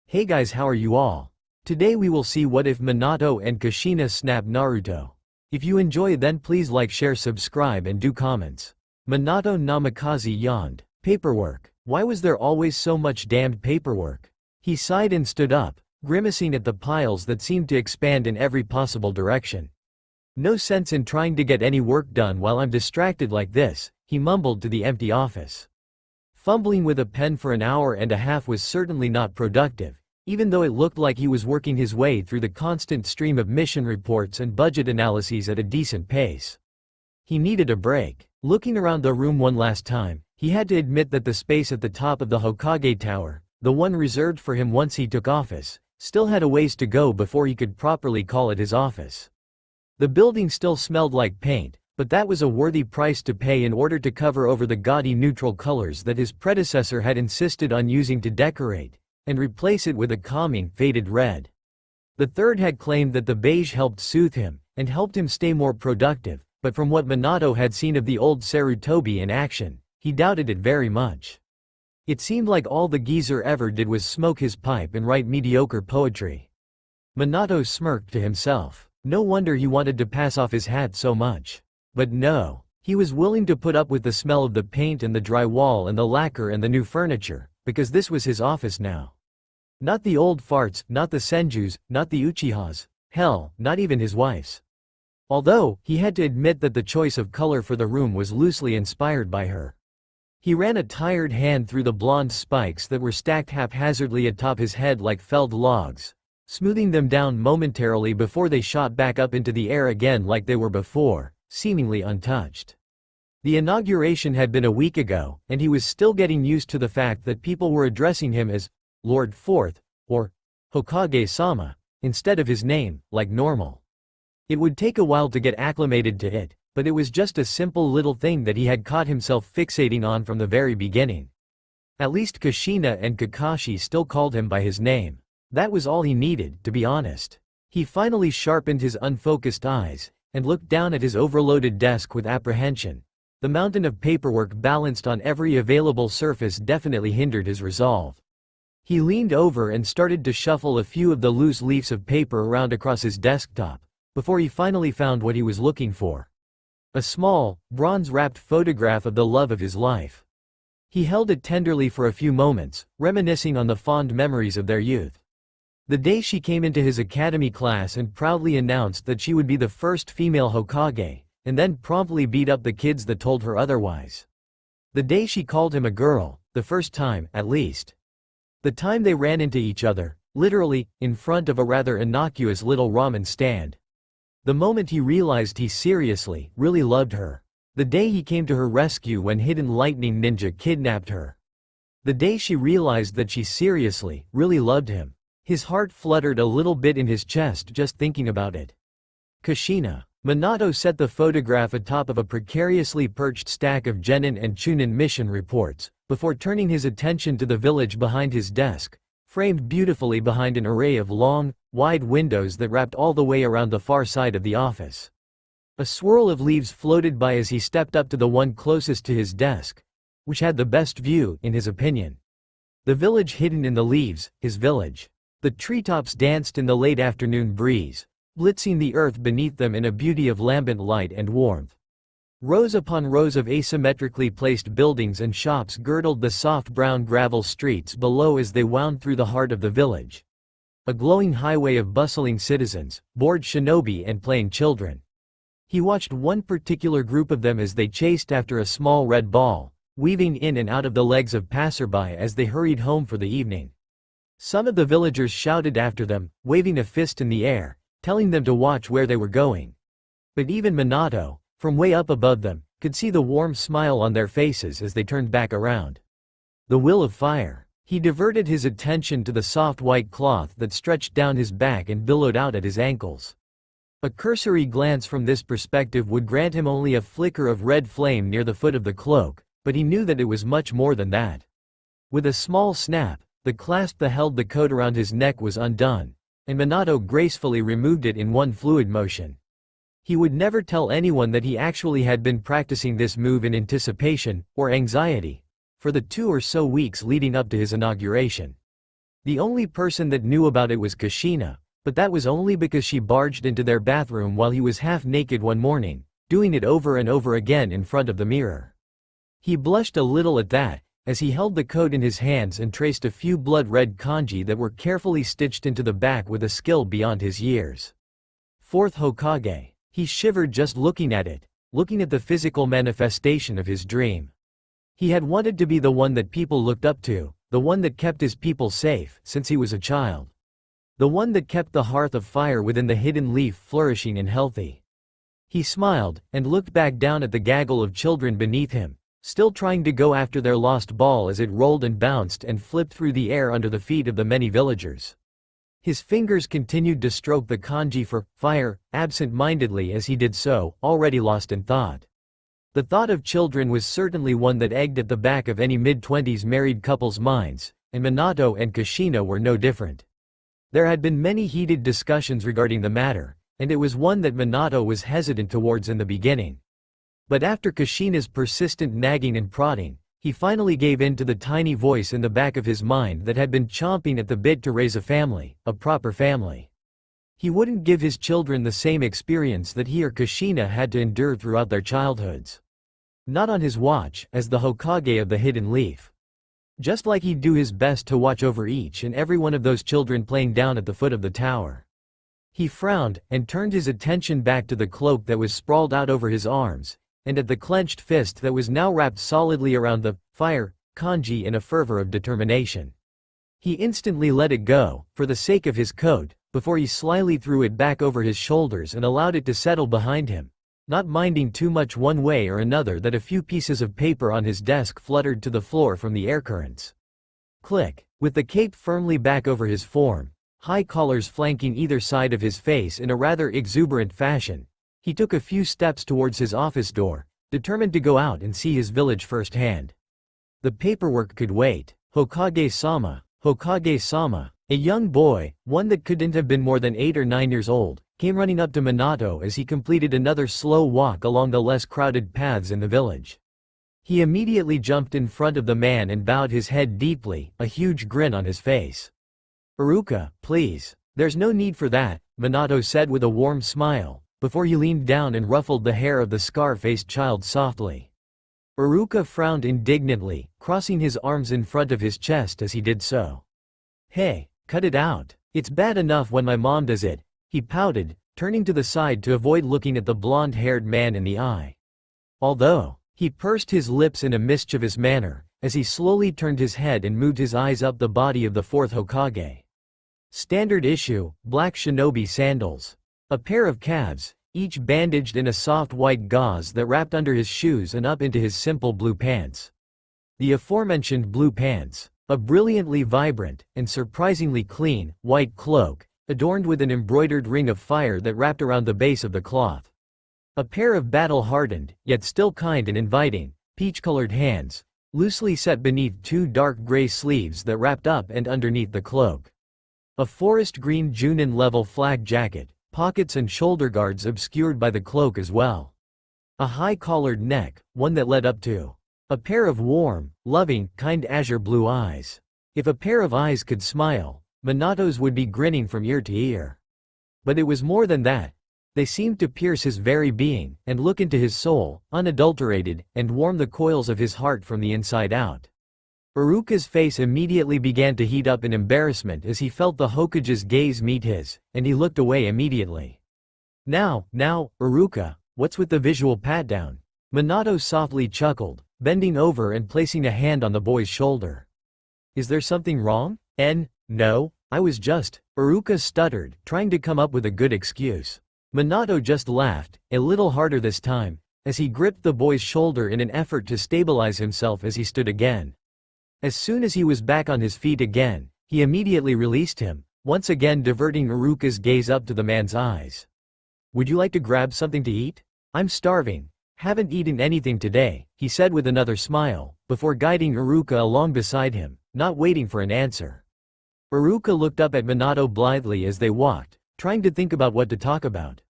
Hey guys, how are you all? Today we will see what if Minato and Kushina snap Naruto. If you enjoy then please like, share, subscribe and do comments. Minato Namikaze yawned. Paperwork. Why was there always so much damned paperwork? He sighed and stood up, grimacing at the piles that seemed to expand in every possible direction. No sense in trying to get any work done while I'm distracted like this, he mumbled to the empty office. Fumbling with a pen for an hour and a half was certainly not productive, even though it looked like he was working his way through the constant stream of mission reports and budget analyses at a decent pace. He needed a break. Looking around the room one last time, he had to admit that the space at the top of the Hokage Tower, the one reserved for him once he took office, still had a ways to go before he could properly call it his office. The building still smelled like paint, but that was a worthy price to pay in order to cover over the gaudy neutral colors that his predecessor had insisted on using to decorate, and replace it with a calming, faded red. The third had claimed that the beige helped soothe him, and helped him stay more productive, but from what Minato had seen of the old Sarutobi in action, he doubted it very much. It seemed like all the geezer ever did was smoke his pipe and write mediocre poetry. Minato smirked to himself. No wonder he wanted to pass off his hat so much. But no, he was willing to put up with the smell of the paint and the drywall and the lacquer and the new furniture, because this was his office now. Not the old farts, not the senjus, not the Uchihas, hell, not even his wife's. Although, he had to admit that the choice of color for the room was loosely inspired by her. He ran a tired hand through the blonde spikes that were stacked haphazardly atop his head like felled logs, smoothing them down momentarily before they shot back up into the air again like they were before, seemingly untouched. The inauguration had been a week ago, and he was still getting used to the fact that people were addressing him as Lord Fourth, or Hokage-sama, instead of his name, like normal. It would take a while to get acclimated to it, but it was just a simple little thing that he had caught himself fixating on from the very beginning. At least Kushina and Kakashi still called him by his name. That was all he needed, to be honest. He finally sharpened his unfocused eyes, and looked down at his overloaded desk with apprehension. The mountain of paperwork balanced on every available surface definitely hindered his resolve. He leaned over and started to shuffle a few of the loose leaves of paper around across his desktop, before he finally found what he was looking for. A small, bronze-wrapped photograph of the love of his life. He held it tenderly for a few moments, reminiscing on the fond memories of their youth. The day she came into his academy class and proudly announced that she would be the first female Hokage, and then promptly beat up the kids that told her otherwise. The day she called him a girl, the first time, at least. The time they ran into each other, literally, in front of a rather innocuous little ramen stand. The moment he realized he seriously, really loved her. The day he came to her rescue when Hidden Lightning Ninja kidnapped her. The day she realized that she seriously, really loved him. His heart fluttered a little bit in his chest just thinking about it. Kushina. Minato set the photograph atop of a precariously perched stack of Genin and Chunin mission reports, before turning his attention to the village behind his desk, framed beautifully behind an array of long, wide windows that wrapped all the way around the far side of the office. A swirl of leaves floated by as he stepped up to the one closest to his desk, which had the best view, in his opinion. The village hidden in the leaves, his village. The treetops danced in the late afternoon breeze, blitzing the earth beneath them in a beauty of lambent light and warmth. Rows upon rows of asymmetrically placed buildings and shops girdled the soft brown gravel streets below as they wound through the heart of the village. A glowing highway of bustling citizens, bored shinobi and playing children. He watched one particular group of them as they chased after a small red ball, weaving in and out of the legs of passerby as they hurried home for the evening. Some of the villagers shouted after them, waving a fist in the air, telling them to watch where they were going. But even Minato, from way up above them, could see the warm smile on their faces as they turned back around. The will of fire. He diverted his attention to the soft white cloth that stretched down his back and billowed out at his ankles. A cursory glance from this perspective would grant him only a flicker of red flame near the foot of the cloak, but he knew that it was much more than that. With a small snap, the clasp that held the coat around his neck was undone, and Minato gracefully removed it in one fluid motion. He would never tell anyone that he actually had been practicing this move in anticipation, or anxiety, for the 2 or so weeks leading up to his inauguration. The only person that knew about it was Kushina, but that was only because she barged into their bathroom while he was half naked one morning, doing it over and over again in front of the mirror. He blushed a little at that, as he held the coat in his hands and traced a few blood-red kanji that were carefully stitched into the back with a skill beyond his years. Fourth Hokage. He shivered just looking at it, looking at the physical manifestation of his dream. He had wanted to be the one that people looked up to, the one that kept his people safe since he was a child. The one that kept the hearth of fire within the hidden leaf flourishing and healthy. He smiled, and looked back down at the gaggle of children beneath him, still trying to go after their lost ball as it rolled and bounced and flipped through the air under the feet of the many villagers. His fingers continued to stroke the kanji for fire, absent-mindedly as he did so, already lost in thought. The thought of children was certainly one that egged at the back of any mid-20s married couple's minds, and Minato and Kushina were no different. There had been many heated discussions regarding the matter, and it was one that Minato was hesitant towards in the beginning. But after Kushina's persistent nagging and prodding, he finally gave in to the tiny voice in the back of his mind that had been chomping at the bit to raise a family, a proper family. He wouldn't give his children the same experience that he or Kushina had to endure throughout their childhoods. Not on his watch, as the Hokage of the Hidden Leaf. Just like he'd do his best to watch over each and every one of those children playing down at the foot of the tower. He frowned, and turned his attention back to the cloak that was sprawled out over his arms, and at the clenched fist that was now wrapped solidly around the fire kanji in a fervor of determination. He instantly let it go, for the sake of his coat, before he slyly threw it back over his shoulders and allowed it to settle behind him, not minding too much one way or another that a few pieces of paper on his desk fluttered to the floor from the air currents. Click. With the cape firmly back over his form, high collars flanking either side of his face in a rather exuberant fashion, he took a few steps towards his office door, determined to go out and see his village firsthand. The paperwork could wait. Hokage-sama, Hokage-sama. A young boy, one that couldn't have been more than 8 or 9 years old, came running up to Minato as he completed another slow walk along the less crowded paths in the village. He immediately jumped in front of the man and bowed his head deeply, a huge grin on his face. "Iruka, please. There's no need for that," Minato said with a warm smile, before he leaned down and ruffled the hair of the scar-faced child softly. Iruka frowned indignantly, crossing his arms in front of his chest as he did so. "Hey, cut it out. It's bad enough when my mom does it," he pouted, turning to the side to avoid looking at the blonde-haired man in the eye. Although, he pursed his lips in a mischievous manner, as he slowly turned his head and moved his eyes up the body of the fourth Hokage. Standard issue, black shinobi sandals. A pair of calves, each bandaged in a soft white gauze that wrapped under his shoes and up into his simple blue pants. The aforementioned blue pants, a brilliantly vibrant, and surprisingly clean, white cloak, adorned with an embroidered ring of fire that wrapped around the base of the cloth. A pair of battle-hardened, yet still kind and inviting, peach-colored hands, loosely set beneath 2 dark gray sleeves that wrapped up and underneath the cloak. A forest green Junin-level flak jacket, pockets and shoulder guards obscured by the cloak as well. A high-collared neck, one that led up to. A pair of warm, loving, kind azure blue eyes. If a pair of eyes could smile, Minato's would be grinning from ear to ear. But it was more than that. They seemed to pierce his very being, and look into his soul, unadulterated, and warm the coils of his heart from the inside out. Iruka's face immediately began to heat up in embarrassment as he felt the Hokage's gaze meet his, and he looked away immediately. Now, Iruka, what's with the visual pat-down?" Minato softly chuckled, bending over and placing a hand on the boy's shoulder. "Is there something wrong?" No, I was just," Iruka stuttered, trying to come up with a good excuse. Minato just laughed, a little harder this time, as he gripped the boy's shoulder in an effort to stabilize himself as he stood again. As soon as he was back on his feet again, he immediately released him, once again diverting Iruka's gaze up to the man's eyes. "Would you like to grab something to eat? I'm starving. Haven't eaten anything today," he said with another smile, before guiding Iruka along beside him, not waiting for an answer. Iruka looked up at Minato blithely as they walked, trying to think about what to talk about.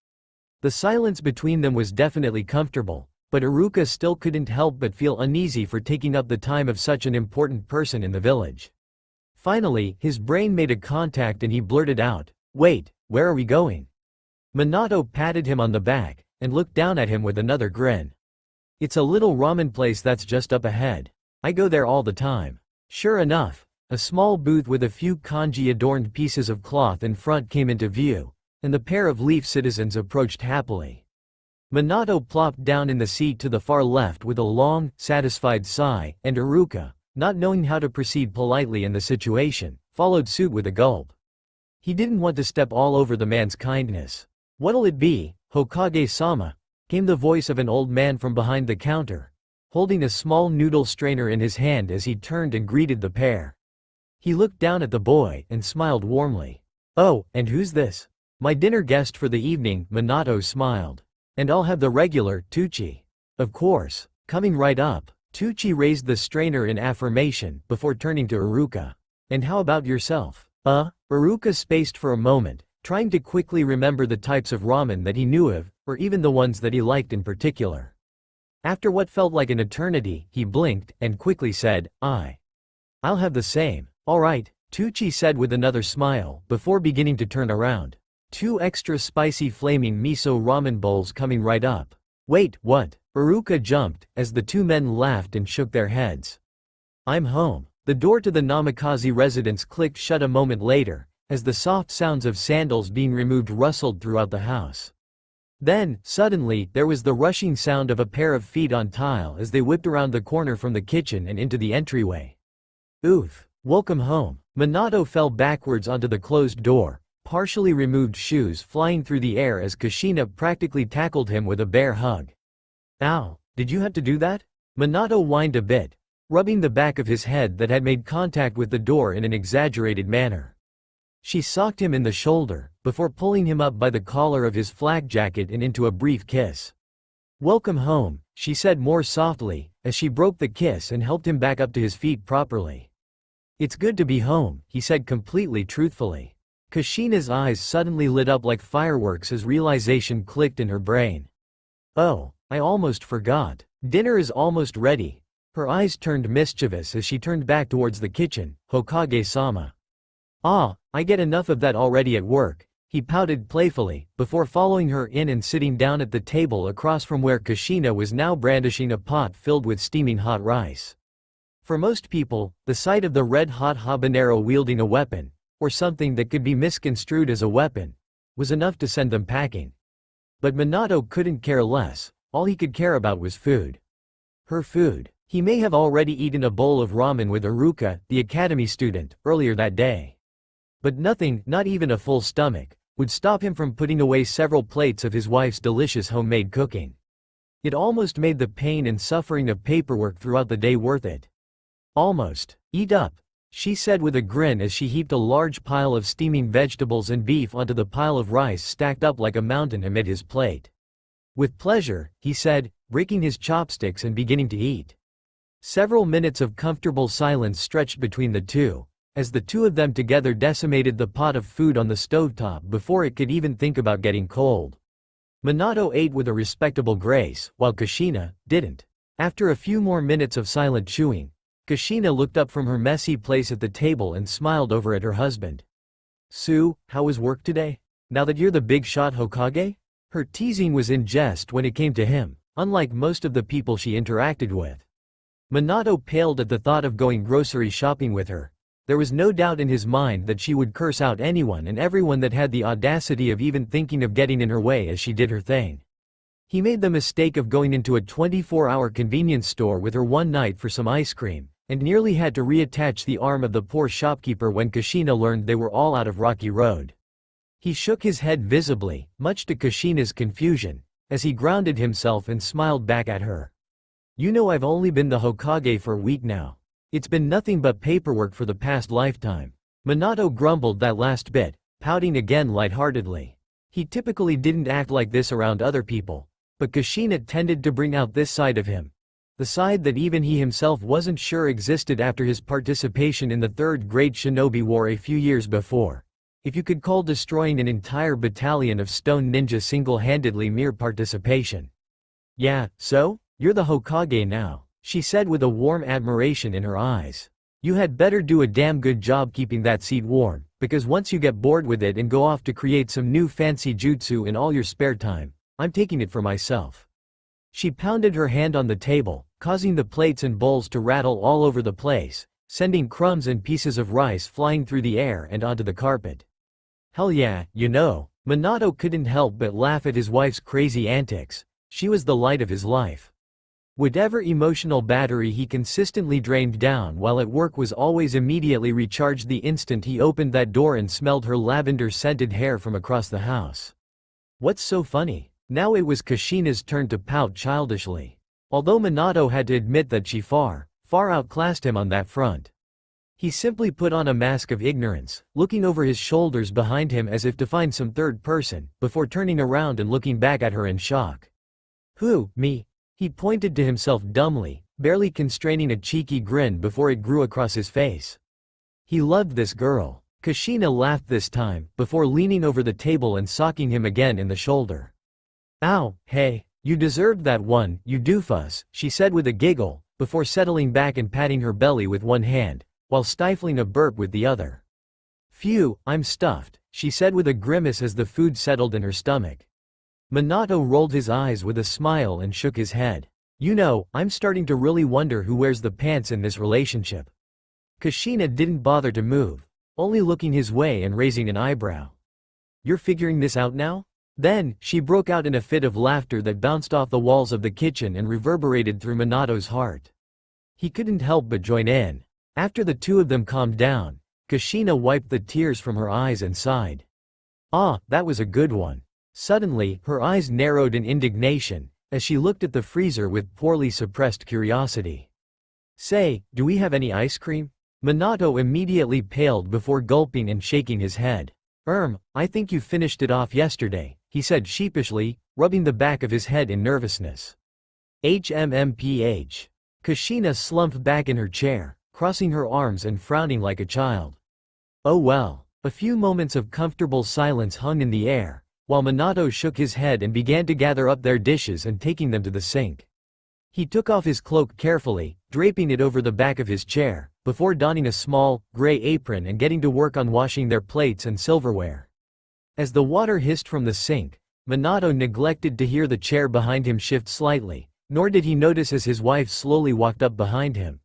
The silence between them was definitely comfortable, but Iruka still couldn't help but feel uneasy for taking up the time of such an important person in the village. Finally, his brain made a contact and he blurted out, "Wait, where are we going?" Minato patted him on the back, and looked down at him with another grin. "It's a little ramen place that's just up ahead. I go there all the time." Sure enough, a small booth with a few kanji-adorned pieces of cloth in front came into view, and the pair of Leaf citizens approached happily. Minato plopped down in the seat to the far left with a long, satisfied sigh, and Iruka, not knowing how to proceed politely in the situation, followed suit with a gulp. He didn't want to step all over the man's kindness. "What'll it be, Hokage-sama?" came the voice of an old man from behind the counter, holding a small noodle strainer in his hand as he turned and greeted the pair. He looked down at the boy and smiled warmly. "Oh, and who's this?" "My dinner guest for the evening," Minato smiled. "And I'll have the regular, Tucci." "Of course, coming right up." Tucci raised the strainer in affirmation before turning to Iruka. "And how about yourself?" Iruka spaced for a moment, trying to quickly remember the types of ramen that he knew of, or even the ones that he liked in particular. After what felt like an eternity, he blinked and quickly said, "I'll have the same." "All right," Tucci said with another smile before beginning to turn around. "2 extra spicy flaming miso ramen bowls coming right up." "Wait, what?" Iruka jumped, as the two men laughed and shook their heads. "I'm home." The door to the Namikaze residence clicked shut a moment later, as the soft sounds of sandals being removed rustled throughout the house. Then, suddenly, there was the rushing sound of a pair of feet on tile as they whipped around the corner from the kitchen and into the entryway. "Oof. Welcome home." Minato fell backwards onto the closed door, partially removed shoes flying through the air as Kushina practically tackled him with a bear hug. "Ow, did you have to do that?" Minato whined a bit, rubbing the back of his head that had made contact with the door in an exaggerated manner. She socked him in the shoulder, before pulling him up by the collar of his flak jacket and into a brief kiss. "Welcome home," she said more softly, as she broke the kiss and helped him back up to his feet properly. "It's good to be home," he said completely truthfully. Kushina's eyes suddenly lit up like fireworks as realization clicked in her brain. "Oh, I almost forgot. Dinner is almost ready." Her eyes turned mischievous as she turned back towards the kitchen. "Hokage-sama." "Ah, I get enough of that already at work," he pouted playfully, before following her in and sitting down at the table across from where Kushina was now brandishing a pot filled with steaming hot rice. For most people, the sight of the red-hot habanero wielding a weapon, or something that could be misconstrued as a weapon, was enough to send them packing. But Minato couldn't care less. All he could care about was food. Her food. He may have already eaten a bowl of ramen with Iruka, the academy student, earlier that day. But nothing, not even a full stomach, would stop him from putting away several plates of his wife's delicious homemade cooking. It almost made the pain and suffering of paperwork throughout the day worth it. "Almost. Eat up," she said with a grin as she heaped a large pile of steaming vegetables and beef onto the pile of rice stacked up like a mountain amid his plate. "With pleasure," he said, breaking his chopsticks and beginning to eat. Several minutes of comfortable silence stretched between the two, as the two of them together decimated the pot of food on the stovetop before it could even think about getting cold. Minato ate with a respectable grace, while Kushina didn't. After a few more minutes of silent chewing, Kushina looked up from her messy place at the table and smiled over at her husband. "Sue, how was work today? Now that you're the big shot Hokage?" Her teasing was in jest when it came to him, unlike most of the people she interacted with. Minato paled at the thought of going grocery shopping with her. There was no doubt in his mind that she would curse out anyone and everyone that had the audacity of even thinking of getting in her way as she did her thing. He made the mistake of going into a 24-hour convenience store with her one night for some ice cream, and nearly had to reattach the arm of the poor shopkeeper when Kushina learned they were all out of Rocky Road. He shook his head visibly, much to Kushina's confusion, as he grounded himself and smiled back at her. "You know I've only been the Hokage for a week now. It's been nothing but paperwork for the past lifetime." Minato grumbled that last bit, pouting again lightheartedly. He typically didn't act like this around other people, but Kushina tended to bring out this side of him. The side that even he himself wasn't sure existed after his participation in the Third Great Shinobi War a few years before. If you could call destroying an entire battalion of stone ninja single-handedly mere participation. "Yeah, so? You're the Hokage now," she said with a warm admiration in her eyes. You had better do a damn good job keeping that seat warm, because once you get bored with it and go off to create some new fancy jutsu in all your spare time, I'm taking it for myself. She pounded her hand on the table, causing the plates and bowls to rattle all over the place, sending crumbs and pieces of rice flying through the air and onto the carpet. Hell yeah, you know, Minato couldn't help but laugh at his wife's crazy antics. She was the light of his life. Whatever emotional battery he consistently drained down while at work was always immediately recharged the instant he opened that door and smelled her lavender-scented hair from across the house. What's so funny? Now it was Kushina's turn to pout childishly. Although Minato had to admit that she far outclassed him on that front. He simply put on a mask of ignorance, looking over his shoulders behind him as if to find some third person, before turning around and looking back at her in shock. Who, me? He pointed to himself dumbly, barely constraining a cheeky grin before it grew across his face. He loved this girl. Kushina laughed this time, before leaning over the table and socking him again in the shoulder. Ow, hey, you deserved that one, you doofus, she said with a giggle, before settling back and patting her belly with one hand, while stifling a burp with the other. Phew, I'm stuffed, she said with a grimace as the food settled in her stomach. Minato rolled his eyes with a smile and shook his head. You know, I'm starting to really wonder who wears the pants in this relationship. Kushina didn't bother to move, only looking his way and raising an eyebrow. You're figuring this out now? Then, she broke out in a fit of laughter that bounced off the walls of the kitchen and reverberated through Minato's heart. He couldn't help but join in. After the two of them calmed down, Kushina wiped the tears from her eyes and sighed. Ah, that was a good one. Suddenly, her eyes narrowed in indignation, as she looked at the freezer with poorly suppressed curiosity. Say, do we have any ice cream? Minato immediately paled before gulping and shaking his head. I think you finished it off yesterday, he said sheepishly, rubbing the back of his head in nervousness. HMMPH. Kushina slumped back in her chair, crossing her arms and frowning like a child. Oh well. A few moments of comfortable silence hung in the air, while Minato shook his head and began to gather up their dishes and taking them to the sink. He took off his cloak carefully, draping it over the back of his chair, before donning a small, gray apron and getting to work on washing their plates and silverware. As the water hissed from the sink, Minato neglected to hear the chair behind him shift slightly, nor did he notice as his wife slowly walked up behind him.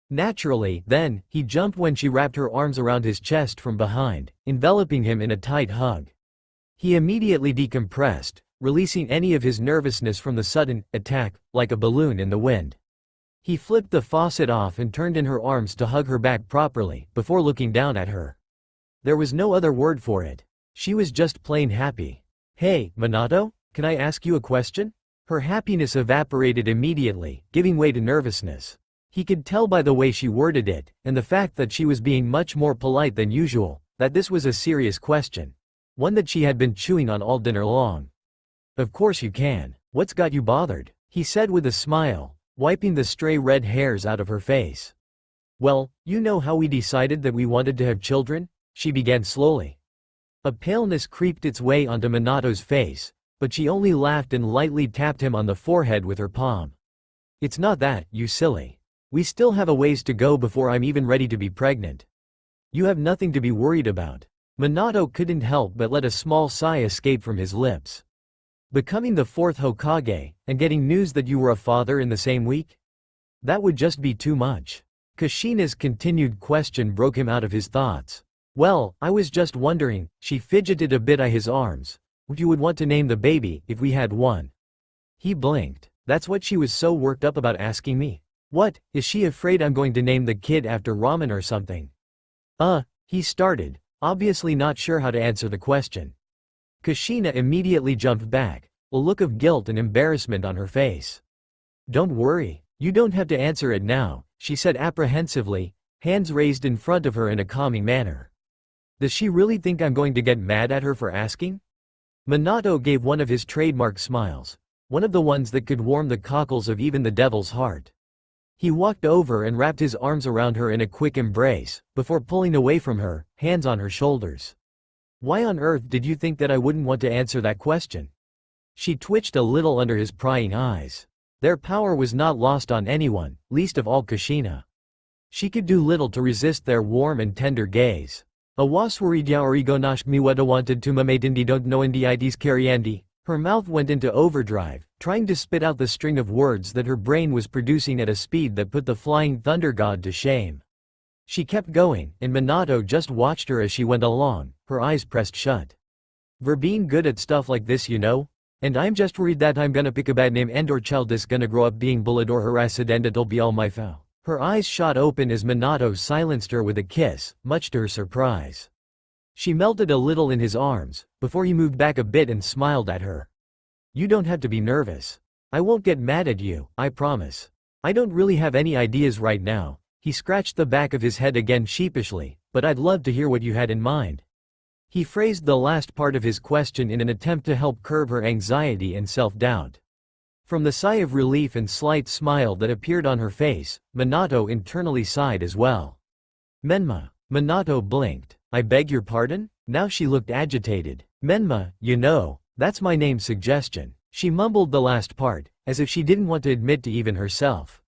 Naturally, then, he jumped when she wrapped her arms around his chest from behind, enveloping him in a tight hug. He immediately decompressed, releasing any of his nervousness from the sudden attack, like a balloon in the wind. He flipped the faucet off and turned in her arms to hug her back properly, before looking down at her. There was no other word for it. She was just plain happy. Hey, Minato, can I ask you a question? Her happiness evaporated immediately, giving way to nervousness. He could tell by the way she worded it, and the fact that she was being much more polite than usual, that this was a serious question. One that she had been chewing on all dinner long. Of course you can. What's got you bothered? He said with a smile, wiping the stray red hairs out of her face. Well, you know how we decided that we wanted to have children? She began slowly. A paleness creeped its way onto Minato's face, but she only laughed and lightly tapped him on the forehead with her palm. It's not that, you silly. We still have a ways to go before I'm even ready to be pregnant. You have nothing to be worried about. Minato couldn't help but let a small sigh escape from his lips. Becoming the fourth Hokage, and getting news that you were a father in the same week? That would just be too much. Kushina's continued question broke him out of his thoughts. Well, I was just wondering, she fidgeted a bit at his arms, what you would want to name the baby, if we had one. He blinked. That's what she was so worked up about asking me? What, is she afraid I'm going to name the kid after ramen or something? He started, obviously not sure how to answer the question. Kushina immediately jumped back, a look of guilt and embarrassment on her face. Don't worry, you don't have to answer it now, she said apprehensively, hands raised in front of her in a calming manner. Does she really think I'm going to get mad at her for asking? Minato gave one of his trademark smiles, one of the ones that could warm the cockles of even the devil's heart. He walked over and wrapped his arms around her in a quick embrace, before pulling away from her, hands on her shoulders. Why on earth did you think that I wouldn't want to answer that question? She twitched a little under his prying eyes. Their power was not lost on anyone, least of all Kushina. She could do little to resist their warm and tender gaze. Awaswaridya origonash miwada wanted to mamatindi don't know indi ids karyandi. Her mouth went into overdrive, trying to spit out the string of words that her brain was producing at a speed that put the flying thunder god to shame. She kept going, and Minato just watched her as she went along, her eyes pressed shut. "We're being good at stuff like this, you know? And I'm just worried that I'm gonna pick a bad name and or child is gonna grow up being bullied or harassed and it'll be all my fault." Her eyes shot open as Minato silenced her with a kiss, much to her surprise. She melted a little in his arms, before he moved back a bit and smiled at her. "You don't have to be nervous. I won't get mad at you, I promise. I don't really have any ideas right now." He scratched the back of his head again sheepishly, "but I'd love to hear what you had in mind." He phrased the last part of his question in an attempt to help curb her anxiety and self-doubt. From the sigh of relief and slight smile that appeared on her face, Minato internally sighed as well. "Menma." Minato blinked. "I beg your pardon?" Now she looked agitated. "Menma, you know, that's my name's suggestion." She mumbled the last part, as if she didn't want to admit to even herself.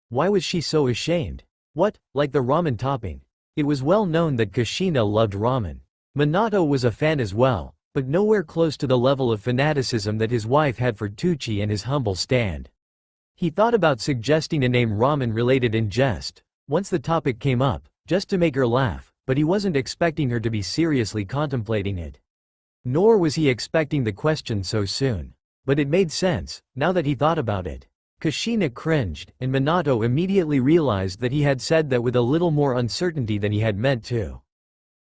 Why was she so ashamed? What, like the ramen topping? It was well known that Kushina loved ramen. Minato was a fan as well, but nowhere close to the level of fanaticism that his wife had for Tucci and his humble stand. He thought about suggesting a name ramen related in jest, once the topic came up, just to make her laugh, but he wasn't expecting her to be seriously contemplating it. Nor was he expecting the question so soon. But it made sense, now that he thought about it. Kushina cringed, and Minato immediately realized that he had said that with a little more uncertainty than he had meant to.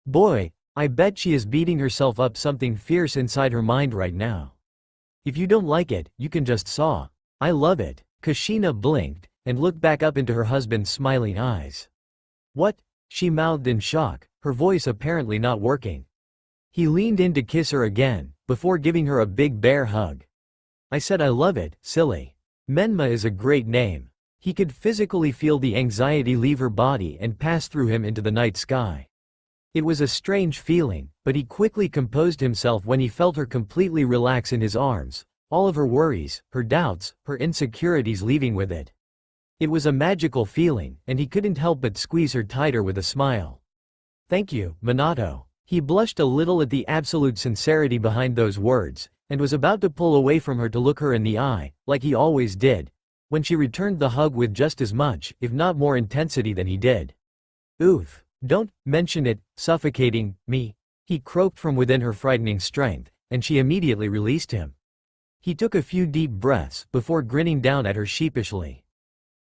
Boy, I bet she is beating herself up something fierce inside her mind right now. If you don't like it, you can just saw. I love it. Kushina blinked, and looked back up into her husband's smiling eyes. What? She mouthed in shock, her voice apparently not working. He leaned in to kiss her again, before giving her a big bear hug. I said I love it, silly. Menma is a great name. He could physically feel the anxiety leave her body and pass through him into the night sky. It was a strange feeling, but he quickly composed himself when he felt her completely relax in his arms, all of her worries, her doubts, her insecurities leaving with it. It was a magical feeling, and he couldn't help but squeeze her tighter with a smile. Thank you, Minato. He blushed a little at the absolute sincerity behind those words, and was about to pull away from her to look her in the eye, like he always did, when she returned the hug with just as much, if not more intensity than he did. Oof. Don't mention it, suffocating me, he croaked from within her frightening strength, and she immediately released him. He took a few deep breaths before grinning down at her sheepishly.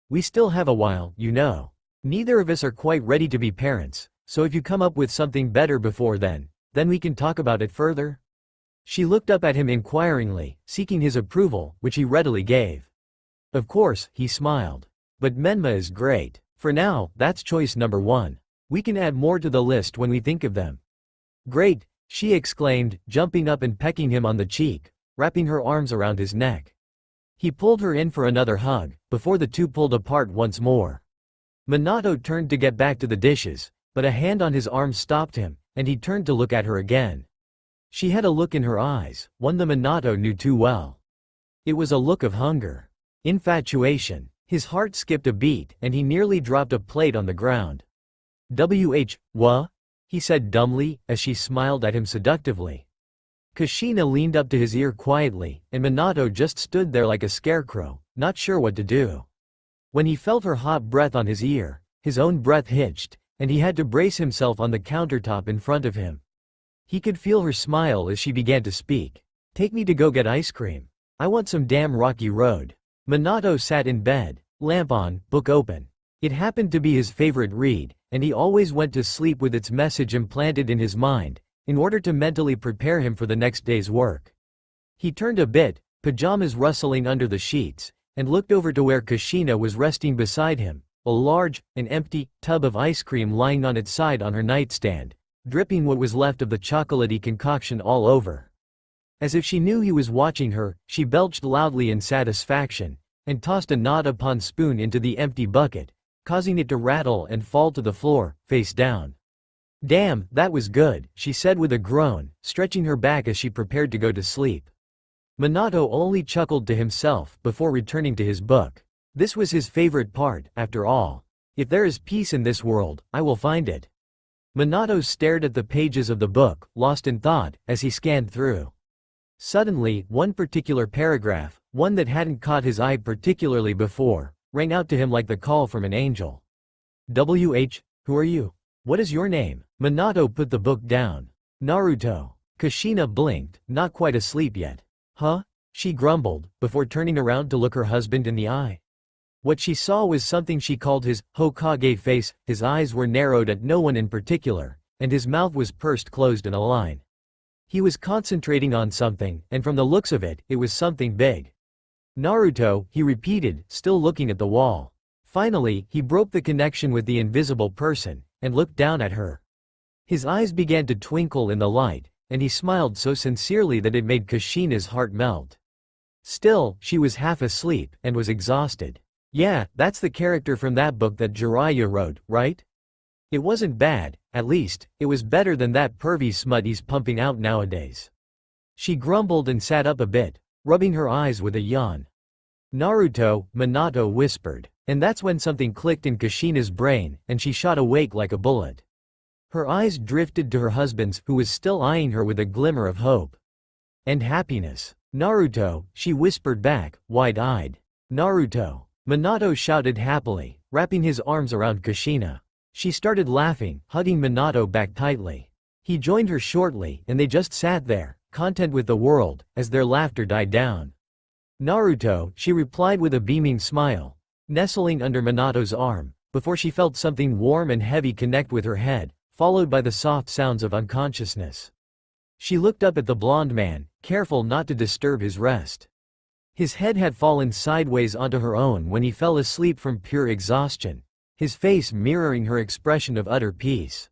We still have a while, you know. Neither of us are quite ready to be parents, so if you come up with something better before then we can talk about it further. She looked up at him inquiringly, seeking his approval, which he readily gave. Of course, he smiled. But Menma is great. For now, that's choice number one. We can add more to the list when we think of them. Great, she exclaimed, jumping up and pecking him on the cheek, wrapping her arms around his neck. He pulled her in for another hug, before the two pulled apart once more. Minato turned to get back to the dishes, but a hand on his arm stopped him, and he turned to look at her again. She had a look in her eyes, one the Minato knew too well. It was a look of hunger. Infatuation. His heart skipped a beat, and he nearly dropped a plate on the ground. What? He said dumbly, as she smiled at him seductively. Kushina leaned up to his ear quietly, and Minato just stood there like a scarecrow, not sure what to do. When he felt her hot breath on his ear, his own breath hitched, and he had to brace himself on the countertop in front of him. He could feel her smile as she began to speak. Take me to go get ice cream. I want some damn Rocky Road. Minato sat in bed, lamp on, book open. It happened to be his favorite read, and he always went to sleep with its message implanted in his mind, in order to mentally prepare him for the next day's work. He turned a bit, pajamas rustling under the sheets, and looked over to where Kushina was resting beside him, a large, and empty, tub of ice cream lying on its side on her nightstand, dripping what was left of the chocolatey concoction all over. As if she knew he was watching her, she belched loudly in satisfaction, and tossed a gnawed-upon spoon into the empty bucket, causing it to rattle and fall to the floor, face down. Damn, that was good, she said with a groan, stretching her back as she prepared to go to sleep. Minato only chuckled to himself before returning to his book. This was his favorite part, after all. If there is peace in this world, I will find it. Minato stared at the pages of the book, lost in thought, as he scanned through. Suddenly, one particular paragraph, one that hadn't caught his eye particularly before, rang out to him like the call from an angel. Who are you? What is your name? Minato put the book down. Naruto. Kushina blinked, not quite asleep yet. Huh? She grumbled, before turning around to look her husband in the eye. What she saw was something she called his Hokage face. His eyes were narrowed at no one in particular, and his mouth was pursed closed in a line. He was concentrating on something, and from the looks of it, it was something big. Naruto, he repeated, still looking at the wall. Finally, he broke the connection with the invisible person, and looked down at her. His eyes began to twinkle in the light, and he smiled so sincerely that it made Kushina's heart melt. Still, she was half asleep, and was exhausted. Yeah, that's the character from that book that Jiraiya wrote, right? It wasn't bad, at least, it was better than that pervy smut he's pumping out nowadays. She grumbled and sat up a bit, rubbing her eyes with a yawn. Naruto, Minato whispered, and that's when something clicked in Kushina's brain, and she shot awake like a bullet. Her eyes drifted to her husband's, who was still eyeing her with a glimmer of hope and happiness. Naruto, she whispered back, wide-eyed. Naruto. Minato shouted happily, wrapping his arms around Kushina. She started laughing, hugging Minato back tightly. He joined her shortly, and they just sat there, content with the world, as their laughter died down. Naruto, she replied with a beaming smile, nestling under Minato's arm, before she felt something warm and heavy connect with her head, followed by the soft sounds of unconsciousness. She looked up at the blond man, careful not to disturb his rest. His head had fallen sideways onto her own when he fell asleep from pure exhaustion, his face mirroring her expression of utter peace.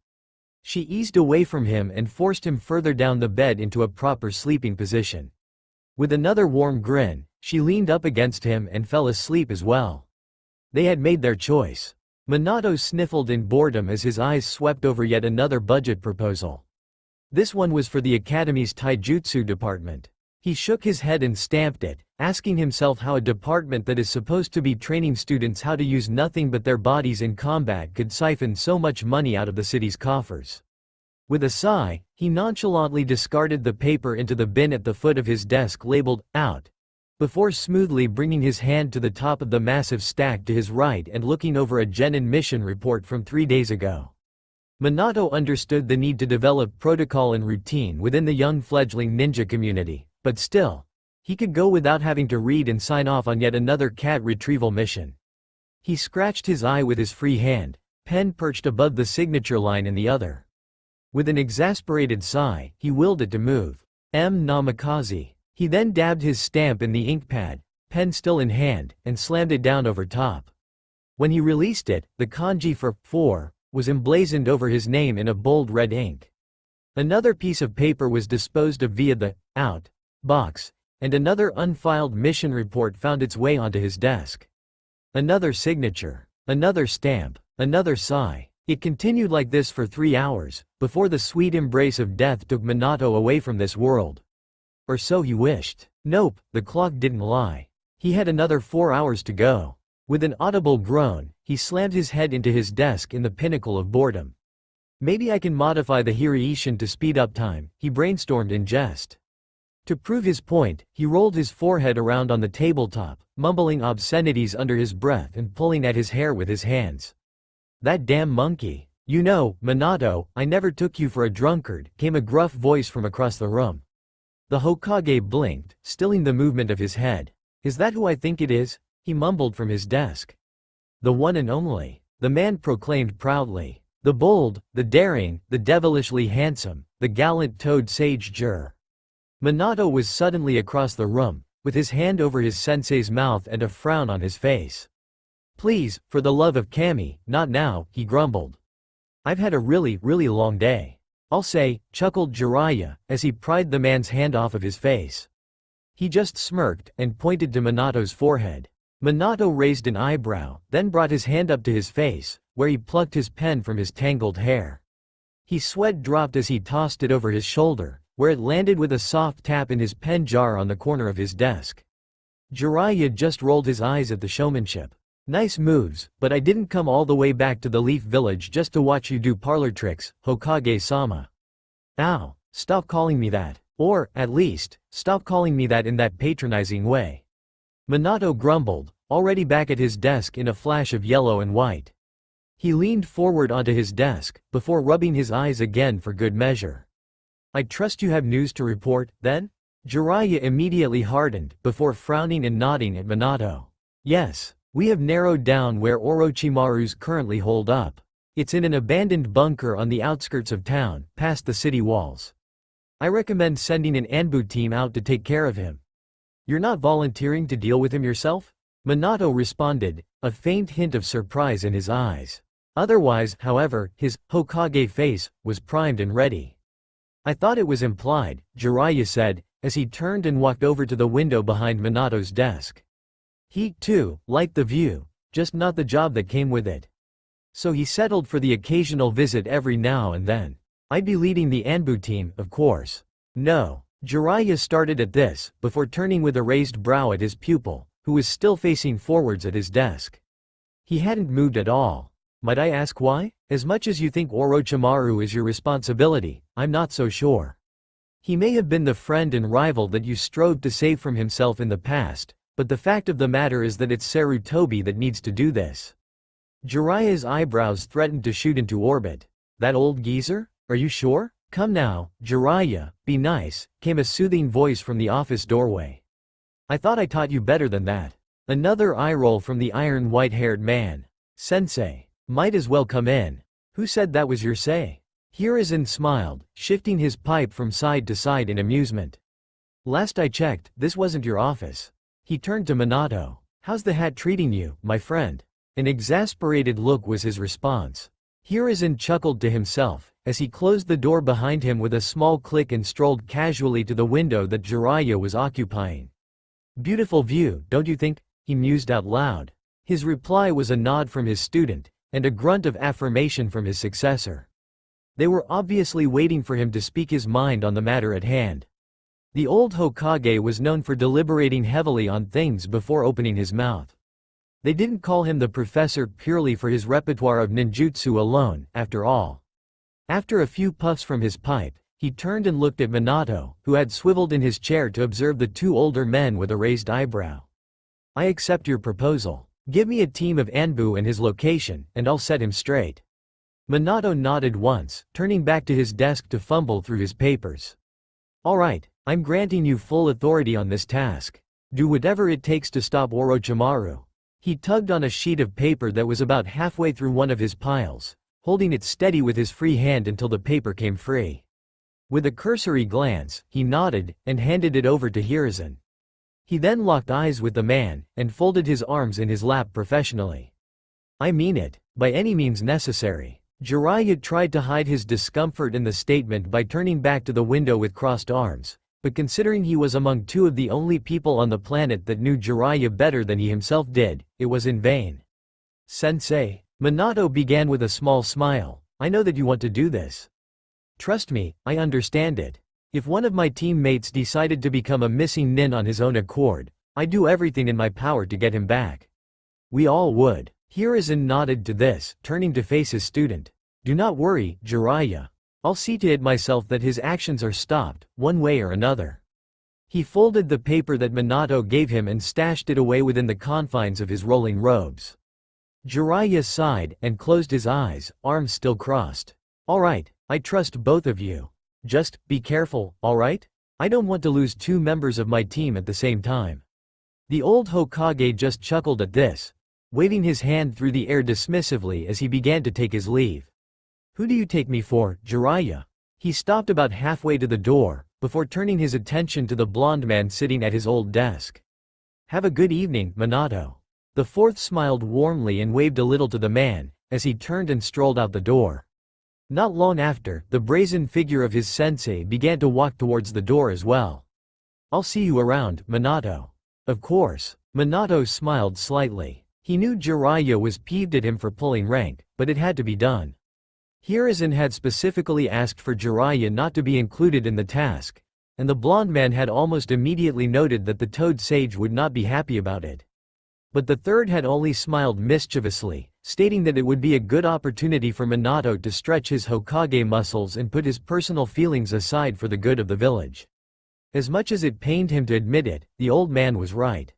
She eased away from him and forced him further down the bed into a proper sleeping position. With another warm grin, she leaned up against him and fell asleep as well. They had made their choice. Minato sniffled in boredom as his eyes swept over yet another budget proposal. This one was for the Academy's Taijutsu department. He shook his head and stamped it, asking himself how a department that is supposed to be training students how to use nothing but their bodies in combat could siphon so much money out of the city's coffers. With a sigh, he nonchalantly discarded the paper into the bin at the foot of his desk labeled, "Out," before smoothly bringing his hand to the top of the massive stack to his right and looking over a Genin mission report from 3 days ago. Minato understood the need to develop protocol and routine within the young fledgling ninja community, but still, he could go without having to read and sign off on yet another cat retrieval mission. He scratched his eye with his free hand, pen perched above the signature line in the other. With an exasperated sigh, he willed it to move. Namikaze. He then dabbed his stamp in the ink pad, pen still in hand, and slammed it down over top. When he released it, the kanji for "for" was emblazoned over his name in a bold red ink. Another piece of paper was disposed of via the "out" box, and another unfiled mission report found its way onto his desk. Another signature, another stamp, another sigh. It continued like this for 3 hours, before the sweet embrace of death took Minato away from this world. Or so he wished. Nope, the clock didn't lie. He had another 4 hours to go. With an audible groan, he slammed his head into his desk in the pinnacle of boredom. Maybe I can modify the Hiraishin to speed up time, he brainstormed in jest. To prove his point, he rolled his forehead around on the tabletop, mumbling obscenities under his breath and pulling at his hair with his hands. That damn monkey. You know, Minato, I never took you for a drunkard, came a gruff voice from across the room. The Hokage blinked, stilling the movement of his head. Is that who I think it is? He mumbled from his desk. The one and only, the man proclaimed proudly. The bold, the daring, the devilishly handsome, the gallant Toad Sage Jur. Minato was suddenly across the room, with his hand over his sensei's mouth and a frown on his face. Please, for the love of Kami, not now, he grumbled. I've had a really long day. I'll say, chuckled Jiraiya, as he pried the man's hand off of his face. He just smirked, and pointed to Minato's forehead. Minato raised an eyebrow, then brought his hand up to his face, where he plucked his pen from his tangled hair. His sweat dropped as he tossed it over his shoulder, where it landed with a soft tap in his pen jar on the corner of his desk. Jiraiya just rolled his eyes at the showmanship. Nice moves, but I didn't come all the way back to the Leaf Village just to watch you do parlor tricks, Hokage-sama. Ow, stop calling me that. Or, at least, stop calling me that in that patronizing way. Minato grumbled, already back at his desk in a flash of yellow and white. He leaned forward onto his desk, before rubbing his eyes again for good measure. I trust you have news to report, then? Jiraiya immediately hardened, before frowning and nodding at Minato. Yes. We have narrowed down where Orochimaru's currently holed up. It's in an abandoned bunker on the outskirts of town, past the city walls. I recommend sending an Anbu team out to take care of him. You're not volunteering to deal with him yourself? Minato responded, a faint hint of surprise in his eyes. Otherwise, however, his Hokage face was primed and ready. I thought it was implied, Jiraiya said, as he turned and walked over to the window behind Minato's desk. He, too, liked the view, just not the job that came with it. So he settled for the occasional visit every now and then. I'd be leading the Anbu team, of course. No. Jiraiya started at this, before turning with a raised brow at his pupil, who was still facing forwards at his desk. He hadn't moved at all. Might I ask why? As much as you think Orochimaru is your responsibility, I'm not so sure. He may have been the friend and rival that you strove to save from himself in the past, but the fact of the matter is that it's Sarutobi that needs to do this. Jiraiya's eyebrows threatened to shoot into orbit. That old geezer? Are you sure? Come now, Jiraiya, be nice, came a soothing voice from the office doorway. I thought I taught you better than that. Another eye roll from the iron white-haired man. Sensei, might as well come in. Who said that was your say? Hiruzen smiled, shifting his pipe from side to side in amusement. Last I checked, this wasn't your office. He turned to Minato. How's the hat treating you, my friend? An exasperated look was his response. Hiruzen chuckled to himself, as he closed the door behind him with a small click and strolled casually to the window that Jiraiya was occupying. Beautiful view, don't you think? He mused out loud. His reply was a nod from his student, and a grunt of affirmation from his successor. They were obviously waiting for him to speak his mind on the matter at hand. The old Hokage was known for deliberating heavily on things before opening his mouth. They didn't call him the professor purely for his repertoire of ninjutsu alone, after all. After a few puffs from his pipe, he turned and looked at Minato, who had swiveled in his chair to observe the two older men with a raised eyebrow. I accept your proposal. Give me a team of Anbu and his location, and I'll set him straight. Minato nodded once, turning back to his desk to fumble through his papers. All right. I'm granting you full authority on this task. Do whatever it takes to stop Orochimaru. He tugged on a sheet of paper that was about halfway through one of his piles, holding it steady with his free hand until the paper came free. With a cursory glance, he nodded, and handed it over to Hiruzen. He then locked eyes with the man, and folded his arms in his lap professionally. I mean it, by any means necessary. Jiraiya tried to hide his discomfort in the statement by turning back to the window with crossed arms. But considering he was among two of the only people on the planet that knew Jiraiya better than he himself did, it was in vain. Sensei, Minato began with a small smile, I know that you want to do this. Trust me, I understand it. If one of my teammates decided to become a missing nin on his own accord, I'd do everything in my power to get him back. We all would. Hiruzen nodded to this, turning to face his student. Do not worry, Jiraiya. I'll see to it myself that his actions are stopped, one way or another. He folded the paper that Minato gave him and stashed it away within the confines of his rolling robes. Jiraiya sighed and closed his eyes, arms still crossed. All right, I trust both of you. Just, be careful, all right? I don't want to lose two members of my team at the same time. The old Hokage just chuckled at this, waving his hand through the air dismissively as he began to take his leave. Who do you take me for, Jiraiya? He stopped about halfway to the door, before turning his attention to the blond man sitting at his old desk. Have a good evening, Minato. The fourth smiled warmly and waved a little to the man, as he turned and strolled out the door. Not long after, the brazen figure of his sensei began to walk towards the door as well. I'll see you around, Minato. Of course. Minato smiled slightly. He knew Jiraiya was peeved at him for pulling rank, but it had to be done. Hiruzen had specifically asked for Jiraiya not to be included in the task, and the blond man had almost immediately noted that the Toad Sage would not be happy about it. But the third had only smiled mischievously, stating that it would be a good opportunity for Minato to stretch his Hokage muscles and put his personal feelings aside for the good of the village. As much as it pained him to admit it, the old man was right.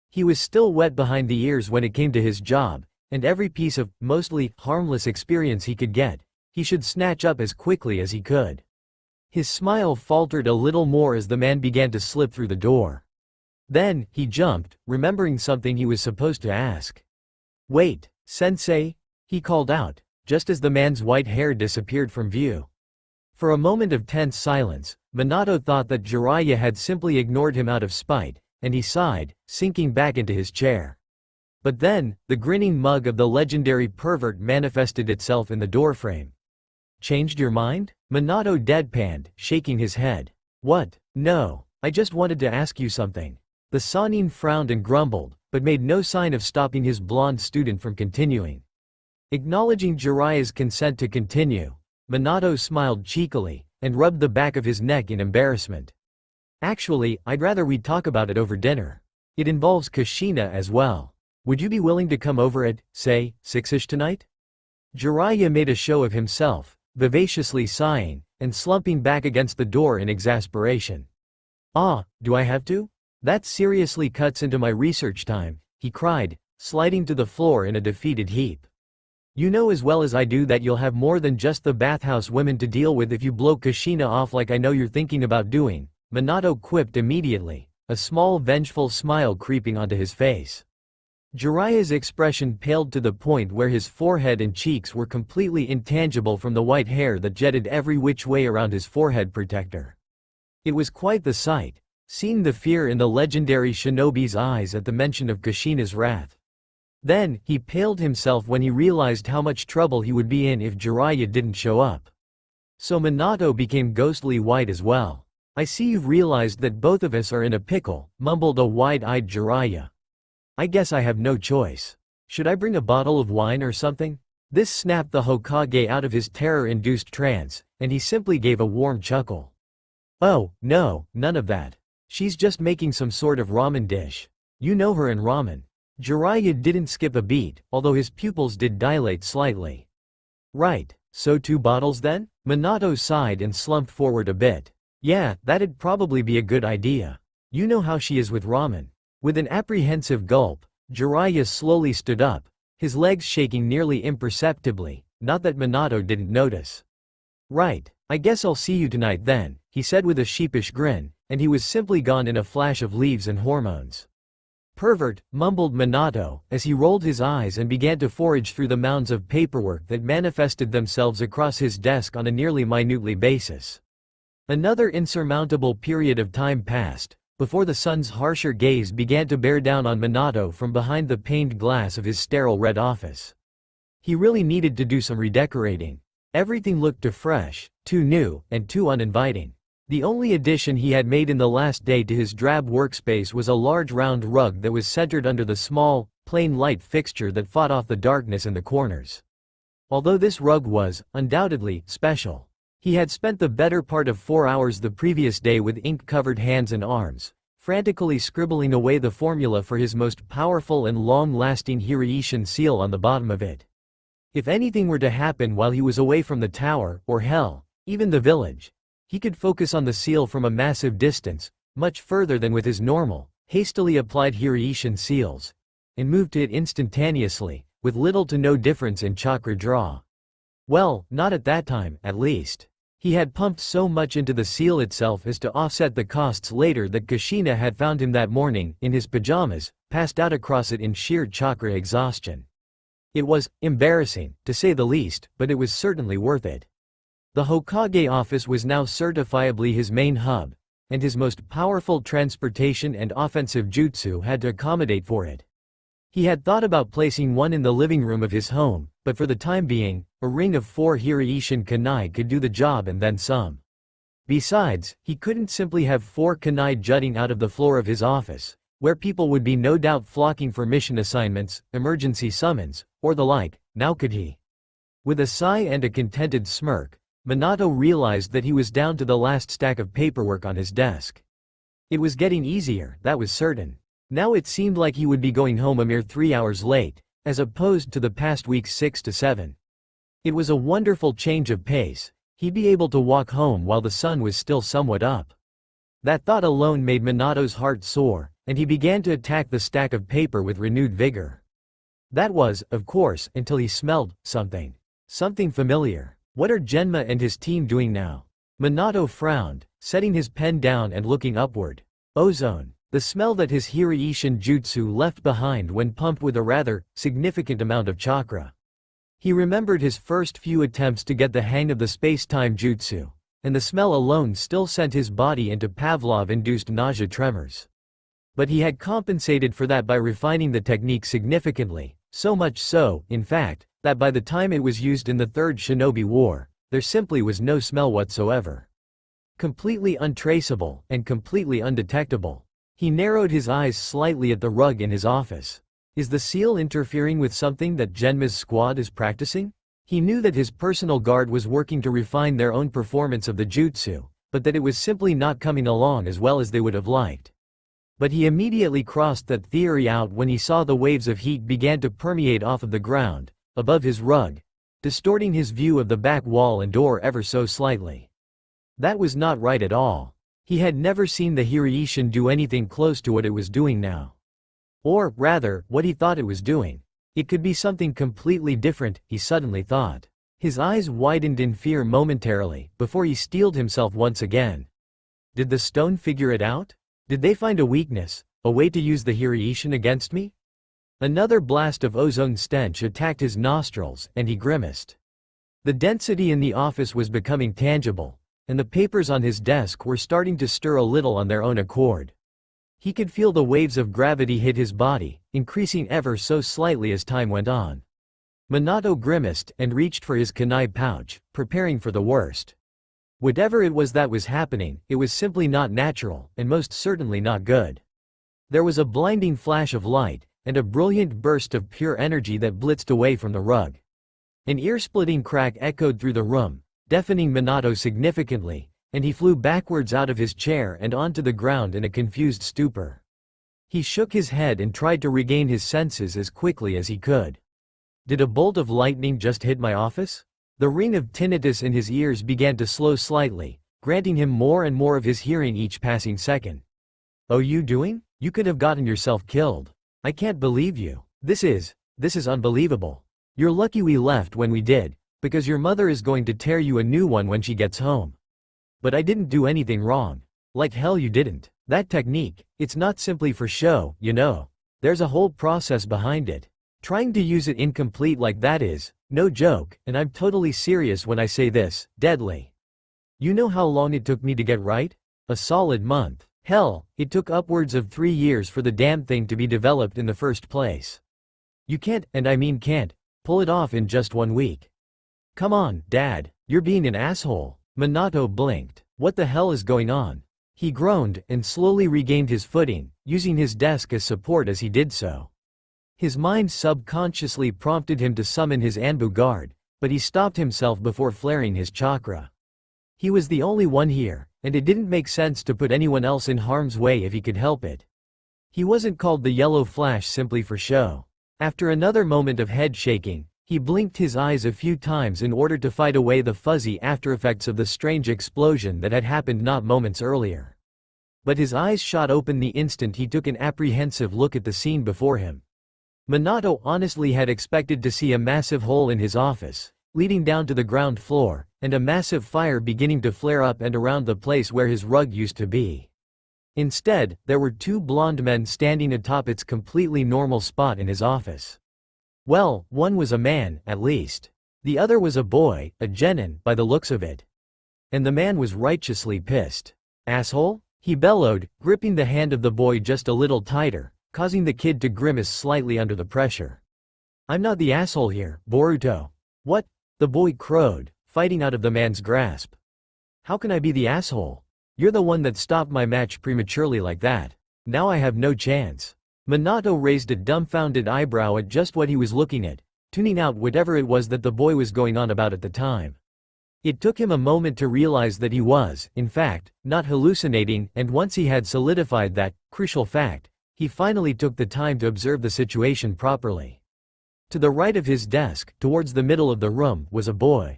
He was still wet behind the ears when it came to his job, and every piece of, mostly, harmless experience he could get, he should snatch up as quickly as he could. His smile faltered a little more as the man began to slip through the door. Then, he jumped, remembering something he was supposed to ask. "Wait, sensei," he called out, just as the man's white hair disappeared from view. For a moment of tense silence, Minato thought that Jiraiya had simply ignored him out of spite, and he sighed, sinking back into his chair. But then, the grinning mug of the legendary pervert manifested itself in the doorframe. "Changed your mind?" Minato deadpanned, shaking his head. "What? No, I just wanted to ask you something." The Sannin frowned and grumbled, but made no sign of stopping his blonde student from continuing. Acknowledging Jiraiya's consent to continue, Minato smiled cheekily, and rubbed the back of his neck in embarrassment. "Actually, I'd rather we talk about it over dinner. It involves Kushina as well. Would you be willing to come over at, say, 6ish tonight?" Jiraiya made a show of himself, vivaciously sighing, and slumping back against the door in exasperation. "Ah, do I have to? That seriously cuts into my research time," he cried, sliding to the floor in a defeated heap. "You know as well as I do that you'll have more than just the bathhouse women to deal with if you blow Kushina off like I know you're thinking about doing," Minato quipped immediately, a small vengeful smile creeping onto his face. Jiraiya's expression paled to the point where his forehead and cheeks were completely intangible from the white hair that jetted every which way around his forehead protector. It was quite the sight, seeing the fear in the legendary shinobi's eyes at the mention of Kushina's wrath. Then, he paled himself when he realized how much trouble he would be in if Jiraiya didn't show up. So Minato became ghostly white as well. "I see you've realized that both of us are in a pickle," mumbled a wide-eyed Jiraiya. "I guess I have no choice. Should I bring a bottle of wine or something?" This snapped the Hokage out of his terror-induced trance, and he simply gave a warm chuckle. "Oh, no, none of that. She's just making some sort of ramen dish. You know her and ramen." Jiraiya didn't skip a beat, although his pupils did dilate slightly. "Right, so 2 bottles then?" Minato sighed and slumped forward a bit. "Yeah, that'd probably be a good idea. You know how she is with ramen." With an apprehensive gulp, Jiraiya slowly stood up, his legs shaking nearly imperceptibly, not that Minato didn't notice. "Right, I guess I'll see you tonight then," he said with a sheepish grin, and he was simply gone in a flash of leaves and hormones. "Pervert," mumbled Minato, as he rolled his eyes and began to forage through the mounds of paperwork that manifested themselves across his desk on a nearly minutely basis. Another insurmountable period of time passed, before the sun's harsher gaze began to bear down on Minato from behind the paned glass of his sterile red office. He really needed to do some redecorating. Everything looked too fresh, too new, and too uninviting. The only addition he had made in the last day to his drab workspace was a large round rug that was centered under the small, plain light fixture that fought off the darkness in the corners. Although this rug was, undoubtedly, special, he had spent the better part of 4 hours the previous day with ink-covered hands and arms, frantically scribbling away the formula for his most powerful and long-lasting Hiraishin seal on the bottom of it. If anything were to happen while he was away from the tower, or hell, even the village, he could focus on the seal from a massive distance, much further than with his normal, hastily applied Hiraishin seals, and move to it instantaneously, with little to no difference in chakra draw. Well, not at that time, at least. He had pumped so much into the seal itself as to offset the costs later that Kushina had found him that morning, in his pajamas, passed out across it in sheer chakra exhaustion. It was embarrassing, to say the least, but it was certainly worth it. The Hokage office was now certifiably his main hub, and his most powerful transportation and offensive jutsu had to accommodate for it. He had thought about placing one in the living room of his home, but for the time being, a ring of 4 Hiraishin kunai could do the job and then some. Besides, he couldn't simply have 4 kunai jutting out of the floor of his office, where people would be no doubt flocking for mission assignments, emergency summons, or the like, now could he? With a sigh and a contented smirk, Minato realized that he was down to the last stack of paperwork on his desk. It was getting easier, that was certain. Now it seemed like he would be going home a mere 3 hours late, as opposed to the past week's 6 to 7. It was a wonderful change of pace. He'd be able to walk home while the sun was still somewhat up. That thought alone made Minato's heart soar, and he began to attack the stack of paper with renewed vigor. That was, of course, until he smelled something. Something familiar. What are Genma and his team doing now? Minato frowned, setting his pen down and looking upward. Ozone. The smell that his Hiraishin jutsu left behind when pumped with a rather significant amount of chakra. He remembered his first few attempts to get the hang of the space-time jutsu, and the smell alone still sent his body into Pavlov-induced nausea tremors. But he had compensated for that by refining the technique significantly, so much so, in fact, that by the time it was used in the Third Shinobi War, there simply was no smell whatsoever. Completely untraceable, and completely undetectable. He narrowed his eyes slightly at the rug in his office. Is the seal interfering with something that Genma's squad is practicing? He knew that his personal guard was working to refine their own performance of the jutsu, but that it was simply not coming along as well as they would have liked. But he immediately crossed that theory out when he saw the waves of heat began to permeate off of the ground, above his rug, distorting his view of the back wall and door ever so slightly. That was not right at all. He had never seen the Hiraishin do anything close to what it was doing now. Or, rather, what he thought it was doing. It could be something completely different, he suddenly thought. His eyes widened in fear momentarily, before he steeled himself once again. Did the stone figure it out? Did they find a weakness, a way to use the Hiraishin against me? Another blast of ozone stench attacked his nostrils, and he grimaced. The density in the office was becoming tangible, and the papers on his desk were starting to stir a little on their own accord. He could feel the waves of gravity hit his body, increasing ever so slightly as time went on. Minato grimaced and reached for his kunai pouch, preparing for the worst. Whatever it was that was happening, it was simply not natural, and most certainly not good. There was a blinding flash of light, and a brilliant burst of pure energy that blitzed away from the rug. An ear-splitting crack echoed through the room, deafening Minato significantly, and he flew backwards out of his chair and onto the ground in a confused stupor. He shook his head and tried to regain his senses as quickly as he could. Did a bolt of lightning just hit my office? The ring of tinnitus in his ears began to slow slightly, granting him more and more of his hearing each passing second. Oh, you doing? You could have gotten yourself killed. I can't believe you. This is unbelievable. You're lucky we left when we did, because your mother is going to tear you a new one when she gets home. But I didn't do anything wrong. Like hell you didn't. That technique, it's not simply for show, you know. There's a whole process behind it. Trying to use it incomplete like that is, no joke, and I'm totally serious when I say this, deadly. You know how long it took me to get right? A solid month. Hell, it took upwards of 3 years for the damn thing to be developed in the first place. You can't, and I mean can't, pull it off in just 1 week. Come on, Dad, you're being an asshole. Minato blinked. What the hell is going on? He groaned and slowly regained his footing, using his desk as support as he did so. His mind subconsciously prompted him to summon his Anbu guard, but he stopped himself before flaring his chakra. He was the only one here, and it didn't make sense to put anyone else in harm's way if he could help it. He wasn't called the Yellow Flash simply for show. After another moment of head shaking, he blinked his eyes a few times in order to fight away the fuzzy aftereffects of the strange explosion that had happened not moments earlier. But his eyes shot open the instant he took an apprehensive look at the scene before him. Minato honestly had expected to see a massive hole in his office, leading down to the ground floor, and a massive fire beginning to flare up and around the place where his rug used to be. Instead, there were 2 blonde men standing atop its completely normal spot in his office. Well, one was a man, at least. The other was a boy, a genin, by the looks of it. And the man was righteously pissed. Asshole? He bellowed, gripping the hand of the boy just a little tighter, causing the kid to grimace slightly under the pressure. I'm not the asshole here, Boruto. What? The boy crowed, fighting out of the man's grasp. How can I be the asshole? You're the one that stopped my match prematurely like that. Now I have no chance. Minato raised a dumbfounded eyebrow at just what he was looking at, tuning out whatever it was that the boy was going on about at the time. It took him a moment to realize that he was, in fact, not hallucinating, and once he had solidified that crucial fact, He finally took the time to observe the situation properly. To the right of his desk, towards the middle of the room, was a boy.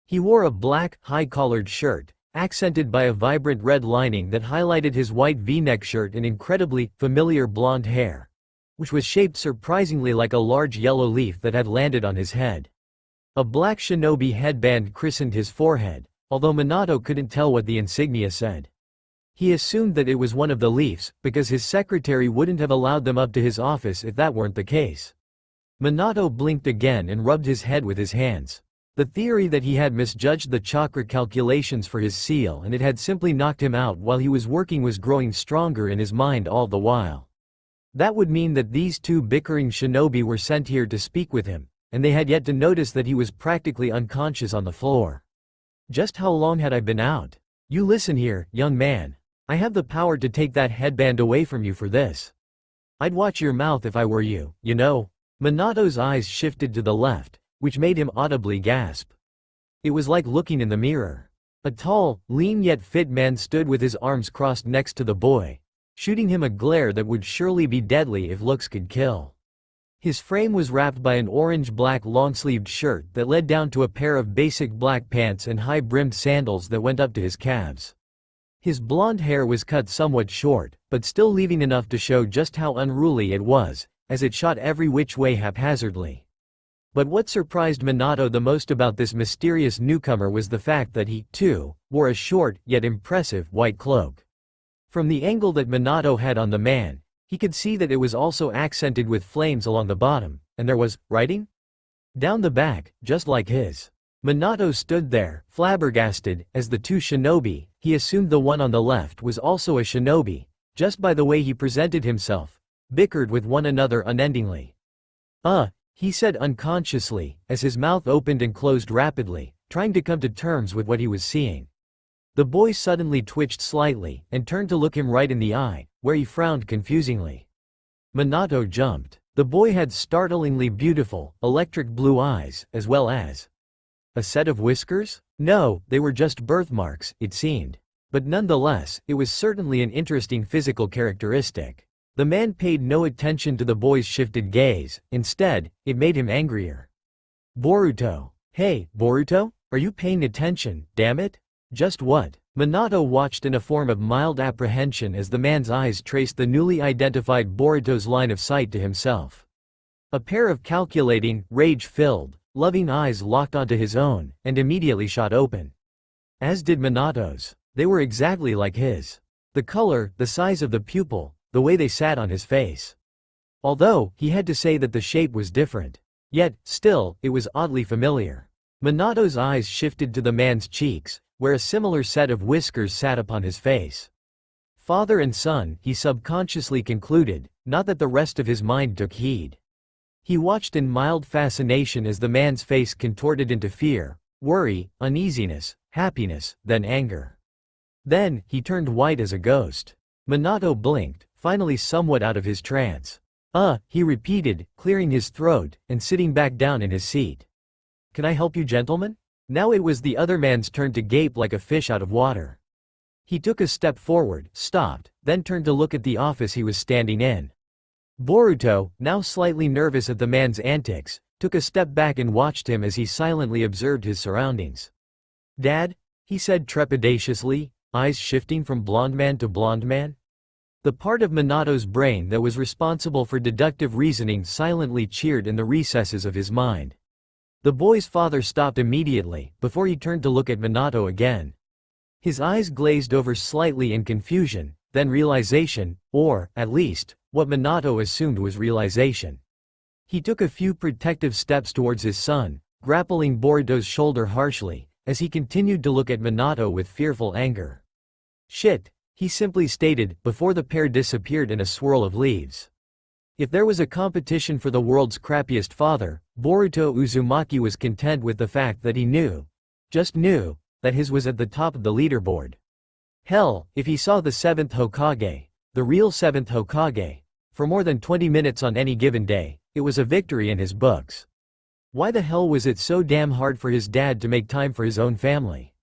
He wore a black, high-collared shirt, accented by a vibrant red lining that highlighted his white V-neck shirt and incredibly familiar blonde hair, which was shaped surprisingly like a large yellow leaf that had landed on his head. A black shinobi headband christened his forehead, although Minato couldn't tell what the insignia said. He assumed that it was one of the leaves, because his secretary wouldn't have allowed them up to his office if that weren't the case. Minato blinked again and rubbed his head with his hands. The theory that he had misjudged the chakra calculations for his seal and it had simply knocked him out while he was working was growing stronger in his mind all the while. That would mean that these two bickering shinobi were sent here to speak with him, and they had yet to notice that he was practically unconscious on the floor. Just how long had I been out? You listen here, young man. I have the power to take that headband away from you for this. I'd watch your mouth if I were you, you know. Minato's eyes shifted to the left, which made him audibly gasp. It was like looking in the mirror. A tall, lean yet fit man stood with his arms crossed next to the boy, shooting him a glare that would surely be deadly if looks could kill. His frame was wrapped by an orange-black long-sleeved shirt that led down to a pair of basic black pants and high-brimmed sandals that went up to his calves. His blonde hair was cut somewhat short, but still leaving enough to show just how unruly it was, as it shot every which way haphazardly. But what surprised Minato the most about this mysterious newcomer was the fact that he, too, wore a short, yet impressive, white cloak. From the angle that Minato had on the man, he could see that it was also accented with flames along the bottom, and there was writing down the back, just like his. Minato stood there, flabbergasted, as the two shinobi, he assumed the one on the left was also a shinobi, just by the way he presented himself, bickered with one another unendingly. He said unconsciously, as his mouth opened and closed rapidly, trying to come to terms with what he was seeing. The boy suddenly twitched slightly, and turned to look him right in the eye, where he frowned confusingly. Minato jumped. The boy had startlingly beautiful, electric blue eyes, as well as a set of whiskers? No, they were just birthmarks, it seemed. But nonetheless, it was certainly an interesting physical characteristic. The man paid no attention to the boy's shifted gaze, instead, it made him angrier. Boruto. Hey, Boruto? Are you paying attention, damn it? Just what? Minato watched in a form of mild apprehension as the man's eyes traced the newly identified Boruto's line of sight to himself. A pair of calculating, rage-filled, loving eyes locked onto his own, and immediately shot open. As did Minato's. They were exactly like his. The color, the size of the pupil, the way they sat on his face. Although, he had to say that the shape was different. Yet, still, it was oddly familiar. Minato's eyes shifted to the man's cheeks, where a similar set of whiskers sat upon his face. Father and son, he subconsciously concluded, not that the rest of his mind took heed. He watched in mild fascination as the man's face contorted into fear, worry, uneasiness, happiness, then anger. Then, he turned white as a ghost. Minato blinked, finally somewhat out of his trance. He repeated, clearing his throat, and sitting back down in his seat. Can I help you, gentlemen? Now it was the other man's turn to gape like a fish out of water. He took a step forward, stopped, then turned to look at the office he was standing in. Boruto, now slightly nervous at the man's antics, took a step back and watched him as he silently observed his surroundings. Dad? He said trepidatiously, eyes shifting from blonde man to blonde man. The part of Minato's brain that was responsible for deductive reasoning silently cheered in the recesses of his mind. The boy's father stopped immediately, before he turned to look at Minato again. His eyes glazed over slightly in confusion, then realization, or, at least, what Minato assumed was realization. He took a few protective steps towards his son, grappling Boruto's shoulder harshly, as he continued to look at Minato with fearful anger. Shit, he simply stated, before the pair disappeared in a swirl of leaves. If there was a competition for the world's crappiest father, Boruto Uzumaki was content with the fact that he knew, just knew, that his was at the top of the leaderboard. Hell, if he saw the 7th Hokage, the real 7th Hokage, for more than 20 minutes on any given day, it was a victory in his books. Why the hell was it so damn hard for his dad to make time for his own family?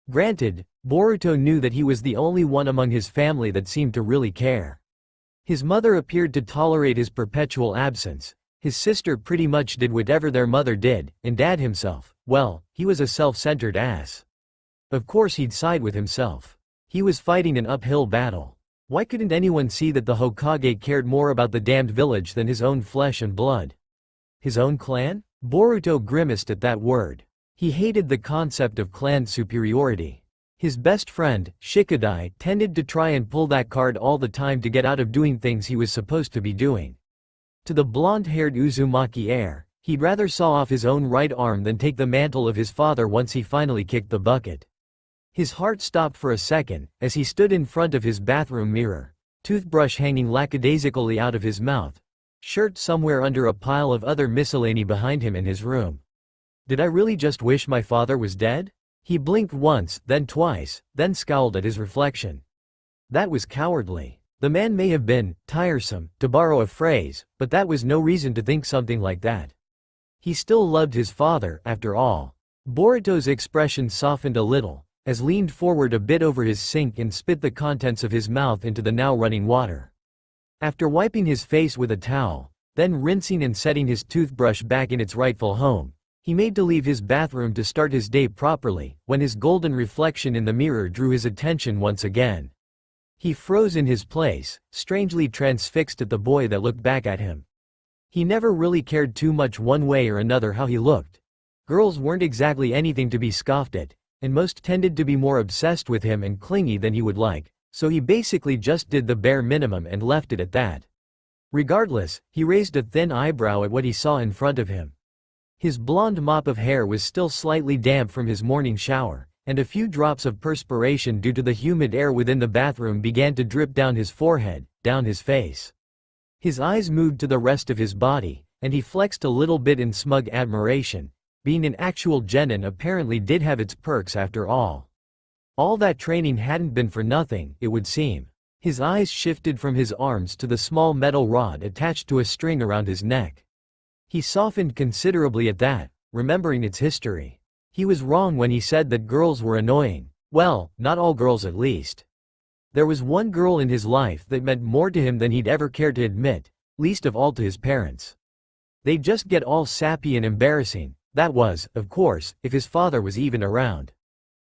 Granted, Boruto knew that he was the only one among his family that seemed to really care. His mother appeared to tolerate his perpetual absence. His sister pretty much did whatever their mother did, and Dad himself, well, he was a self-centered ass. Of course he'd side with himself. He was fighting an uphill battle. Why couldn't anyone see that the Hokage cared more about the damned village than his own flesh and blood? His own clan? Boruto grimaced at that word. He hated the concept of clan superiority. His best friend, Shikadai, tended to try and pull that card all the time to get out of doing things he was supposed to be doing. To the blonde-haired Uzumaki heir, he'd rather saw off his own right arm than take the mantle of his father once he finally kicked the bucket. His heart stopped for a second, as he stood in front of his bathroom mirror, toothbrush hanging lackadaisically out of his mouth, shirt somewhere under a pile of other miscellany behind him in his room. Did I really just wish my father was dead? He blinked once, then twice, then scowled at his reflection. That was cowardly. The man may have been tiresome, to borrow a phrase, but that was no reason to think something like that. He still loved his father, after all. Boruto's expression softened a little, as leaned forward a bit over his sink and spit the contents of his mouth into the now running water. After wiping his face with a towel, then rinsing and setting his toothbrush back in its rightful home, he made to leave his bathroom to start his day properly, when his golden reflection in the mirror drew his attention once again. He froze in his place, strangely transfixed at the boy that looked back at him. He never really cared too much one way or another how he looked. Girls weren't exactly anything to be scoffed at, and most tended to be more obsessed with him and clingy than he would like, so he basically just did the bare minimum and left it at that. Regardless, he raised a thin eyebrow at what he saw in front of him. His blonde mop of hair was still slightly damp from his morning shower, and a few drops of perspiration due to the humid air within the bathroom began to drip down his forehead, down his face. His eyes moved to the rest of his body, and he flexed a little bit in smug admiration. Being an actual genin apparently did have its perks after all. All that training hadn't been for nothing, it would seem. His eyes shifted from his arms to the small metal rod attached to a string around his neck. He softened considerably at that, remembering its history. He was wrong when he said that girls were annoying. Well, not all girls at least. There was one girl in his life that meant more to him than he'd ever cared to admit, least of all to his parents. They'd just get all sappy and embarrassing. That was, of course, if his father was even around.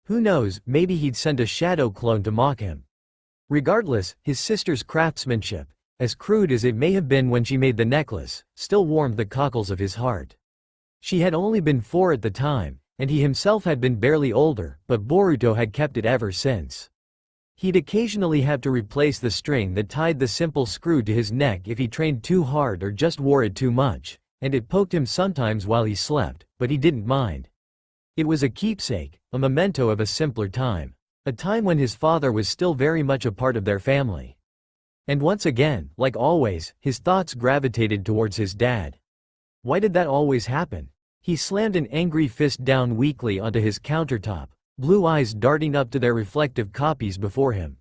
Who knows, maybe he'd send a shadow clone to mock him. Regardless, his sister's craftsmanship, as crude as it may have been when she made the necklace, still warmed the cockles of his heart. She had only been 4 at the time, and he himself had been barely older, but Boruto had kept it ever since. He'd occasionally have to replace the string that tied the simple screw to his neck if he trained too hard or just wore it too much, and it poked him sometimes while he slept, but he didn't mind. It was a keepsake, a memento of a simpler time. A time when his father was still very much a part of their family. And once again, like always, his thoughts gravitated towards his dad. Why did that always happen? He slammed an angry fist down weakly onto his countertop, blue eyes darting up to their reflective copies before him.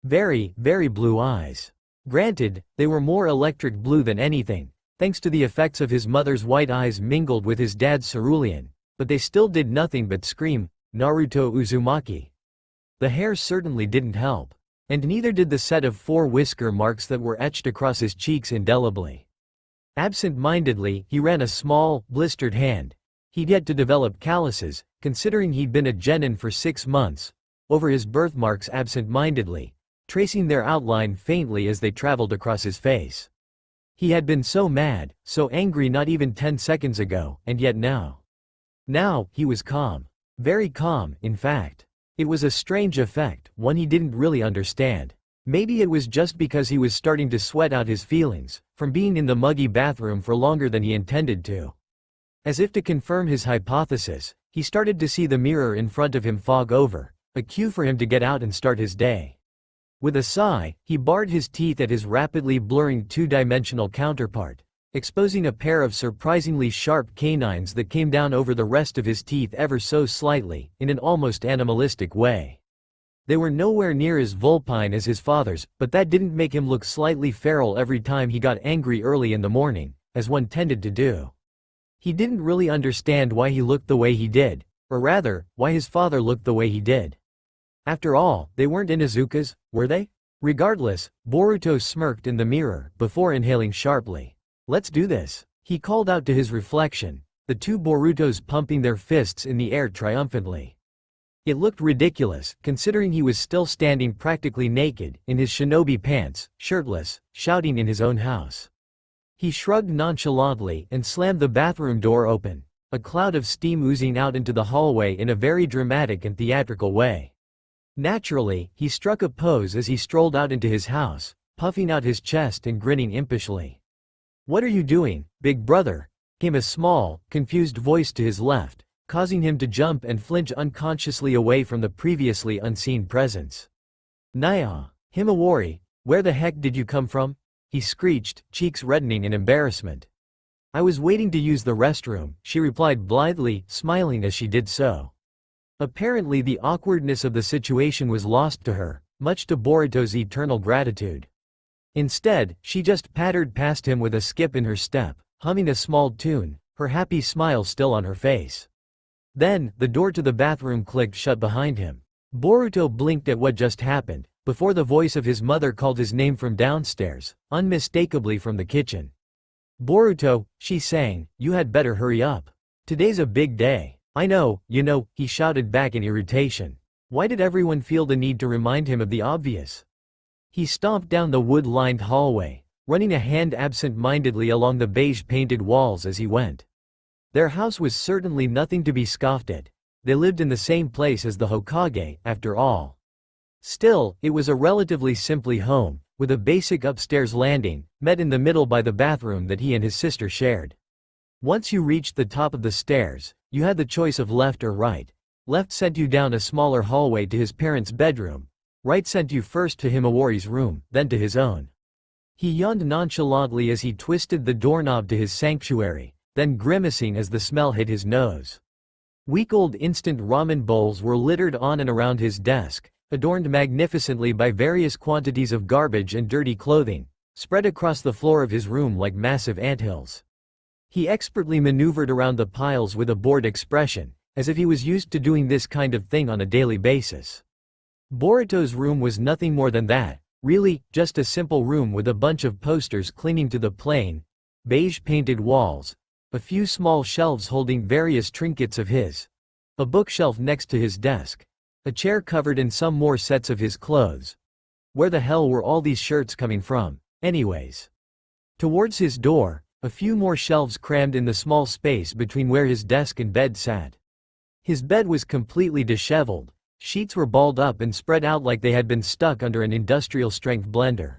Very, very blue eyes. Granted, they were more electric blue than anything, thanks to the effects of his mother's white eyes mingled with his dad's cerulean, but they still did nothing but scream, Naruto Uzumaki. The hair certainly didn't help. And neither did the set of 4 whisker marks that were etched across his cheeks indelibly. Absent-mindedly, he ran a small, blistered hand. He'd yet to develop calluses, considering he'd been a genin for 6 months, over his birthmarks absent-mindedly, tracing their outline faintly as they traveled across his face. He had been so mad, so angry not even 10 seconds ago, and yet now. Now, he was calm. Very calm, in fact. It was a strange effect, one he didn't really understand. Maybe it was just because he was starting to sweat out his feelings, from being in the muggy bathroom for longer than he intended to. As if to confirm his hypothesis, he started to see the mirror in front of him fog over, a cue for him to get out and start his day. With a sigh, he bared his teeth at his rapidly blurring 2-dimensional counterpart, exposing a pair of surprisingly sharp canines that came down over the rest of his teeth ever so slightly, in an almost animalistic way. They were nowhere near as vulpine as his father's, but that didn't make him look slightly feral every time he got angry early in the morning, as one tended to do. He didn't really understand why he looked the way he did, or rather, why his father looked the way he did. After all, they weren't Inuzukas, were they? Regardless, Boruto smirked in the mirror before inhaling sharply. "Let's do this," he called out to his reflection, the two Borutos pumping their fists in the air triumphantly. It looked ridiculous, considering he was still standing practically naked, in his shinobi pants, shirtless, shouting in his own house. He shrugged nonchalantly and slammed the bathroom door open, a cloud of steam oozing out into the hallway in a very dramatic and theatrical way. Naturally, he struck a pose as he strolled out into his house, puffing out his chest and grinning impishly. "What are you doing, big brother?" came a small, confused voice to his left, causing him to jump and flinch unconsciously away from the previously unseen presence. "Naya, Himawari, where the heck did you come from?" he screeched, cheeks reddening in embarrassment. "I was waiting to use the restroom," she replied blithely, smiling as she did so. Apparently the awkwardness of the situation was lost to her, much to Boruto's eternal gratitude. Instead, she just pattered past him with a skip in her step, humming a small tune, her happy smile still on her face. Then, the door to the bathroom clicked shut behind him. Boruto blinked at what just happened, before the voice of his mother called his name from downstairs, unmistakably from the kitchen. "Boruto," she sang, "you had better hurry up. Today's a big day." "I know, he shouted back in irritation. Why did everyone feel the need to remind him of the obvious? He stomped down the wood-lined hallway, running a hand absent-mindedly along the beige-painted walls as he went. Their house was certainly nothing to be scoffed at. They lived in the same place as the Hokage, after all. Still, it was a relatively simple home, with a basic upstairs landing, met in the middle by the bathroom that he and his sister shared. Once you reached the top of the stairs, you had the choice of left or right. Left sent you down a smaller hallway to his parents' bedroom. Right sent you first to Himawari's room, then to his own. He yawned nonchalantly as he twisted the doorknob to his sanctuary, then grimacing as the smell hit his nose. Week-old instant ramen bowls were littered on and around his desk, adorned magnificently by various quantities of garbage and dirty clothing, spread across the floor of his room like massive anthills. He expertly maneuvered around the piles with a bored expression, as if he was used to doing this kind of thing on a daily basis. Boruto's room was nothing more than that, really, just a simple room with a bunch of posters clinging to the plain, beige-painted walls, a few small shelves holding various trinkets of his, a bookshelf next to his desk, a chair covered in some more sets of his clothes. Where the hell were all these shirts coming from, anyways? Towards his door, a few more shelves crammed in the small space between where his desk and bed sat. His bed was completely disheveled, sheets were balled up and spread out like they had been stuck under an industrial-strength blender.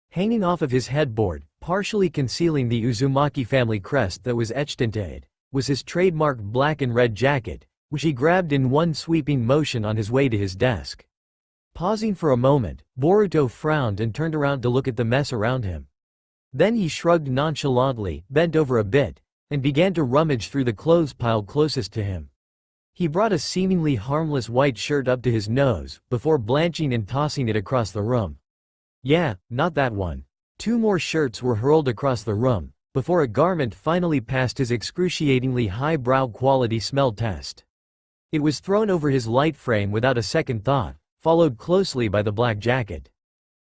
Hanging off of his headboard, partially concealing the Uzumaki family crest that was etched into it, was his trademark black and red jacket, which he grabbed in one sweeping motion on his way to his desk. Pausing for a moment, Boruto frowned and turned around to look at the mess around him. Then he shrugged nonchalantly, bent over a bit, and began to rummage through the clothes pile closest to him. He brought a seemingly harmless white shirt up to his nose, before blanching and tossing it across the room. Yeah, not that one. Two more shirts were hurled across the room, before a garment finally passed his excruciatingly high-brow quality smell test. It was thrown over his light frame without a second thought, followed closely by the black jacket.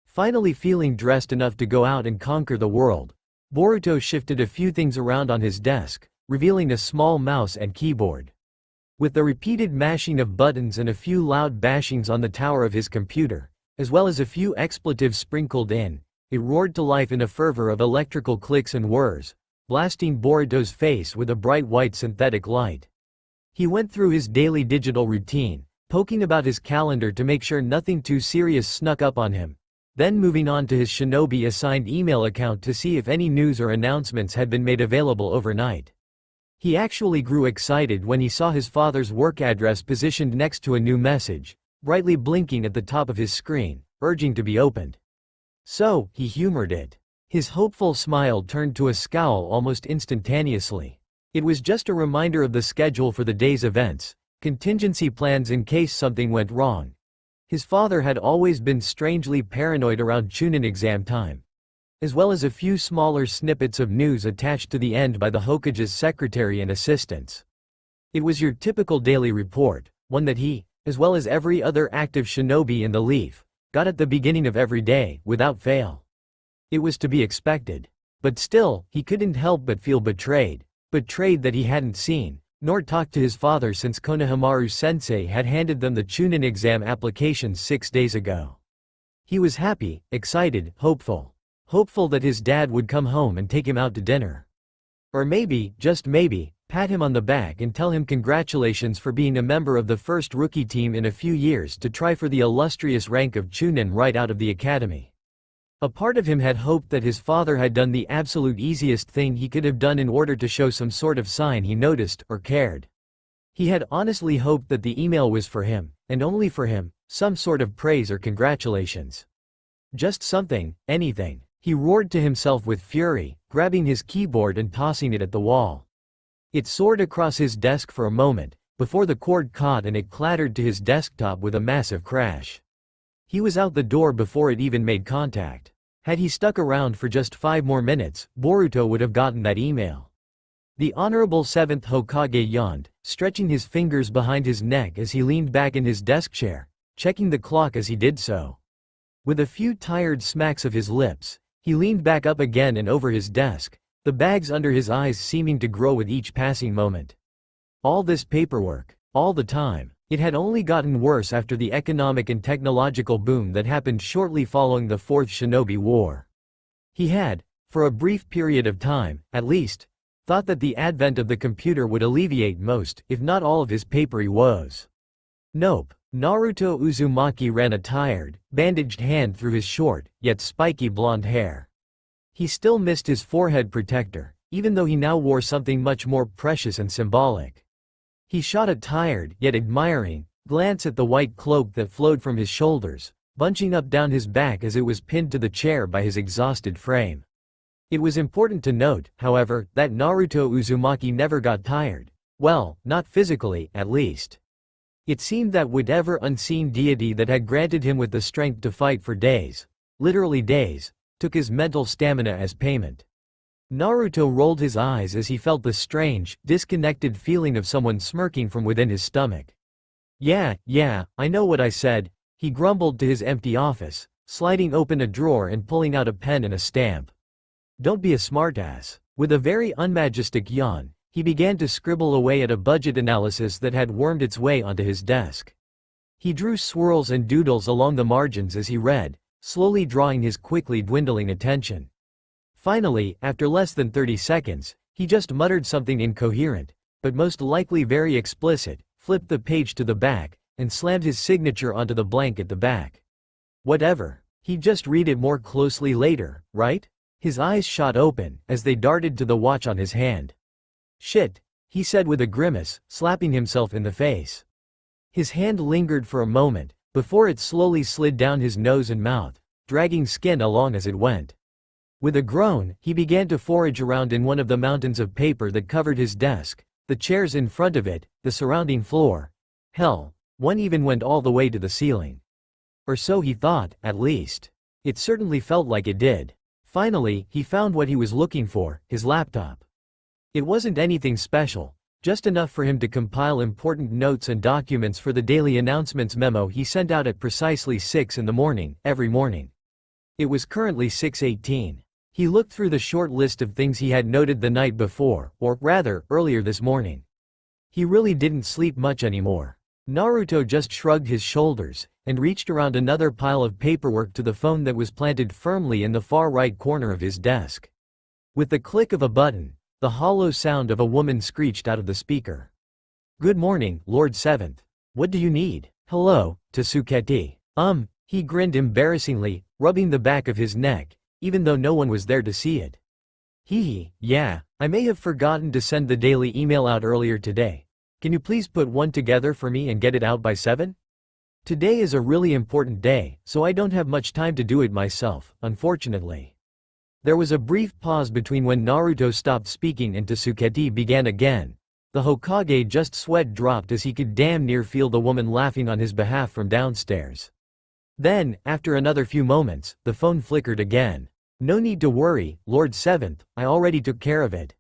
Finally feeling dressed enough to go out and conquer the world, Boruto shifted a few things around on his desk, revealing a small mouse and keyboard. With the repeated mashing of buttons and a few loud bashings on the tower of his computer, as well as a few expletives sprinkled in, it roared to life in a fervor of electrical clicks and whirs, blasting Boruto's face with a bright white synthetic light. He went through his daily digital routine, poking about his calendar to make sure nothing too serious snuck up on him, then moving on to his Shinobi-assigned email account to see if any news or announcements had been made available overnight. He actually grew excited when he saw his father's work address positioned next to a new message, brightly blinking at the top of his screen, urging to be opened. So, he humored it. His hopeful smile turned to a scowl almost instantaneously. It was just a reminder of the schedule for the day's events, contingency plans in case something went wrong. His father had always been strangely paranoid around Chunin exam time, as well as a few smaller snippets of news attached to the end by the Hokage's secretary and assistants. It was your typical daily report, one that he, as well as every other active shinobi in the Leaf, got at the beginning of every day, without fail. It was to be expected. But still, he couldn't help but feel betrayed. Betrayed that he hadn't seen, nor talked to his father since Konohamaru-sensei had handed them the Chunin exam applications 6 days ago. He was happy, excited, hopeful. Hopeful that his dad would come home and take him out to dinner. Or maybe, just maybe, pat him on the back and tell him congratulations for being a member of the first rookie team in a few years to try for the illustrious rank of Chunin right out of the academy. A part of him had hoped that his father had done the absolute easiest thing he could have done in order to show some sort of sign he noticed or cared. He had honestly hoped that the email was for him, and only for him, some sort of praise or congratulations. Just something, anything. He roared to himself with fury, grabbing his keyboard and tossing it at the wall. It soared across his desk for a moment, before the cord caught and it clattered to his desktop with a massive crash. He was out the door before it even made contact. Had he stuck around for just 5 more minutes, Boruto would have gotten that email. The Honorable 7th Hokage yawned, stretching his fingers behind his neck as he leaned back in his desk chair, checking the clock as he did so. With a few tired smacks of his lips, he leaned back up again and over his desk, the bags under his eyes seeming to grow with each passing moment. All this paperwork, all the time. It had only gotten worse after the economic and technological boom that happened shortly following the Fourth Shinobi War. He had, for a brief period of time, at least, thought that the advent of the computer would alleviate most, if not all of his papery woes. Nope. Naruto Uzumaki ran a tired, bandaged hand through his short, yet spiky blonde hair. He still missed his forehead protector, even though he now wore something much more precious and symbolic. He shot a tired, yet admiring, glance at the white cloak that flowed from his shoulders, bunching up down his back as it was pinned to the chair by his exhausted frame. It was important to note, however, that Naruto Uzumaki never got tired. Well, not physically, at least. It seemed that whatever unseen deity that had granted him with the strength to fight for days, literally days, took his mental stamina as payment. Naruto rolled his eyes as he felt the strange, disconnected feeling of someone smirking from within his stomach. Yeah, I know what I said, he grumbled to his empty office, sliding open a drawer and pulling out a pen and a stamp. Don't be a smartass. With a very unmajestic yawn, he began to scribble away at a budget analysis that had wormed its way onto his desk. He drew swirls and doodles along the margins as he read, slowly drawing his quickly dwindling attention. Finally, after less than 30 seconds, he just muttered something incoherent, but most likely very explicit, flipped the page to the back, and slammed his signature onto the blank at the back. Whatever. He'd just read it more closely later, right? His eyes shot open, as they darted to the watch on his hand. Shit, he said with a grimace, slapping himself in the face. His hand lingered for a moment, before it slowly slid down his nose and mouth, dragging skin along as it went. With a groan, he began to forage around in one of the mountains of paper that covered his desk, the chairs in front of it, the surrounding floor. Hell, one even went all the way to the ceiling. Or so he thought, at least. It certainly felt like it did. Finally, he found what he was looking for, his laptop. It wasn't anything special, just enough for him to compile important notes and documents for the daily announcements memo he sent out at precisely 6 in the morning, every morning. It was currently 6:18. He looked through the short list of things he had noted the night before, or rather, earlier this morning. He really didn't sleep much anymore. Naruto just shrugged his shoulders, and reached around another pile of paperwork to the phone that was planted firmly in the far right corner of his desk. With the click of a button, the hollow sound of a woman screeched out of the speaker. Good morning, Lord 7th. What do you need? Hello, Tsukete. He grinned embarrassingly, rubbing the back of his neck, even though no one was there to see it. Yeah, I may have forgotten to send the daily email out earlier today. Can you please put one together for me and get it out by 7? Today is a really important day, so I don't have much time to do it myself, unfortunately. There was a brief pause between when Naruto stopped speaking and Tsukete began again. The Hokage just sweat dropped as he could damn near feel the woman laughing on his behalf from downstairs. Then, after another few moments, the phone flickered again. No need to worry, Lord 7th, I already took care of it.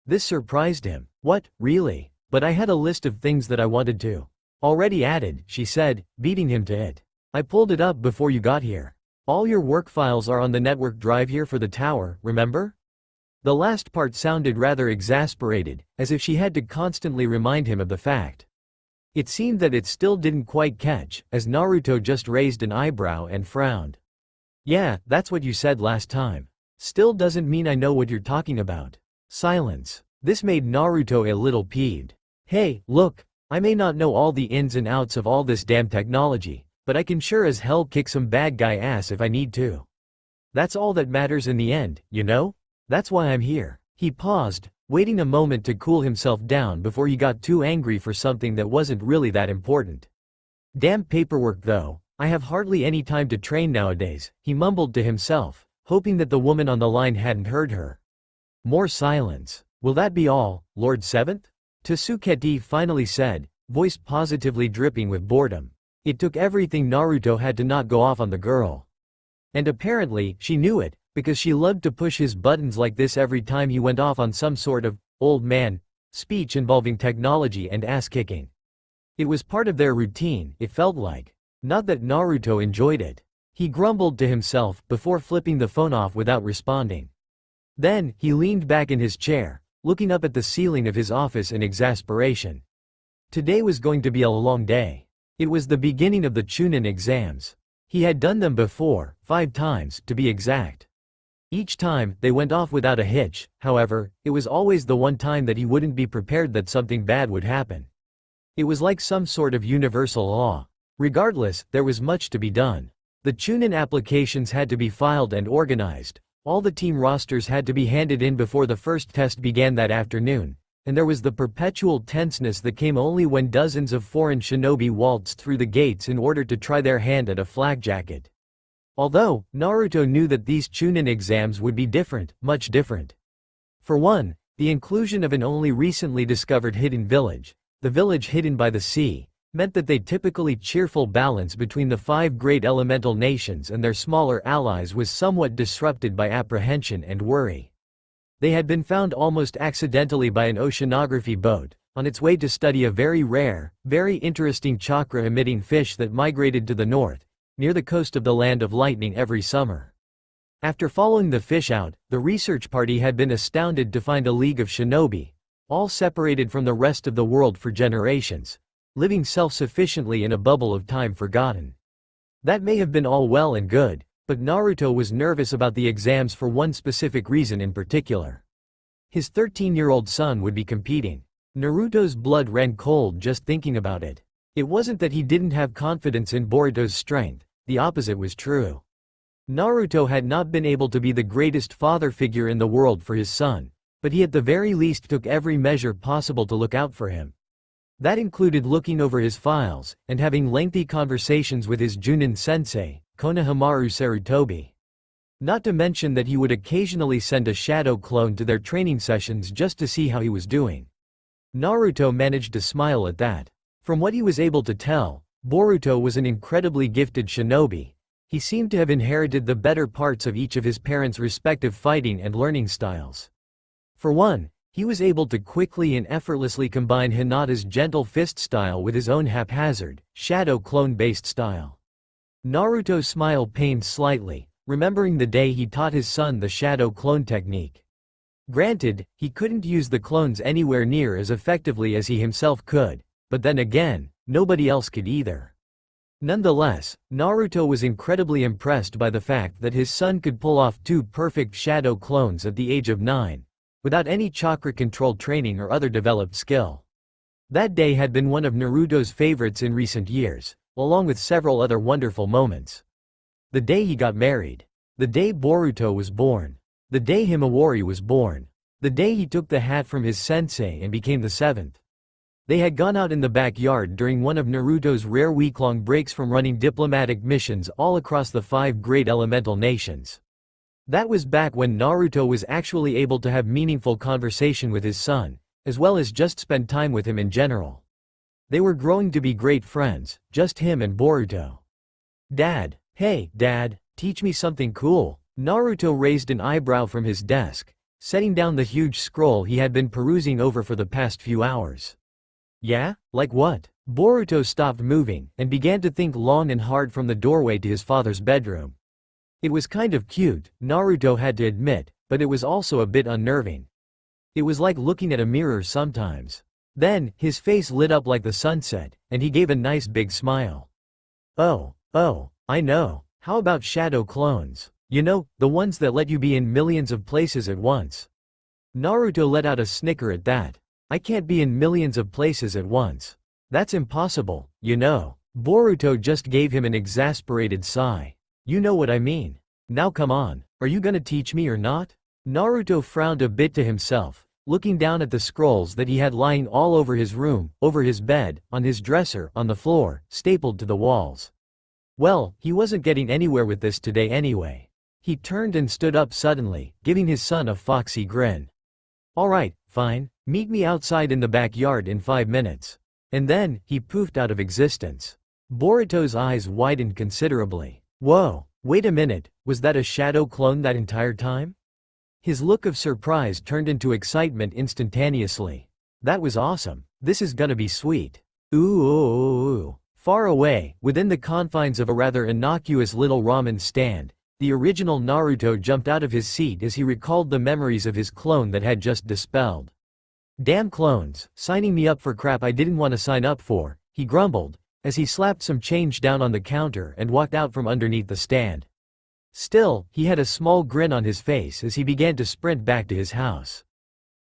This surprised him. What, really? But I had a list of things that I wanted to. Already added, she said, beating him to it. I pulled it up before you got here. All your work files are on the network drive here for the tower, remember? The last part sounded rather exasperated, as if she had to constantly remind him of the fact. It seemed that it still didn't quite catch, as Naruto just raised an eyebrow and frowned. Yeah, that's what you said last time. Still doesn't mean I know what you're talking about. Silence. This made Naruto a little peeved. Hey, look, I may not know all the ins and outs of all this damn technology, but I can sure as hell kick some bad guy ass if I need to. That's all that matters in the end, you know? That's why I'm here. He paused, waiting a moment to cool himself down before he got too angry for something that wasn't really that important. Damn paperwork though, I have hardly any time to train nowadays, he mumbled to himself, hoping that the woman on the line hadn't heard her. More silence. Will that be all, Lord Seventh? Tsukete finally said, voice positively dripping with boredom. It took everything Naruto had to not go off on the girl. And apparently, she knew it, because she loved to push his buttons like this every time he went off on some sort of old man speech involving technology and ass-kicking. It was part of their routine, it felt like. Not that Naruto enjoyed it. He grumbled to himself before flipping the phone off without responding. Then, he leaned back in his chair, looking up at the ceiling of his office in exasperation. Today was going to be a long day. It was the beginning of the Chunin exams. He had done them before, 5 times, to be exact. Each time, they went off without a hitch, however, it was always the one time that he wouldn't be prepared that something bad would happen. It was like some sort of universal law. Regardless, there was much to be done. The Chunin applications had to be filed and organized, all the team rosters had to be handed in before the first test began that afternoon, and there was the perpetual tenseness that came only when dozens of foreign shinobi waltzed through the gates in order to try their hand at a flak jacket. Although, Naruto knew that these Chunin exams would be different, much different. For one, the inclusion of an only recently discovered hidden village, the village hidden by the sea, meant that the typically cheerful balance between the 5 great elemental nations and their smaller allies was somewhat disrupted by apprehension and worry. They had been found almost accidentally by an oceanography boat, on its way to study a very rare, very interesting chakra-emitting fish that migrated to the north, near the coast of the Land of Lightning every summer. After following the fish out, the research party had been astounded to find a league of shinobi, all separated from the rest of the world for generations, living self-sufficiently in a bubble of time forgotten. That may have been all well and good, but Naruto was nervous about the exams for one specific reason in particular. His 13-year-old son would be competing. Naruto's blood ran cold just thinking about it. It wasn't that he didn't have confidence in Boruto's strength, the opposite was true. Naruto had not been able to be the greatest father figure in the world for his son, but he at the very least took every measure possible to look out for him. That included looking over his files, and having lengthy conversations with his Junin sensei, Konohamaru Sarutobi. Not to mention that he would occasionally send a shadow clone to their training sessions just to see how he was doing. Naruto managed to smile at that. From what he was able to tell, Boruto was an incredibly gifted shinobi. He seemed to have inherited the better parts of each of his parents' respective fighting and learning styles. For one, he was able to quickly and effortlessly combine Hinata's gentle fist style with his own haphazard, shadow clone-based style. Naruto's smile pained slightly, remembering the day he taught his son the shadow clone technique. Granted, he couldn't use the clones anywhere near as effectively as he himself could, but then again, nobody else could either. Nonetheless, Naruto was incredibly impressed by the fact that his son could pull off 2 perfect shadow clones at the age of 9, without any chakra-controlled training or other developed skill. That day had been one of Naruto's favorites in recent years, along with several other wonderful moments. The day he got married. The day Boruto was born. The day Himawari was born. The day he took the hat from his sensei and became the 7th. They had gone out in the backyard during one of Naruto's rare week-long breaks from running diplomatic missions all across the 5 great elemental nations. That was back when Naruto was actually able to have meaningful conversation with his son, as well as just spend time with him in general. They were growing to be great friends, just him and Boruto. Dad, hey, Dad, teach me something cool. Naruto raised an eyebrow from his desk, setting down the huge scroll he had been perusing over for the past few hours. Yeah? Like what? Boruto stopped moving and began to think long and hard from the doorway to his father's bedroom. It was kind of cute, Naruto had to admit, but it was also a bit unnerving. It was like looking at a mirror sometimes. Then, his face lit up like the sunset, and he gave a nice big smile. Oh, I know. How about shadow clones? You know, the ones that let you be in millions of places at once. Naruto let out a snicker at that. I can't be in millions of places at once. That's impossible, you know. Boruto just gave him an exasperated sigh. You know what I mean. Now come on, are you gonna teach me or not? Naruto frowned a bit to himself, looking down at the scrolls that he had lying all over his room, over his bed, on his dresser, on the floor, stapled to the walls. Well, he wasn't getting anywhere with this today anyway. He turned and stood up suddenly, giving his son a foxy grin. Alright, fine, meet me outside in the backyard in 5 minutes. And then, he poofed out of existence. Boruto's eyes widened considerably. Whoa, wait a minute, was that a shadow clone that entire time? His look of surprise turned into excitement instantaneously. That was awesome. This is gonna be sweet. Ooh. Far away, within the confines of a rather innocuous little ramen stand, the original Naruto jumped out of his seat as he recalled the memories of his clone that had just dispelled. Damn clones, signing me up for crap I didn't want to sign up for, he grumbled, as he slapped some change down on the counter and walked out from underneath the stand. Still, he had a small grin on his face as he began to sprint back to his house.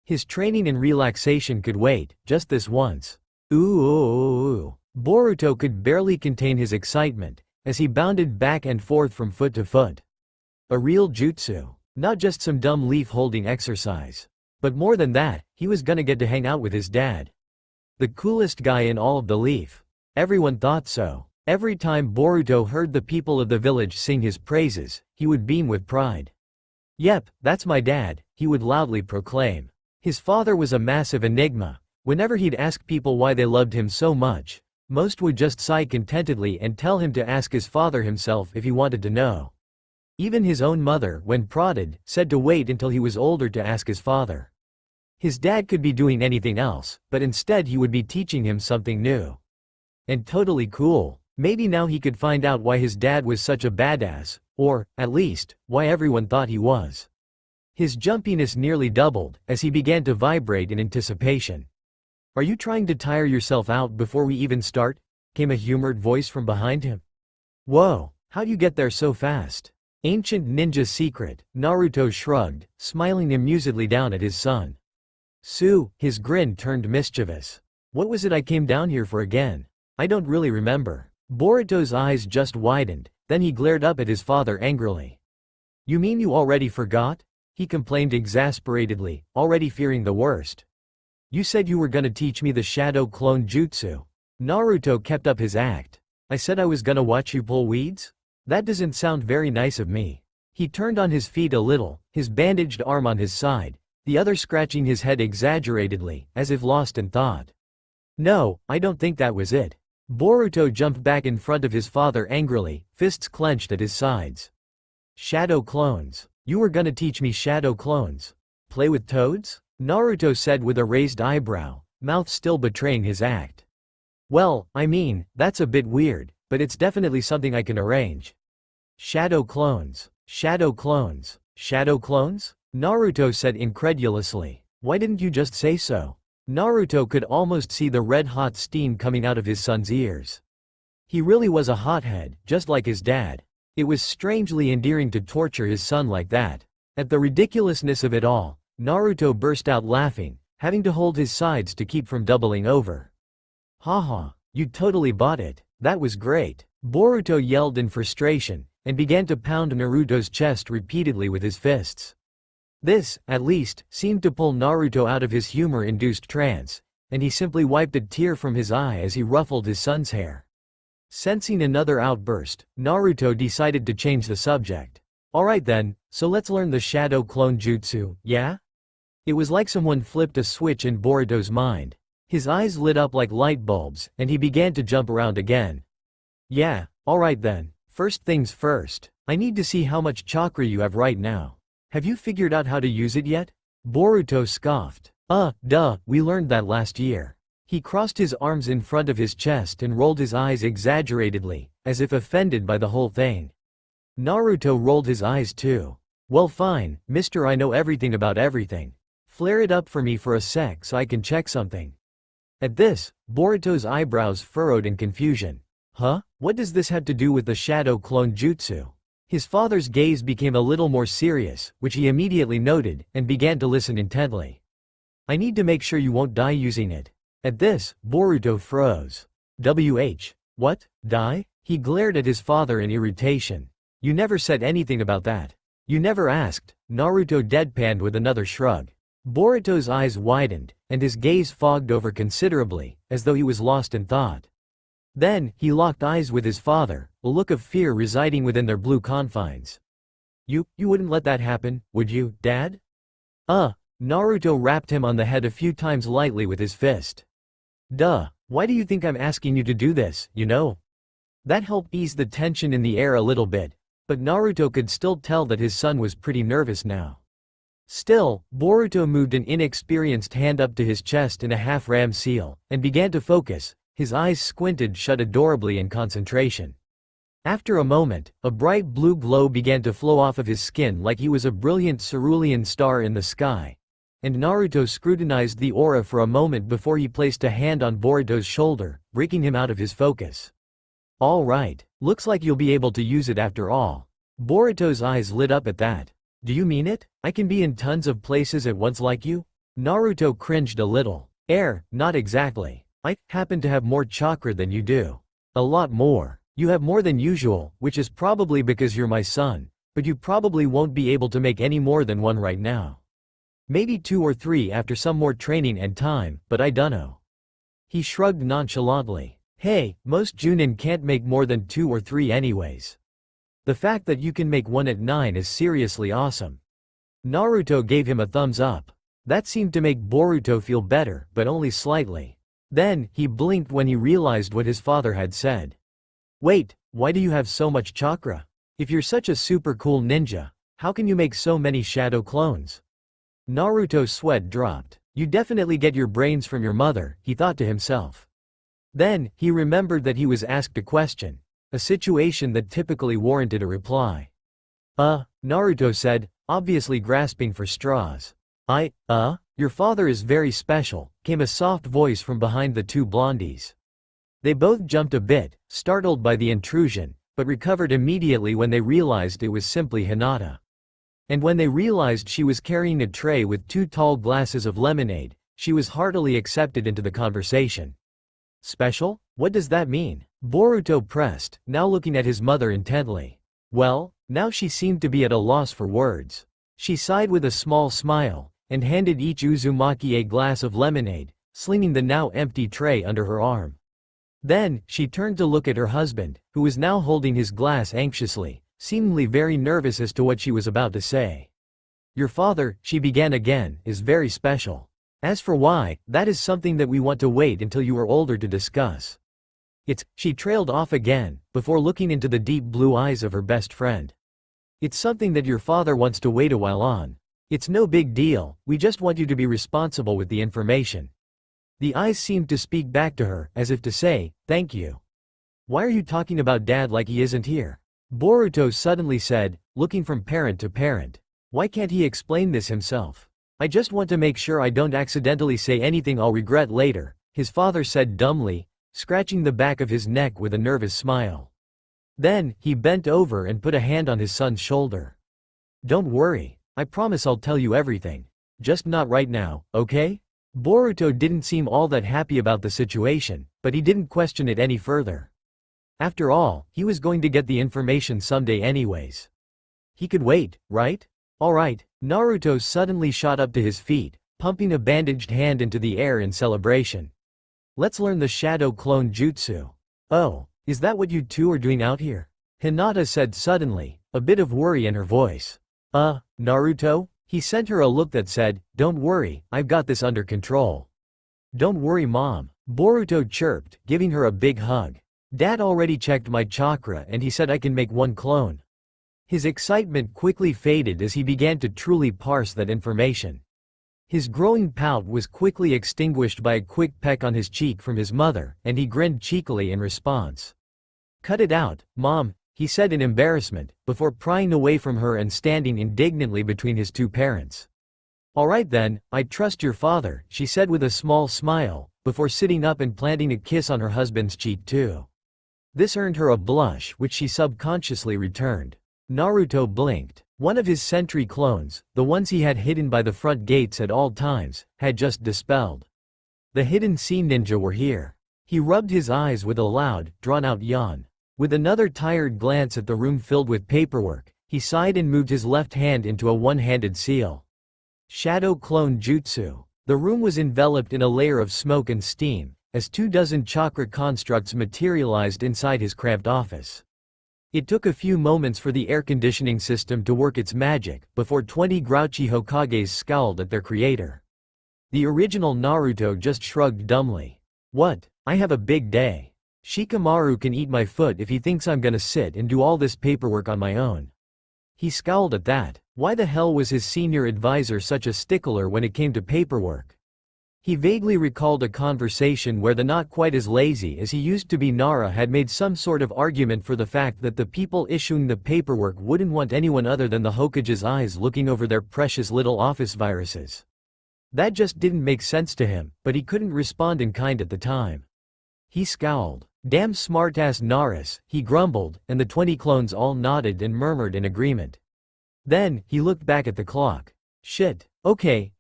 His training and relaxation could wait, just this once. Ooh. Boruto could barely contain his excitement, as he bounded back and forth from foot to foot. A real jutsu, not just some dumb leaf-holding exercise. But more than that, he was gonna get to hang out with his dad. The coolest guy in all of the Leaf. Everyone thought so. Every time Boruto heard the people of the village sing his praises, he would beam with pride. Yep, that's my dad, he would loudly proclaim. His father was a massive enigma. Whenever he'd ask people why they loved him so much, most would just sigh contentedly and tell him to ask his father himself if he wanted to know. Even his own mother, when prodded, said to wait until he was older to ask his father. His dad could be doing anything else, but instead he would be teaching him something new. And totally cool. Maybe now he could find out why his dad was such a badass, or, at least, why everyone thought he was. His jumpiness nearly doubled, as he began to vibrate in anticipation. Are you trying to tire yourself out before we even start? Came a humored voice from behind him. Whoa, how'd you get there so fast? Ancient ninja secret, Naruto shrugged, smiling amusedly down at his son. His grin turned mischievous. What was it I came down here for again? I don't really remember. Boruto's eyes just widened, then he glared up at his father angrily. You mean you already forgot? He complained exasperatedly, already fearing the worst. You said you were gonna teach me the shadow clone jutsu. Naruto kept up his act. I said I was gonna watch you pull weeds? That doesn't sound very nice of me. He turned on his feet a little, his bandaged arm on his side, the other scratching his head exaggeratedly, as if lost in thought. No, I don't think that was it. Boruto jumped back in front of his father angrily, fists clenched at his sides. Shadow clones. You were gonna teach me shadow clones. Play with toads? Naruto said with a raised eyebrow, mouth still betraying his act. Well, I mean, that's a bit weird, but it's definitely something I can arrange. Shadow clones. Shadow clones. Shadow clones? Naruto said incredulously. Why didn't you just say so? Naruto could almost see the red-hot steam coming out of his son's ears. He really was a hothead, just like his dad. It was strangely endearing to torture his son like that. At the ridiculousness of it all, Naruto burst out laughing, having to hold his sides to keep from doubling over. Haha, you totally bought it. That was great. Boruto yelled in frustration, and began to pound Naruto's chest repeatedly with his fists. This, at least, seemed to pull Naruto out of his humor-induced trance, and he simply wiped a tear from his eye as he ruffled his son's hair. Sensing another outburst, Naruto decided to change the subject. Alright then, so let's learn the shadow clone jutsu, yeah? It was like someone flipped a switch in Boruto's mind. His eyes lit up like light bulbs, and he began to jump around again. Yeah, alright then. First things first, I need to see how much chakra you have right now. Have you figured out how to use it yet? Boruto scoffed. Duh, we learned that last year. He crossed his arms in front of his chest and rolled his eyes exaggeratedly, as if offended by the whole thing. Naruto rolled his eyes too. Well fine, mister, I know everything about everything. Flare it up for me for a sec so I can check something. At this, Boruto's eyebrows furrowed in confusion. Huh? What does this have to do with the shadow clone jutsu? His father's gaze became a little more serious, which he immediately noted, and began to listen intently. I need to make sure you won't die using it. At this, Boruto froze. What? Die? He glared at his father in irritation. You never said anything about that. You never asked. Naruto deadpanned with another shrug. Boruto's eyes widened, and his gaze fogged over considerably, as though he was lost in thought. Then, he locked eyes with his father, a look of fear residing within their blue confines. You wouldn't let that happen, would you, Dad? Naruto rapped him on the head a few times lightly with his fist. Duh, why do you think I'm asking you to do this, you know? That helped ease the tension in the air a little bit, but Naruto could still tell that his son was pretty nervous now. Still, Boruto moved an inexperienced hand up to his chest in a half-ram seal, and began to focus, his eyes squinted shut adorably in concentration. After a moment, a bright blue glow began to flow off of his skin like he was a brilliant cerulean star in the sky, and Naruto scrutinized the aura for a moment before he placed a hand on Boruto's shoulder, breaking him out of his focus. All right, looks like you'll be able to use it after all. Boruto's eyes lit up at that. Do you mean it? I can be in tons of places at once like you? Naruto cringed a little. Not exactly. I happen to have more chakra than you do. A lot more. You have more than usual, which is probably because you're my son, but you probably won't be able to make any more than one right now. Maybe 2 or 3 after some more training and time, but I dunno. He shrugged nonchalantly. Hey, most Junin can't make more than 2 or 3 anyways. The fact that you can make one at 9 is seriously awesome. Naruto gave him a thumbs up. That seemed to make Boruto feel better, but only slightly. Then, he blinked when he realized what his father had said. Wait, why do you have so much chakra? If you're such a super cool ninja, how can you make so many shadow clones? Naruto's sweat dropped. You definitely get your brains from your mother, he thought to himself. Then, he remembered that he was asked a question, a situation that typically warranted a reply. Naruto said, obviously grasping for straws. Your father is very special, came a soft voice from behind the 2 blondies. They both jumped a bit, startled by the intrusion, but recovered immediately when they realized it was simply Hinata. And when they realized she was carrying a tray with 2 tall glasses of lemonade, she was heartily accepted into the conversation. Special? What does that mean? Boruto pressed, now looking at his mother intently. Well, now she seemed to be at a loss for words. She sighed with a small smile, and handed each Uzumaki a glass of lemonade, slinging the now empty tray under her arm. Then, she turned to look at her husband, who was now holding his glass anxiously, seemingly very nervous as to what she was about to say. Your father, she began again, is very special. As for why, that is something that we want to wait until you are older to discuss. She trailed off again, before looking into the deep blue eyes of her best friend. It's something that your father wants to wait a while on. It's no big deal, we just want you to be responsible with the information. The eyes seemed to speak back to her, as if to say, thank you. Why are you talking about Dad like he isn't here? Boruto suddenly said, looking from parent to parent. Why can't he explain this himself? I just want to make sure I don't accidentally say anything I'll regret later, his father said dumbly, scratching the back of his neck with a nervous smile. Then, he bent over and put a hand on his son's shoulder. Don't worry, I promise I'll tell you everything. Just not right now, okay? Boruto didn't seem all that happy about the situation, but he didn't question it any further. After all, he was going to get the information someday anyways. He could wait, right? Alright, Naruto suddenly shot up to his feet, pumping a bandaged hand into the air in celebration. Let's learn the shadow clone jutsu. Oh, is that what you 2 are doing out here? Hinata said suddenly, a bit of worry in her voice. Naruto? He sent her a look that said, don't worry, I've got this under control. Don't worry mom, Boruto chirped, giving her a big hug. Dad already checked my chakra and he said I can make 1 clone. His excitement quickly faded as he began to truly parse that information. His growing pout was quickly extinguished by a quick peck on his cheek from his mother, and he grinned cheekily in response. "Cut it out, Mom," he said in embarrassment, before prying away from her and standing indignantly between his two parents. "All right then, I trust your father," she said with a small smile, before sitting up and planting a kiss on her husband's cheek too. This earned her a blush which she subconsciously returned. Naruto blinked. One of his sentry clones, the ones he had hidden by the front gates at all times, had just dispelled. The hidden sea ninja were here. He rubbed his eyes with a loud, drawn-out yawn. With another tired glance at the room filled with paperwork, he sighed and moved his left hand into a one-handed seal. Shadow Clone Jutsu. The room was enveloped in a layer of smoke and steam, as 24 chakra constructs materialized inside his cramped office. It took a few moments for the air conditioning system to work its magic, before 20 grouchy Hokages scowled at their creator. The original Naruto just shrugged dumbly. "What? I have a big day. Shikamaru can eat my foot if he thinks I'm gonna sit and do all this paperwork on my own." He scowled at that. Why the hell was his senior advisor such a stickler when it came to paperwork? He vaguely recalled a conversation where the not quite as lazy as he used to be Nara had made some sort of argument for the fact that the people issuing the paperwork wouldn't want anyone other than the Hokage's eyes looking over their precious little office viruses. That just didn't make sense to him, but he couldn't respond in kind at the time. He scowled. "Damn smartass Naras," he grumbled, and the 20 clones all nodded and murmured in agreement. Then, he looked back at the clock. "Shit. Okay,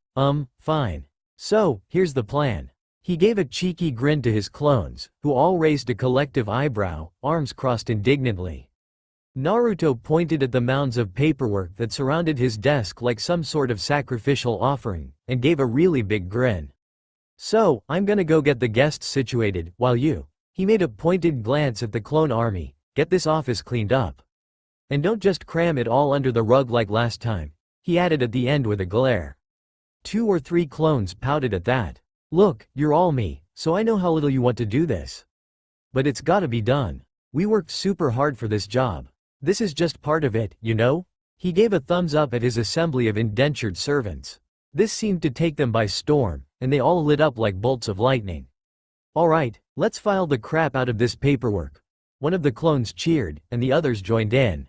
fine. So, here's the plan." He gave a cheeky grin to his clones, who all raised a collective eyebrow, arms crossed indignantly. Naruto pointed at the mounds of paperwork that surrounded his desk like some sort of sacrificial offering, and gave a really big grin. "So, I'm gonna go get the guests situated, while you," he made a pointed glance at the clone army, "get this office cleaned up. And don't just cram it all under the rug like last time," he added at the end with a glare. 2 or 3 clones pouted at that. "Look, you're all me, so I know how little you want to do this. But it's gotta be done. We worked super hard for this job. This is just part of it, you know?" He gave a thumbs up at his assembly of indentured servants. This seemed to take them by storm, and they all lit up like bolts of lightning. "All right, let's file the crap out of this paperwork." One of the clones cheered, and the others joined in.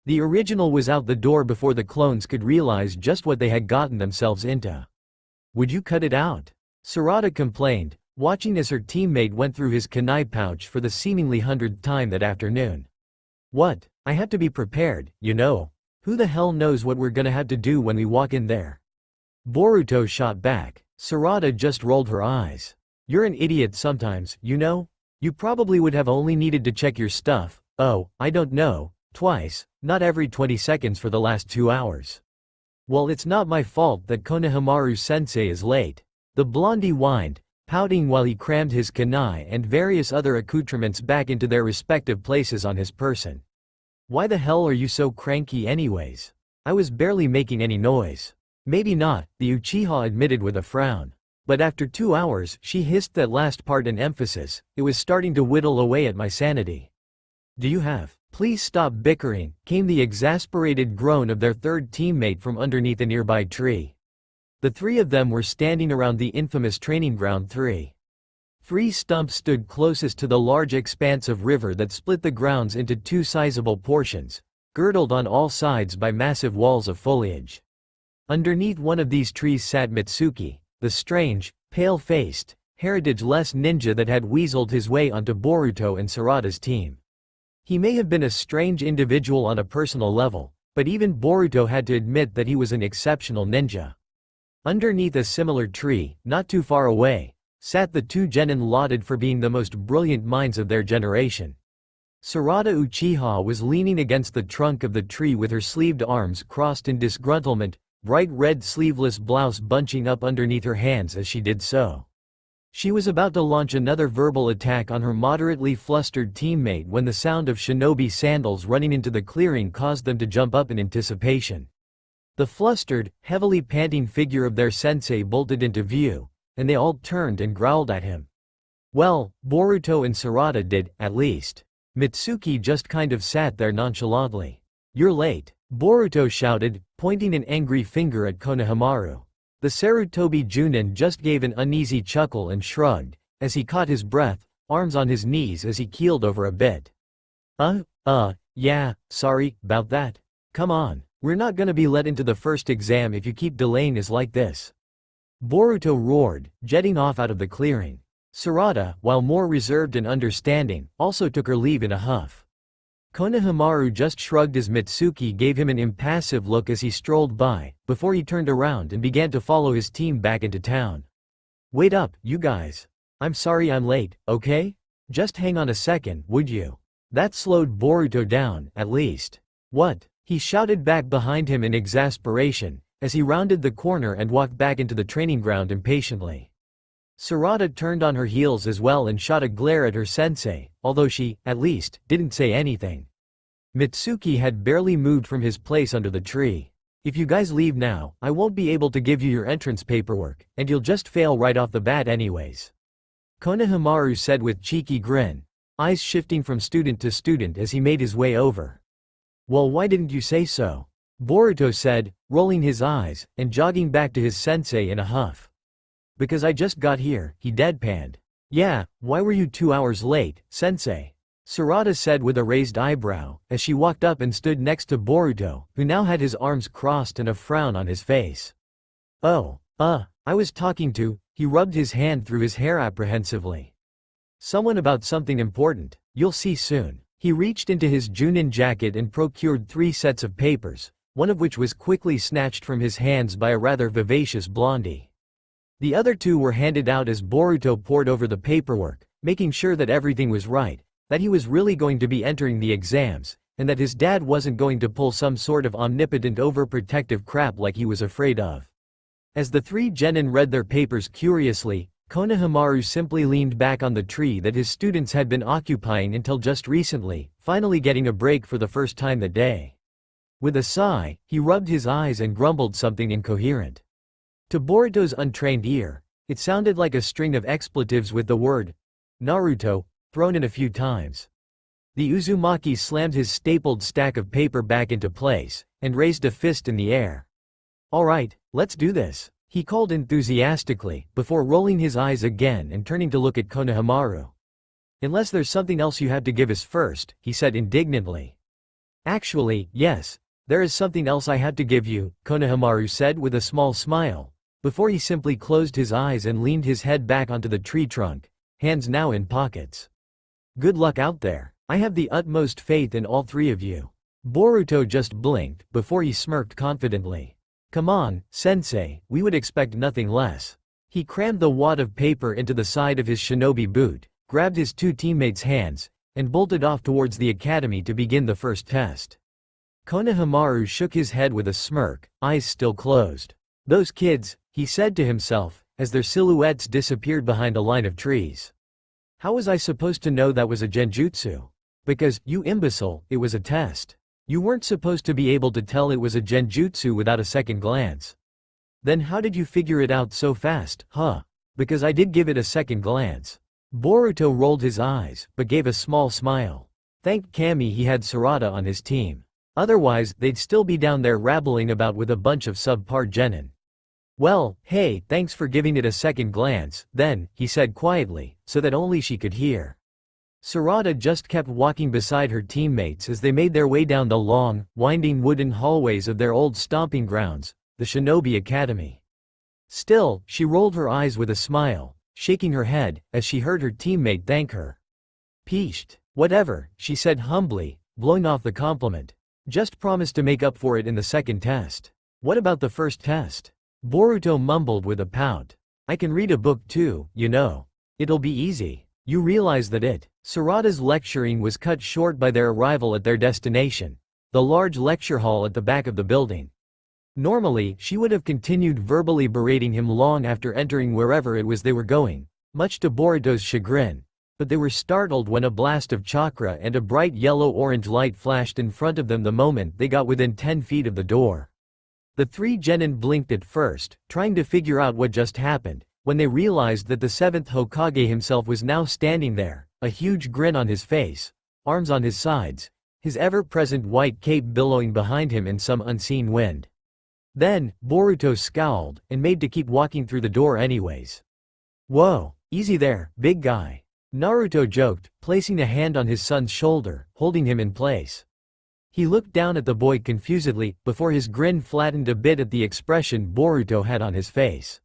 The original was out the door before the clones could realize just what they had gotten themselves into. "Would you cut it out?" Sarada complained, watching as her teammate went through his kunai pouch for the seemingly 100th time that afternoon. "What? I have to be prepared, you know. Who the hell knows what we're gonna have to do when we walk in there?" Boruto shot back. Sarada just rolled her eyes. "You're an idiot sometimes, you know? You probably would have only needed to check your stuff, I don't know, twice, not every 20 seconds for the last 2 hours. Well, it's not my fault that Konohamaru-sensei is late." The blondie whined, pouting while he crammed his kunai and various other accoutrements back into their respective places on his person. "Why the hell are you so cranky anyways? I was barely making any noise." "Maybe not," the Uchiha admitted with a frown. "But after 2 hours," she hissed that last part in emphasis, "it was starting to whittle away at my sanity." "Do you have?" "Please stop bickering," came the exasperated groan of their third teammate from underneath a nearby tree. The 3 of them were standing around the infamous training ground 3. 3 stumps stood closest to the large expanse of river that split the grounds into 2 sizable portions, girdled on all sides by massive walls of foliage. Underneath one of these trees sat Mitsuki, the strange, pale-faced, heritage-less ninja that had weaseled his way onto Boruto and Sarada's team. He may have been a strange individual on a personal level, but even Boruto had to admit that he was an exceptional ninja. Underneath a similar tree, not too far away, sat the 2 genin lauded for being the most brilliant minds of their generation. Sarada Uchiha was leaning against the trunk of the tree with her sleeved arms crossed in disgruntlement, bright red sleeveless blouse bunching up underneath her hands as she did so. She was about to launch another verbal attack on her moderately flustered teammate when the sound of shinobi sandals running into the clearing caused them to jump up in anticipation. The flustered, heavily panting figure of their sensei bolted into view, and they all turned and growled at him. Well, Boruto and Sarada did, at least. Mitsuki just kind of sat there nonchalantly. "You're late," Boruto shouted, pointing an angry finger at Konohamaru. The Sarutobi Junin just gave an uneasy chuckle and shrugged, as he caught his breath, arms on his knees as he keeled over a bit. Yeah, sorry about that. Come on, we're not gonna be let into the first exam if you keep delaying us like this. Boruto roared, jetting off out of the clearing. Sarada, while more reserved and understanding, also took her leave in a huff. Konohamaru just shrugged as Mitsuki gave him an impassive look as he strolled by, before he turned around and began to follow his team back into town. Wait up, you guys. I'm sorry I'm late, okay? Just hang on a second, would you? That slowed Boruto down, at least. What? He shouted back behind him in exasperation, as he rounded the corner and walked back into the training ground impatiently. Sarada turned on her heels as well and shot a glare at her sensei, although she, at least, didn't say anything. Mitsuki had barely moved from his place under the tree. If you guys leave now, I won't be able to give you your entrance paperwork, and you'll just fail right off the bat anyways. Konohamaru said with cheeky grin, eyes shifting from student to student as he made his way over. Well, why didn't you say so? Boruto said, rolling his eyes, and jogging back to his sensei in a huff. Because I just got here, he deadpanned. Yeah, why were you 2 hours late, sensei? Sarada said with a raised eyebrow, as she walked up and stood next to Boruto, who now had his arms crossed and a frown on his face. Oh, I was talking to, he rubbed his hand through his hair apprehensively. Someone about something important, you'll see soon. He reached into his Junin jacket and procured 3 sets of papers, one of which was quickly snatched from his hands by a rather vivacious blondie. The other 2 were handed out as Boruto pored over the paperwork, making sure that everything was right, that he was really going to be entering the exams, and that his dad wasn't going to pull some sort of omnipotent overprotective crap like he was afraid of. As the 3 genin read their papers curiously, Konohamaru simply leaned back on the tree that his students had been occupying until just recently, finally getting a break for the first time that day. With a sigh, he rubbed his eyes and grumbled something incoherent. To Boruto's untrained ear, it sounded like a string of expletives with the word Naruto thrown in a few times. The Uzumaki slammed his stapled stack of paper back into place, and raised a fist in the air. Alright, let's do this, he called enthusiastically, before rolling his eyes again and turning to look at Konohamaru. Unless there's something else you have to give us first, he said indignantly. Actually, yes, there is something else I had to give you, Konohamaru said with a small smile, before he simply closed his eyes and leaned his head back onto the tree trunk, hands now in pockets. Good luck out there, I have the utmost faith in all 3 of you. Boruto just blinked, before he smirked confidently. Come on, sensei, we would expect nothing less. He crammed the wad of paper into the side of his shinobi boot, grabbed his 2 teammates' hands, and bolted off towards the academy to begin the first test. Konohamaru shook his head with a smirk, eyes still closed. Those kids, he said to himself, as their silhouettes disappeared behind a line of trees. How was I supposed to know that was a genjutsu? Because, you imbecile, it was a test. You weren't supposed to be able to tell it was a genjutsu without a second glance. Then how did you figure it out so fast, huh? Because I did give it a second glance. Boruto rolled his eyes, but gave a small smile. Thank Kami he had Sarada on his team. Otherwise, they'd still be down there rabbling about with a bunch of subpar genin. Well, hey, thanks for giving it a second glance, then, he said quietly, so that only she could hear. Sarada just kept walking beside her teammates as they made their way down the long, winding wooden hallways of their old stomping grounds, the Shinobi Academy. Still, she rolled her eyes with a smile, shaking her head, as she heard her teammate thank her. Peashed. Whatever, she said humbly, blowing off the compliment. Just promise to make up for it in the second test. What about the first test? Boruto mumbled with a pout. I can read a book too, you know. It'll be easy. You realize that it. Sarada's lecturing was cut short by their arrival at their destination, the large lecture hall at the back of the building. Normally, she would have continued verbally berating him long after entering wherever it was they were going, much to Boruto's chagrin, but they were startled when a blast of chakra and a bright yellow-orange light flashed in front of them the moment they got within 10 feet of the door. The 3 genin blinked at first, trying to figure out what just happened, when they realized that the 7th Hokage himself was now standing there, a huge grin on his face, arms on his sides, his ever-present white cape billowing behind him in some unseen wind. Then, Boruto scowled, and made to keep walking through the door anyways. Whoa, easy there, big guy. Naruto joked, placing a hand on his son's shoulder, holding him in place. He looked down at the boy confusedly, before his grin flattened a bit at the expression Boruto had on his face.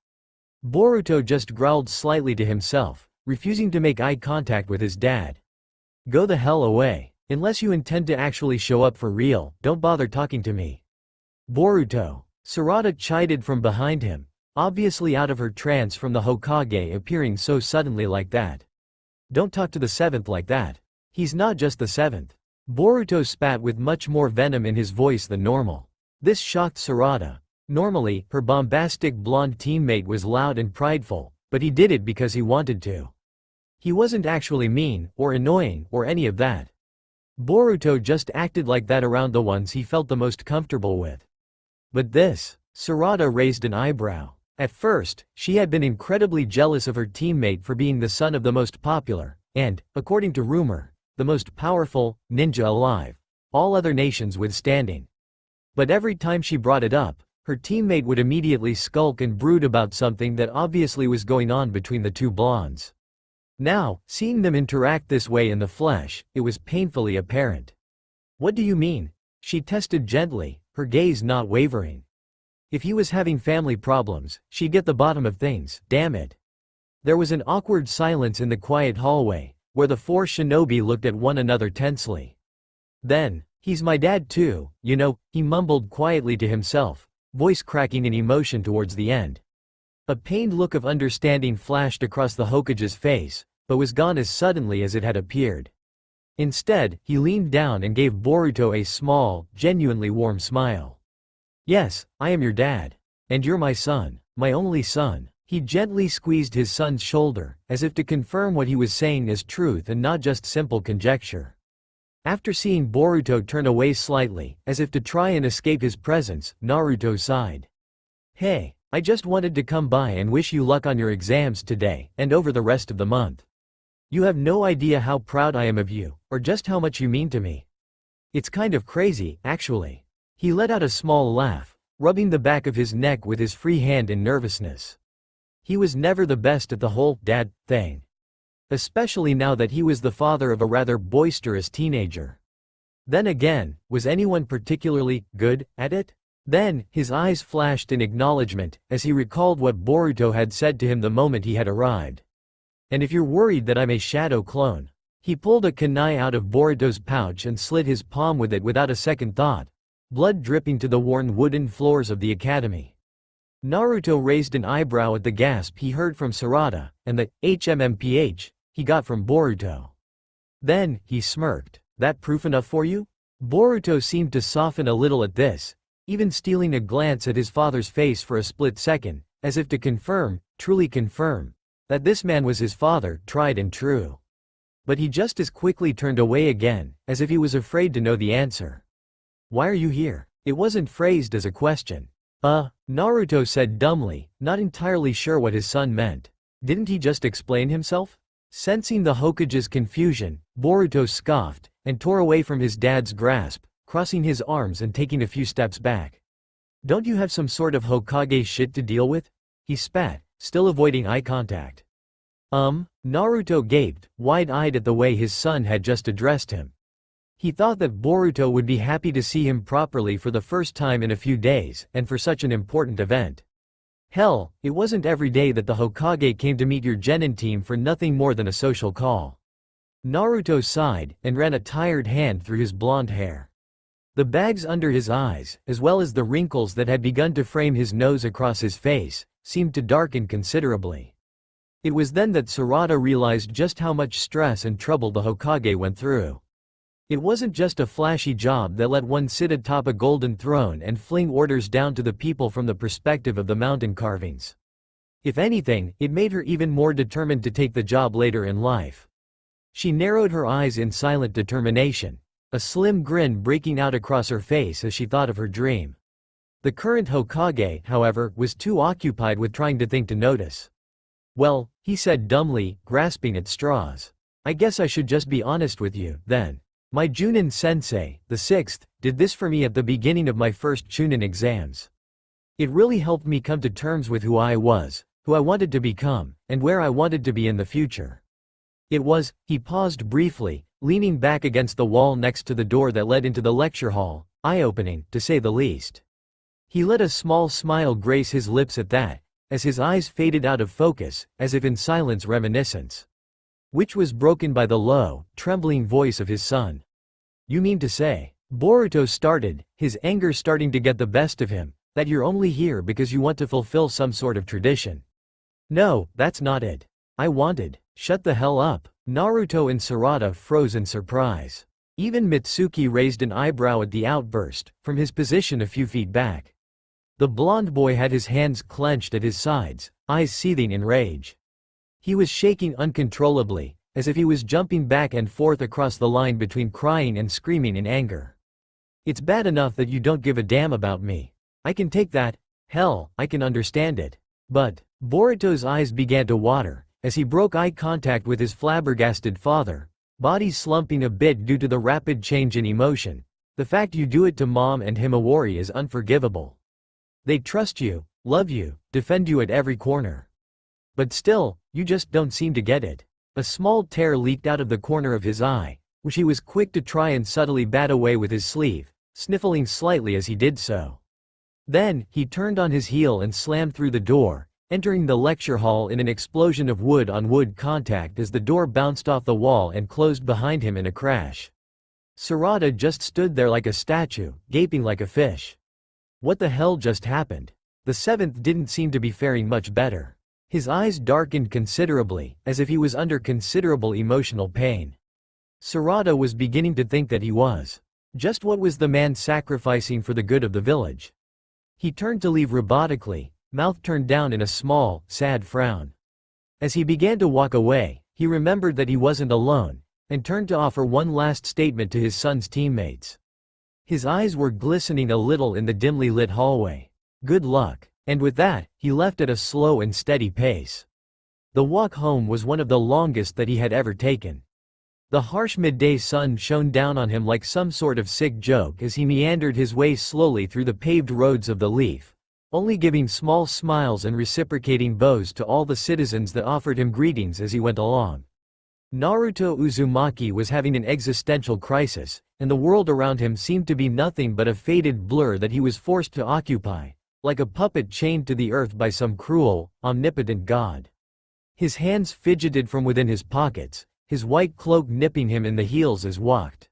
Boruto just growled slightly to himself, refusing to make eye contact with his dad. Go the hell away. Unless you intend to actually show up for real, don't bother talking to me. Boruto. Sarada chided from behind him, obviously out of her trance from the Hokage appearing so suddenly like that. Don't talk to the seventh like that. He's not just the seventh. Boruto spat with much more venom in his voice than normal. This shocked Sarada. Normally, her bombastic blonde teammate was loud and prideful, but he did it because he wanted to. He wasn't actually mean, or annoying, or any of that. Boruto just acted like that around the ones he felt the most comfortable with. But this, Sarada raised an eyebrow. At first, she had been incredibly jealous of her teammate for being the son of the most popular, and, according to rumor, the most powerful ninja alive, all other nations withstanding. But every time she brought it up, her teammate would immediately skulk and brood about something that obviously was going on between the two blondes. Now, seeing them interact this way in the flesh, it was painfully apparent. What do you mean? She tested gently, her gaze not wavering. If he was having family problems, she'd get the bottom of things, damn it. There was an awkward silence in the quiet hallway, where the four shinobi looked at one another tensely. Then, he's my dad too, you know, he mumbled quietly to himself, voice cracking in emotion towards the end. A pained look of understanding flashed across the Hokage's face, but was gone as suddenly as it had appeared. Instead, he leaned down and gave Boruto a small, genuinely warm smile. Yes, I am your dad. And you're my son, my only son. He gently squeezed his son's shoulder, as if to confirm what he was saying as truth and not just simple conjecture. After seeing Boruto turn away slightly, as if to try and escape his presence, Naruto sighed. Hey, I just wanted to come by and wish you luck on your exams today, and over the rest of the month. You have no idea how proud I am of you, or just how much you mean to me. It's kind of crazy, actually. He let out a small laugh, rubbing the back of his neck with his free hand in nervousness. He was never the best at the whole dad thing. Especially now that he was the father of a rather boisterous teenager. Then again, was anyone particularly good at it? Then, his eyes flashed in acknowledgement, as he recalled what Boruto had said to him the moment he had arrived. And if you're worried that I'm a shadow clone. He pulled a kunai out of Boruto's pouch and slid his palm with it without a second thought, blood dripping to the worn wooden floors of the academy. Naruto raised an eyebrow at the gasp he heard from Sarada, and the HMMPH he got from Boruto. Then, he smirked. That proof enough for you? Boruto seemed to soften a little at this, even stealing a glance at his father's face for a split second, as if to confirm, truly confirm, that this man was his father, tried and true. But he just as quickly turned away again, as if he was afraid to know the answer. Why are you here? It wasn't phrased as a question. Naruto said dumbly, not entirely sure what his son meant. Didn't he just explain himself? Sensing the Hokage's confusion, Boruto scoffed, and tore away from his dad's grasp, crossing his arms and taking a few steps back. Don't you have some sort of Hokage shit to deal with? He spat, still avoiding eye contact. Naruto gaped, wide-eyed at the way his son had just addressed him. He thought that Boruto would be happy to see him properly for the first time in a few days, and for such an important event. Hell, it wasn't every day that the Hokage came to meet your genin team for nothing more than a social call. Naruto sighed, and ran a tired hand through his blonde hair. The bags under his eyes, as well as the wrinkles that had begun to frame his nose across his face, seemed to darken considerably. It was then that Sarada realized just how much stress and trouble the Hokage went through. It wasn't just a flashy job that let one sit atop a golden throne and fling orders down to the people from the perspective of the mountain carvings. If anything, it made her even more determined to take the job later in life. She narrowed her eyes in silent determination, a slim grin breaking out across her face as she thought of her dream. The current Hokage, however, was too occupied with trying to think to notice. Well, he said dumbly, grasping at straws. I guess I should just be honest with you, then. My Junin sensei, the 6th, did this for me at the beginning of my first Chunin exams. It really helped me come to terms with who I was, who I wanted to become, and where I wanted to be in the future. He paused briefly, leaning back against the wall next to the door that led into the lecture hall, eye-opening, to say the least. He let a small smile grace his lips at that, as his eyes faded out of focus, as if in silence reminiscence. Which was broken by the low, trembling voice of his son. "You mean to say," Boruto started, his anger starting to get the best of him, "that you're only here because you want to fulfill some sort of tradition?" "No, that's not it. I wanted..." "Shut the hell up." Naruto and Sarada froze in surprise. Even Mitsuki raised an eyebrow at the outburst, from his position a few feet back. The blonde boy had his hands clenched at his sides, eyes seething in rage. He was shaking uncontrollably, as if he was jumping back and forth across the line between crying and screaming in anger. "It's bad enough that you don't give a damn about me. I can take that. Hell, I can understand it. But..." Boruto's eyes began to water, as he broke eye contact with his flabbergasted father, body slumping a bit due to the rapid change in emotion. "The fact you do it to Mom and Himawari is unforgivable. They trust you, love you, defend you at every corner. But still, you just don't seem to get it." A small tear leaked out of the corner of his eye, which he was quick to try and subtly bat away with his sleeve, sniffling slightly as he did so. Then, he turned on his heel and slammed through the door, entering the lecture hall in an explosion of wood-on-wood contact as the door bounced off the wall and closed behind him in a crash. Sarada just stood there like a statue, gaping like a fish. What the hell just happened? The seventh didn't seem to be faring much better. His eyes darkened considerably, as if he was under considerable emotional pain. Sarada was beginning to think that he was. Just what was the man sacrificing for the good of the village? He turned to leave robotically, mouth turned down in a small, sad frown. As he began to walk away, he remembered that he wasn't alone, and turned to offer one last statement to his son's teammates. His eyes were glistening a little in the dimly lit hallway. "Good luck." And with that, he left at a slow and steady pace. The walk home was one of the longest that he had ever taken. The harsh midday sun shone down on him like some sort of sick joke as he meandered his way slowly through the paved roads of the Leaf, only giving small smiles and reciprocating bows to all the citizens that offered him greetings as he went along. Naruto Uzumaki was having an existential crisis, and the world around him seemed to be nothing but a faded blur that he was forced to occupy, like a puppet chained to the earth by some cruel, omnipotent god. His hands fidgeted from within his pockets, his white cloak nipping him in the heels as walked.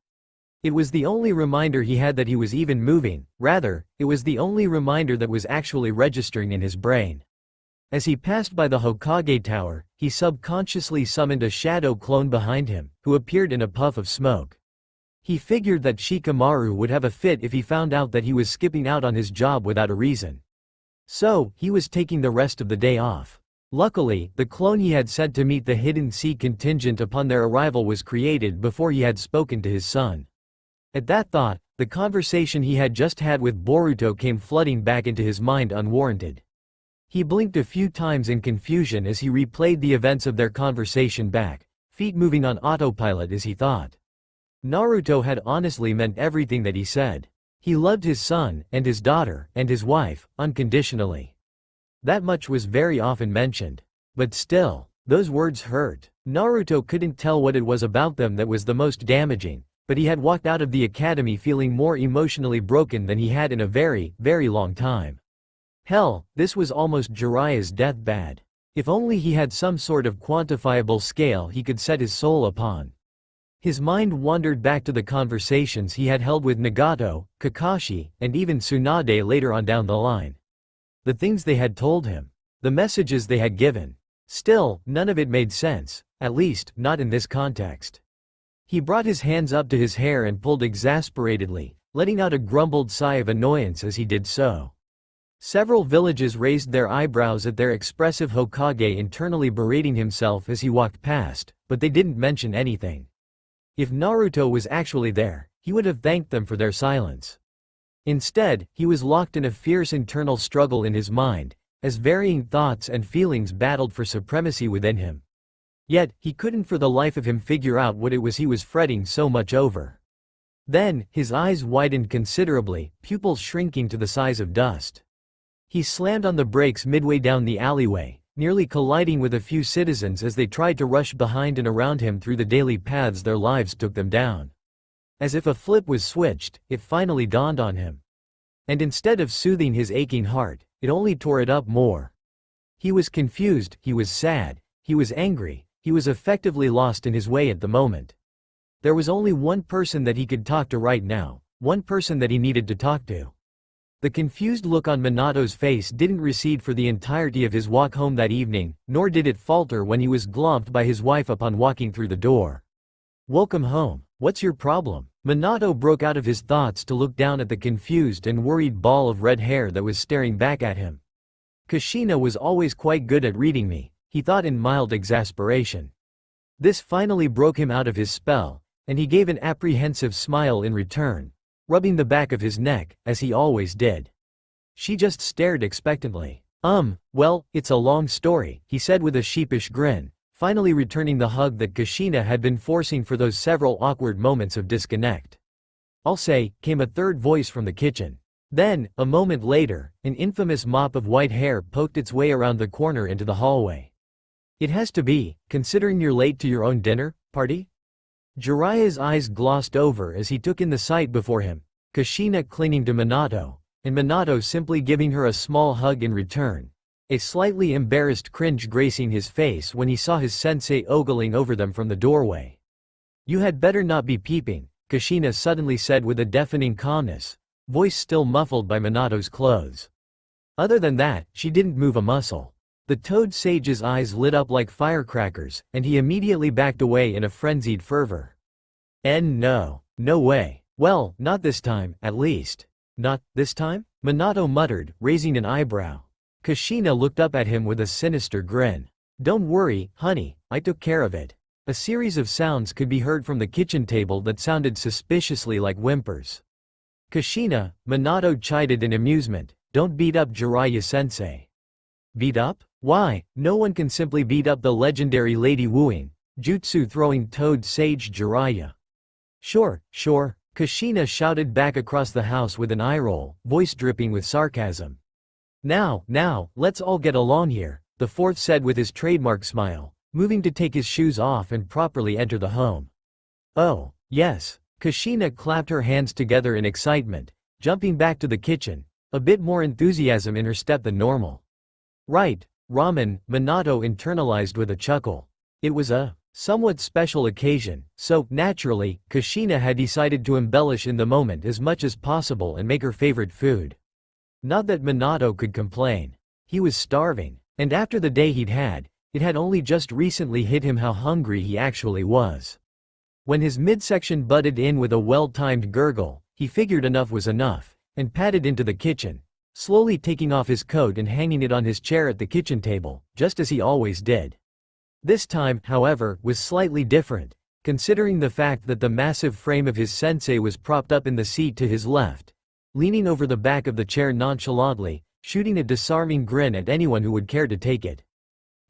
It was the only reminder he had that he was even moving, rather, it was the only reminder that was actually registering in his brain. As he passed by the Hokage Tower, he subconsciously summoned a shadow clone behind him, who appeared in a puff of smoke. He figured that Shikamaru would have a fit if he found out that he was skipping out on his job without a reason. So, he was taking the rest of the day off. Luckily, the clone he had sent to meet the Hidden Sea contingent upon their arrival was created before he had spoken to his son. At that thought, the conversation he had just had with Boruto came flooding back into his mind unwarranted. He blinked a few times in confusion as he replayed the events of their conversation back, feet moving on autopilot as he thought. Naruto had honestly meant everything that he said. He loved his son, and his daughter, and his wife, unconditionally. That much was very often mentioned. But still, those words hurt. Naruto couldn't tell what it was about them that was the most damaging, but he had walked out of the academy feeling more emotionally broken than he had in a very, very long time. Hell, this was almost Jiraiya's deathbed. If only he had some sort of quantifiable scale he could set his soul upon. His mind wandered back to the conversations he had held with Nagato, Kakashi, and even Tsunade later on down the line. The things they had told him. The messages they had given. Still, none of it made sense, at least, not in this context. He brought his hands up to his hair and pulled exasperatedly, letting out a grumbled sigh of annoyance as he did so. Several villages raised their eyebrows at their expressive Hokage internally berating himself as he walked past, but they didn't mention anything. If Naruto was actually there, he would have thanked them for their silence. Instead, he was locked in a fierce internal struggle in his mind, as varying thoughts and feelings battled for supremacy within him. Yet, he couldn't for the life of him figure out what it was he was fretting so much over. Then, his eyes widened considerably, pupils shrinking to the size of dust. He slammed on the brakes midway down the alleyway, nearly colliding with a few citizens as they tried to rush behind and around him through the daily paths their lives took them down. As if a flip was switched, it finally dawned on him. And instead of soothing his aching heart, it only tore it up more. He was confused, he was sad, he was angry, he was effectively lost in his way at the moment. There was only one person that he could talk to right now, one person that he needed to talk to. The confused look on Minato's face didn't recede for the entirety of his walk home that evening, nor did it falter when he was glomped by his wife upon walking through the door. "Welcome home. What's your problem?" Minato broke out of his thoughts to look down at the confused and worried ball of red hair that was staring back at him. Kushina was always quite good at reading me, he thought in mild exasperation. This finally broke him out of his spell, and he gave an apprehensive smile in return, rubbing the back of his neck, as he always did. She just stared expectantly. Well, it's a long story," he said with a sheepish grin, finally returning the hug that Kushina had been forcing for those several awkward moments of disconnect. "I'll say," came a third voice from the kitchen. Then, a moment later, an infamous mop of white hair poked its way around the corner into the hallway. "It has to be, considering you're late to your own dinner party?" Jiraiya's eyes glossed over as he took in the sight before him, Kushina clinging to Minato, and Minato simply giving her a small hug in return, a slightly embarrassed cringe gracing his face when he saw his sensei ogling over them from the doorway. "You had better not be peeping," Kushina suddenly said with a deafening calmness, voice still muffled by Minato's clothes. Other than that, she didn't move a muscle. The toad sage's eyes lit up like firecrackers, and he immediately backed away in a frenzied fervor. No. No way. Well, not this time, at least." "Not this time?" Minato muttered, raising an eyebrow. Kushina looked up at him with a sinister grin. "Don't worry, honey, I took care of it." A series of sounds could be heard from the kitchen table that sounded suspiciously like whimpers. "Kushina," Minato chided in amusement, "don't beat up Jiraiya-sensei." "Beat up? Why, no one can simply beat up the legendary lady wooing, jutsu-throwing toad sage Jiraiya." Sure, Kushina shouted back across the house with an eye roll, voice dripping with sarcasm. Now, let's all get along here," the fourth said with his trademark smile, moving to take his shoes off and properly enter the home. "Oh, yes." Kushina clapped her hands together in excitement, jumping back to the kitchen, a bit more enthusiasm in her step than normal. "Right, ramen," Minato internalized with a chuckle. It was a somewhat special occasion, so, naturally, Kushina had decided to embellish in the moment as much as possible and make her favorite food. Not that Minato could complain. He was starving, and after the day he'd had, it had only just recently hit him how hungry he actually was. When his midsection butted in with a well-timed gurgle, he figured enough was enough, and padded into the kitchen, slowly taking off his coat and hanging it on his chair at the kitchen table, just as he always did. This time, however, was slightly different, considering the fact that the massive frame of his sensei was propped up in the seat to his left, leaning over the back of the chair nonchalantly, shooting a disarming grin at anyone who would care to take it.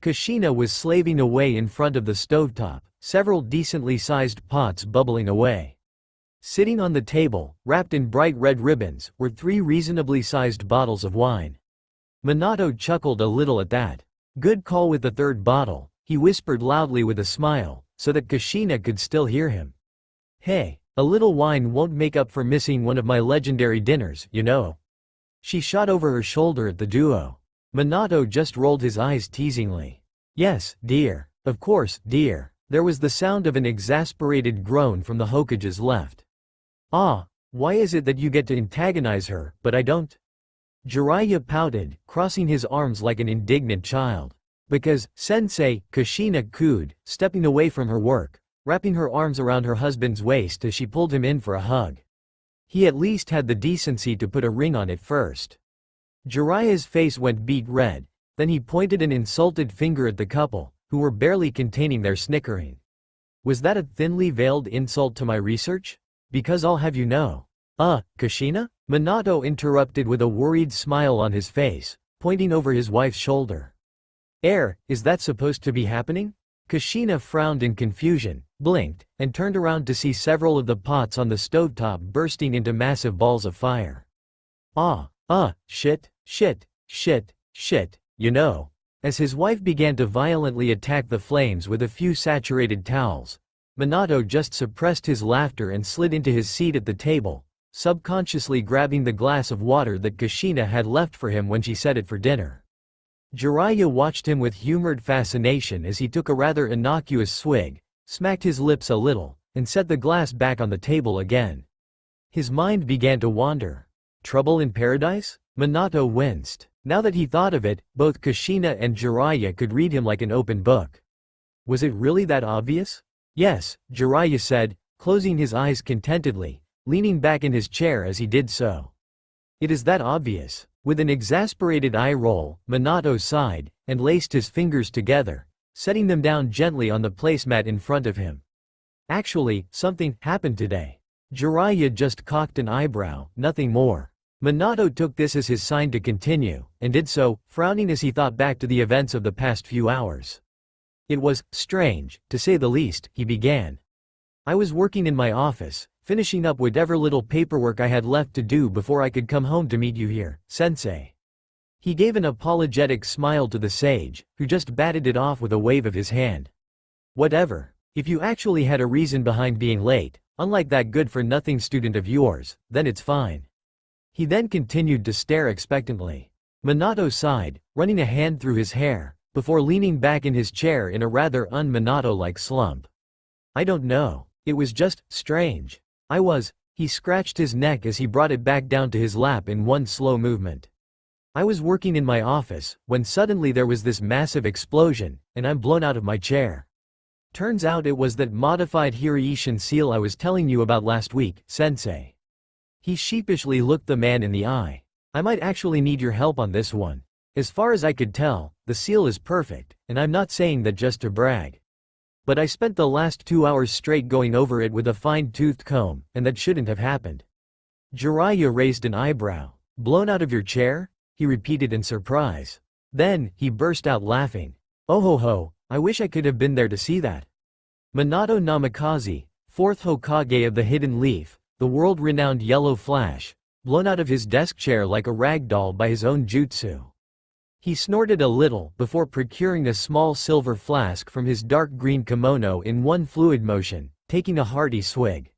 Kushina was slaving away in front of the stovetop, several decently sized pots bubbling away. Sitting on the table, wrapped in bright red ribbons, were 3 reasonably sized bottles of wine. Minato chuckled a little at that. "Good call with the 3rd bottle," he whispered loudly with a smile, so that Kushina could still hear him. "Hey, a little wine won't make up for missing one of my legendary dinners, you know." She shot over her shoulder at the duo. Minato just rolled his eyes teasingly. "Yes, dear. Of course, dear." There was the sound of an exasperated groan from the Hokage's left. "Ah, why is it that you get to antagonize her, but I don't?" Jiraiya pouted, crossing his arms like an indignant child. "Because, sensei," Kushina cooed, stepping away from her work, wrapping her arms around her husband's waist as she pulled him in for a hug. He at least had the decency to put a ring on it first. Jiraiya's face went beet red, then he pointed an insulted finger at the couple, who were barely containing their snickering. "Was that a thinly veiled insult to my research? Because I'll have you know." Kushina?" Minato interrupted with a worried smile on his face, pointing over his wife's shoulder. Is that supposed to be happening?" Kushina frowned in confusion, blinked, and turned around to see several of the pots on the stovetop bursting into massive balls of fire. Shit. Shit, you know. As his wife began to violently attack the flames with a few saturated towels, Minato just suppressed his laughter and slid into his seat at the table, subconsciously grabbing the glass of water that Kushina had left for him when she set it for dinner. Jiraiya watched him with humored fascination as he took a rather innocuous swig, smacked his lips a little, and set the glass back on the table again. His mind began to wander. Trouble in paradise? Minato winced. Now that he thought of it, both Kushina and Jiraiya could read him like an open book. Was it really that obvious? Yes, Jiraiya said, closing his eyes contentedly, leaning back in his chair as he did so. It is that obvious. With an exasperated eye roll, Minato sighed, and laced his fingers together, setting them down gently on the placemat in front of him. Actually, something happened today. Jiraiya just cocked an eyebrow, nothing more. Minato took this as his sign to continue, and did so, frowning as he thought back to the events of the past few hours. It was strange, to say the least, he began. I was working in my office, finishing up whatever little paperwork I had left to do before I could come home to meet you here, sensei. He gave an apologetic smile to the sage, who just batted it off with a wave of his hand. Whatever. If you actually had a reason behind being late, unlike that good-for-nothing student of yours, then it's fine. He then continued to stare expectantly. Minato sighed, running a hand through his hair, before leaning back in his chair in a rather un-Minato-like slump. I don't know. It was just strange. He scratched his neck as he brought it back down to his lap in one slow movement. I was working in my office, when suddenly there was this massive explosion, and I'm blown out of my chair. Turns out it was that modified Hiraishin seal I was telling you about last week, sensei. He sheepishly looked the man in the eye. I might actually need your help on this one. As far as I could tell, the seal is perfect, and I'm not saying that just to brag. But I spent the last 2 hours straight going over it with a fine-toothed comb, and that shouldn't have happened. Jiraiya raised an eyebrow. Blown out of your chair? He repeated in surprise. Then, he burst out laughing. Oh ho ho, I wish I could have been there to see that. Minato Namikaze, 4th Hokage of the Hidden Leaf, the world-renowned Yellow Flash, blown out of his desk chair like a rag doll by his own jutsu. He snorted a little before procuring a small silver flask from his dark green kimono in one fluid motion, taking a hearty swig.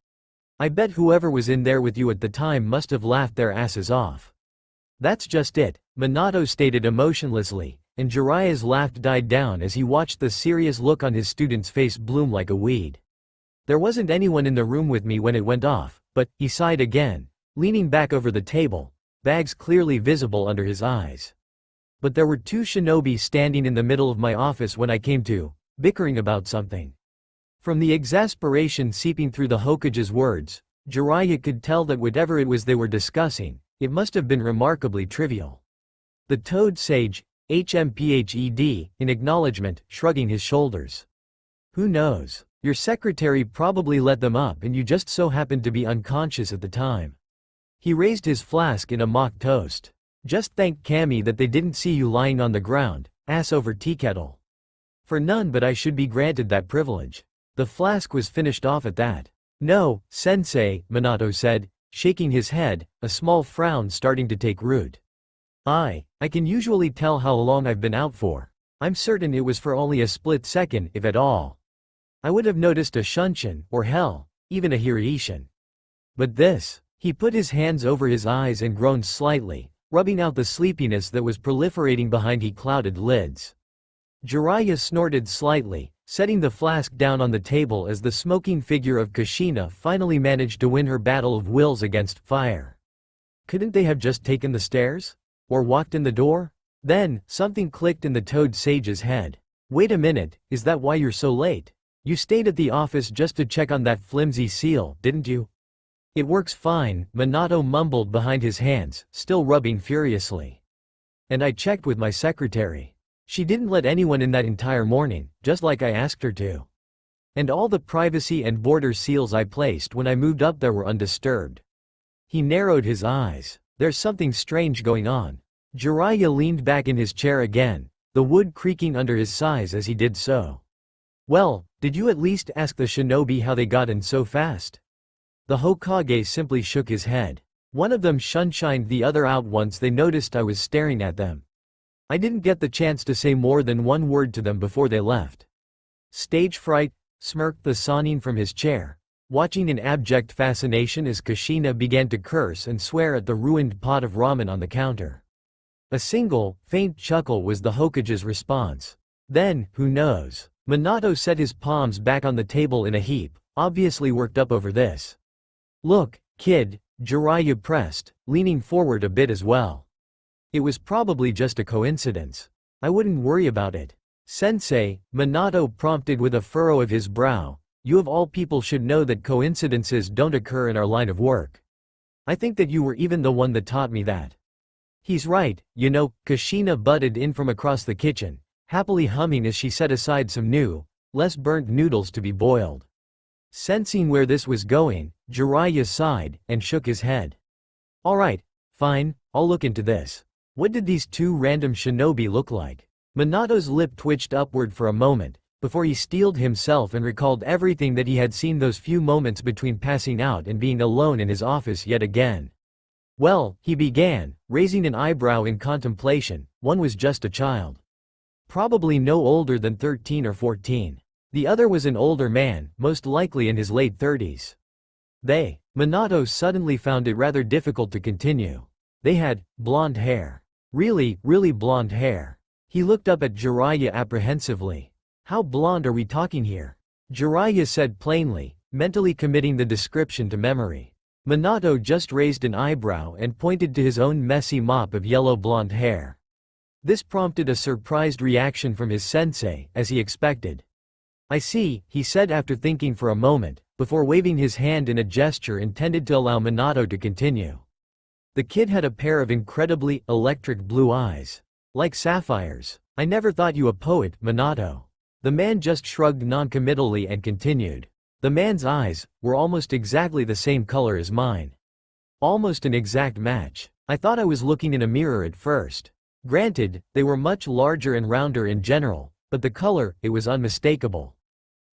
I bet whoever was in there with you at the time must have laughed their asses off. That's just it, Minato stated emotionlessly, and Jiraiya's laugh died down as he watched the serious look on his student's face bloom like a weed. There wasn't anyone in the room with me when it went off, but, he sighed again, leaning back over the table, bags clearly visible under his eyes. But there were 2 shinobi standing in the middle of my office when I came to, bickering about something. From the exasperation seeping through the Hokage's words, Jiraiya could tell that whatever it was they were discussing, it must have been remarkably trivial. The Toad Sage, HMPHED, in acknowledgement, shrugging his shoulders. Who knows? Your secretary probably let them up and you just so happened to be unconscious at the time. He raised his flask in a mock toast. Just thank Kami that they didn't see you lying on the ground, ass over teakettle. For none but I should be granted that privilege. The flask was finished off at that. No, sensei, Minato said, shaking his head, a small frown starting to take root. I can usually tell how long I've been out for. I'm certain it was for only a split second, if at all. I would have noticed a shunshin, or hell, even a hiraishin. But this, he put his hands over his eyes and groaned slightly, rubbing out the sleepiness that was proliferating behind his clouded lids. Jiraiya snorted slightly, setting the flask down on the table as the smoking figure of Kushina finally managed to win her battle of wills against fire. Couldn't they have just taken the stairs? Or walked in the door? Then, something clicked in the Toad Sage's head. Wait a minute, is that why you're so late? You stayed at the office just to check on that flimsy seal, didn't you? It works fine, Minato mumbled behind his hands, still rubbing furiously. And I checked with my secretary. She didn't let anyone in that entire morning, just like I asked her to. And all the privacy and border seals I placed when I moved up there were undisturbed. He narrowed his eyes. There's something strange going on. Jiraiya leaned back in his chair again, the wood creaking under his sighs as he did so. Well, did you at least ask the shinobi how they got in so fast? The Hokage simply shook his head. One of them shunshined the other out once they noticed I was staring at them. I didn't get the chance to say more than one word to them before they left. Stage fright, smirked the Sanin from his chair, watching in abject fascination as Kushina began to curse and swear at the ruined pot of ramen on the counter. A single, faint chuckle was the Hokage's response. Then, who knows? Minato set his palms back on the table in a heap, obviously worked up over this. Look, kid, Jiraiya pressed, leaning forward a bit as well. It was probably just a coincidence. I wouldn't worry about it. Sensei, Minato prompted with a furrow of his brow, you of all people should know that coincidences don't occur in our line of work. I think that you were even the one that taught me that. He's right, you know, Kushina butted in from across the kitchen, happily humming as she set aside some new, less burnt noodles to be boiled. Sensing where this was going, Jiraiya sighed and shook his head. Alright, fine, I'll look into this. What did these two random shinobi look like? Minato's lip twitched upward for a moment, before he steeled himself and recalled everything that he had seen those few moments between passing out and being alone in his office yet again. Well, he began, raising an eyebrow in contemplation, one was just a child. Probably no older than 13 or 14. The other was an older man, most likely in his late 30s. Minato suddenly found it rather difficult to continue. They had blonde hair. Really, really blonde hair. He looked up at Jiraiya apprehensively. How blonde are we talking here? Jiraiya said plainly, mentally committing the description to memory. Minato just raised an eyebrow and pointed to his own messy mop of yellow blonde hair. This prompted a surprised reaction from his sensei, as he expected. I see, he said after thinking for a moment, before waving his hand in a gesture intended to allow Minato to continue. The kid had a pair of incredibly electric blue eyes. Like sapphires. I never thought you a poet, Minato. The man just shrugged noncommittally and continued. The man's eyes were almost exactly the same color as mine. Almost an exact match. I thought I was looking in a mirror at first. Granted, they were much larger and rounder in general, but the color, it was unmistakable.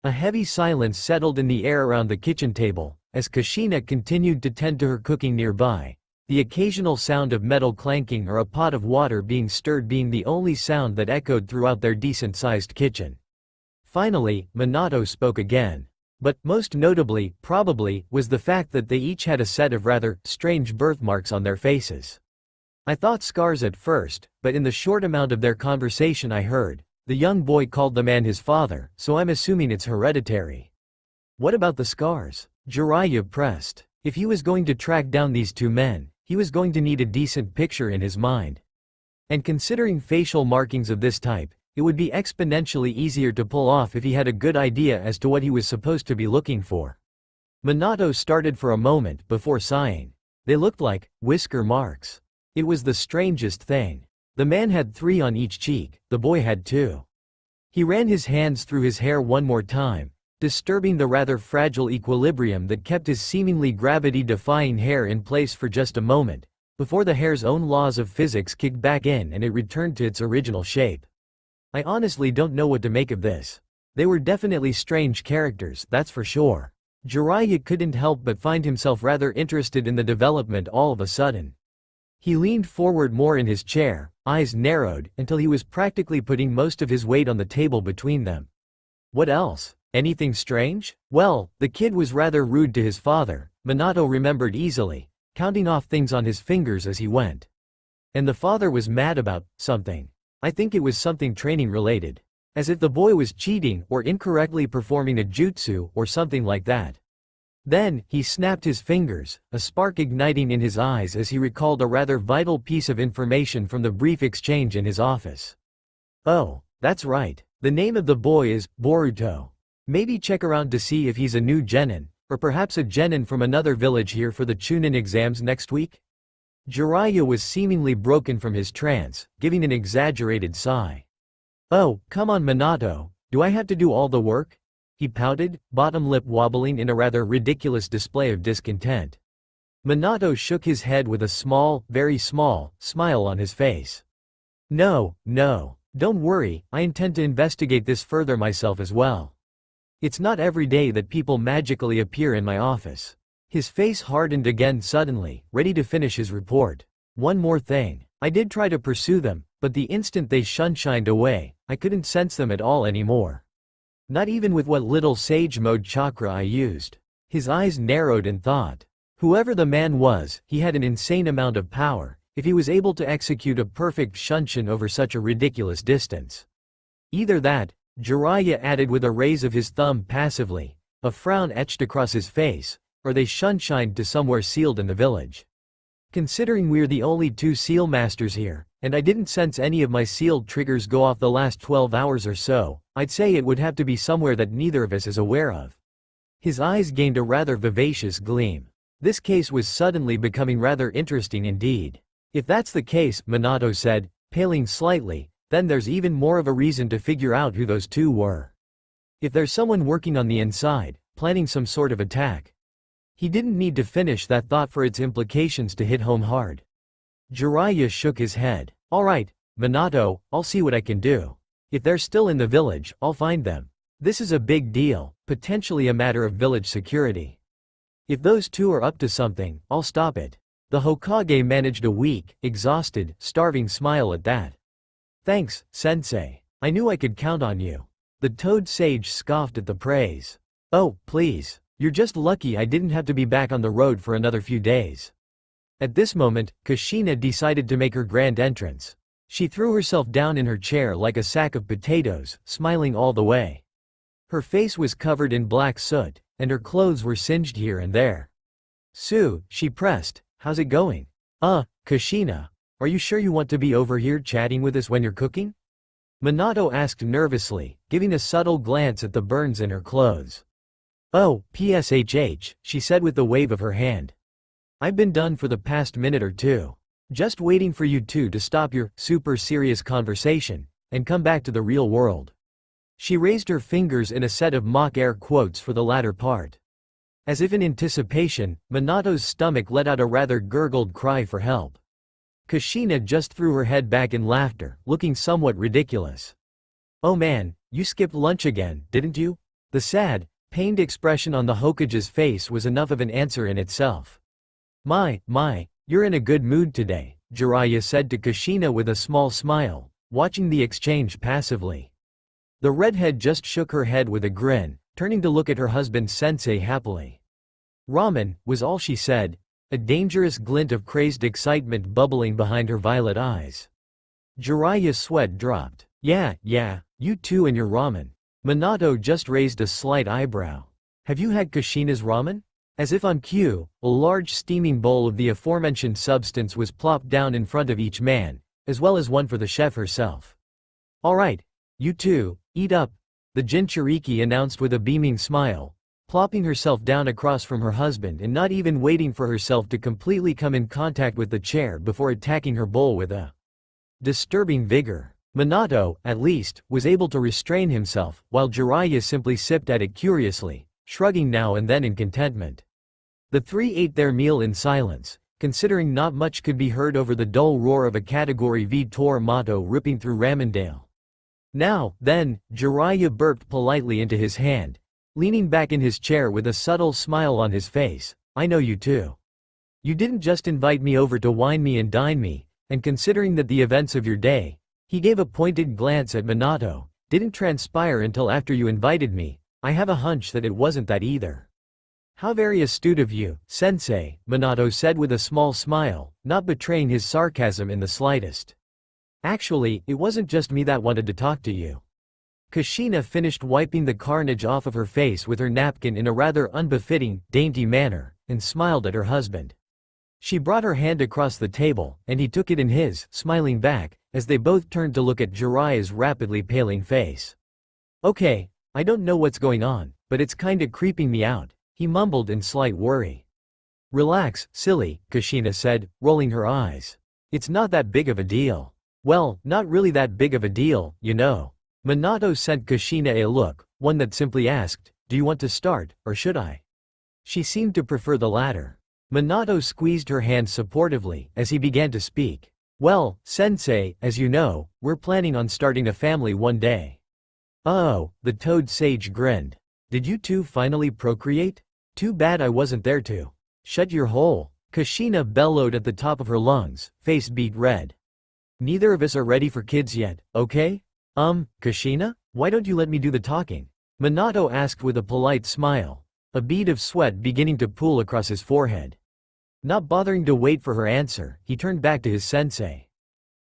A heavy silence settled in the air around the kitchen table, as Kushina continued to tend to her cooking nearby, the occasional sound of metal clanking or a pot of water being stirred being the only sound that echoed throughout their decent-sized kitchen. Finally, Minato spoke again. But, most notably, probably, was the fact that they each had a set of rather strange birthmarks on their faces. I thought scars at first, but in the short amount of their conversation I heard, the young boy called the man his father, so I'm assuming it's hereditary. What about the scars? Jiraiya pressed. If he was going to track down these two men, he was going to need a decent picture in his mind. And considering facial markings of this type, it would be exponentially easier to pull off if he had a good idea as to what he was supposed to be looking for. Minato started for a moment before sighing. They looked like whisker marks. It was the strangest thing. The man had 3 on each cheek, the boy had 2. He ran his hands through his hair one more time, disturbing the rather fragile equilibrium that kept his seemingly gravity-defying hair in place for just a moment, before the hair's own laws of physics kicked back in and it returned to its original shape. I honestly don't know what to make of this. They were definitely strange characters, that's for sure. Jiraiya couldn't help but find himself rather interested in the development all of a sudden. He leaned forward more in his chair, eyes narrowed, until he was practically putting most of his weight on the table between them. What else? Anything strange? Well, the kid was rather rude to his father, Minato remembered easily, counting off things on his fingers as he went. And the father was mad about something. I think it was something training related. As if the boy was cheating or incorrectly performing a jutsu or something like that. Then, he snapped his fingers, a spark igniting in his eyes as he recalled a rather vital piece of information from the brief exchange in his office. Oh, that's right. The name of the boy is Boruto. Maybe check around to see if he's a new genin, or perhaps a genin from another village here for the Chunin exams next week? Jiraiya was seemingly broken from his trance, giving an exaggerated sigh. Oh, come on Minato, do I have to do all the work? He pouted, bottom lip wobbling in a rather ridiculous display of discontent. Minato shook his head with a small, very small, smile on his face. No, don't worry, I intend to investigate this further myself as well. It's not every day that people magically appear in my office. His face hardened again suddenly, ready to finish his report. One more thing. I did try to pursue them, but the instant they shunshined away, I couldn't sense them at all anymore. Not even with what little sage mode chakra I used. His eyes narrowed in thought. Whoever the man was, he had an insane amount of power, if he was able to execute a perfect shunshin over such a ridiculous distance. Either that, Jiraiya added with a raise of his thumb passively, a frown etched across his face, or they shunshined to somewhere sealed in the village. Considering we're the only two seal masters here, and I didn't sense any of my sealed triggers go off the last 12 hours or so, I'd say it would have to be somewhere that neither of us is aware of. His eyes gained a rather vivacious gleam. This case was suddenly becoming rather interesting indeed. If that's the case, Minato said, paling slightly, then there's even more of a reason to figure out who those two were. If there's someone working on the inside, planning some sort of attack. He didn't need to finish that thought for its implications to hit home hard. Jiraiya shook his head. Alright, Minato, I'll see what I can do. If they're still in the village, I'll find them. This is a big deal, potentially a matter of village security. If those two are up to something, I'll stop it. The Hokage managed a weak, exhausted, starving smile at that. Thanks, sensei. I knew I could count on you. The Toad Sage scoffed at the praise. Oh, please. You're just lucky I didn't have to be back on the road for another few days. At this moment, Kushina decided to make her grand entrance. She threw herself down in her chair like a sack of potatoes, smiling all the way. Her face was covered in black soot, and her clothes were singed here and there. Sue, she pressed, how's it going? Kushina, are you sure you want to be over here chatting with us when you're cooking? Minato asked nervously, giving a subtle glance at the burns in her clothes. Oh, pshh, she said with a wave of her hand. I've been done for the past minute or two. Just waiting for you two to stop your super serious conversation and come back to the real world. She raised her fingers in a set of mock air quotes for the latter part. As if in anticipation, Minato's stomach let out a rather gurgled cry for help. Kushina just threw her head back in laughter, looking somewhat ridiculous. Oh man, you skipped lunch again, didn't you? The sad, pained expression on the Hokage's face was enough of an answer in itself. My, you're in a good mood today, Jiraiya said to Kushina with a small smile, watching the exchange passively. The redhead just shook her head with a grin, turning to look at her husband Sensei happily. Ramen, was all she said, a dangerous glint of crazed excitement bubbling behind her violet eyes. Jiraiya's sweat dropped. Yeah, you two and your ramen. Minato just raised a slight eyebrow. Have you had Kushina's ramen? As if on cue, a large steaming bowl of the aforementioned substance was plopped down in front of each man, as well as one for the chef herself. Alright, you two, eat up, the Jinchuriki announced with a beaming smile, plopping herself down across from her husband and not even waiting for herself to completely come in contact with the chair before attacking her bowl with a disturbing vigor. Minato, at least, was able to restrain himself, while Jiraiya simply sipped at it curiously, shrugging now and then in contentment. The three ate their meal in silence, considering not much could be heard over the dull roar of a Category V Tormato ripping through Ramendale. Now, then, Jiraiya burped politely into his hand, leaning back in his chair with a subtle smile on his face. I know you too. You didn't just invite me over to wine me and dine me, and considering that the events of your day, he gave a pointed glance at Minato, didn't transpire until after you invited me, I have a hunch that it wasn't that either. How very astute of you, sensei, Minato said with a small smile, not betraying his sarcasm in the slightest. Actually, it wasn't just me that wanted to talk to you. Kushina finished wiping the carnage off of her face with her napkin in a rather unbefitting, dainty manner, and smiled at her husband. She brought her hand across the table, and he took it in his, smiling back, as they both turned to look at Jiraiya's rapidly paling face. Okay, I don't know what's going on, but it's kinda creeping me out, he mumbled in slight worry. Relax, silly, Kushina said, rolling her eyes. It's not that big of a deal. Well, not really that big of a deal, you know. Minato sent Kushina a look, one that simply asked, do you want to start, or should I? She seemed to prefer the latter. Minato squeezed her hand supportively, as he began to speak. Well, sensei, as you know, we're planning on starting a family one day. Oh, the Toad Sage grinned. Did you two finally procreate? Too bad I wasn't there to Shut your hole. Kushina bellowed at the top of her lungs, face beet red. Neither of us are ready for kids yet, okay? Kushina? Why don't you let me do the talking? Minato asked with a polite smile, a bead of sweat beginning to pool across his forehead. Not bothering to wait for her answer, he turned back to his sensei.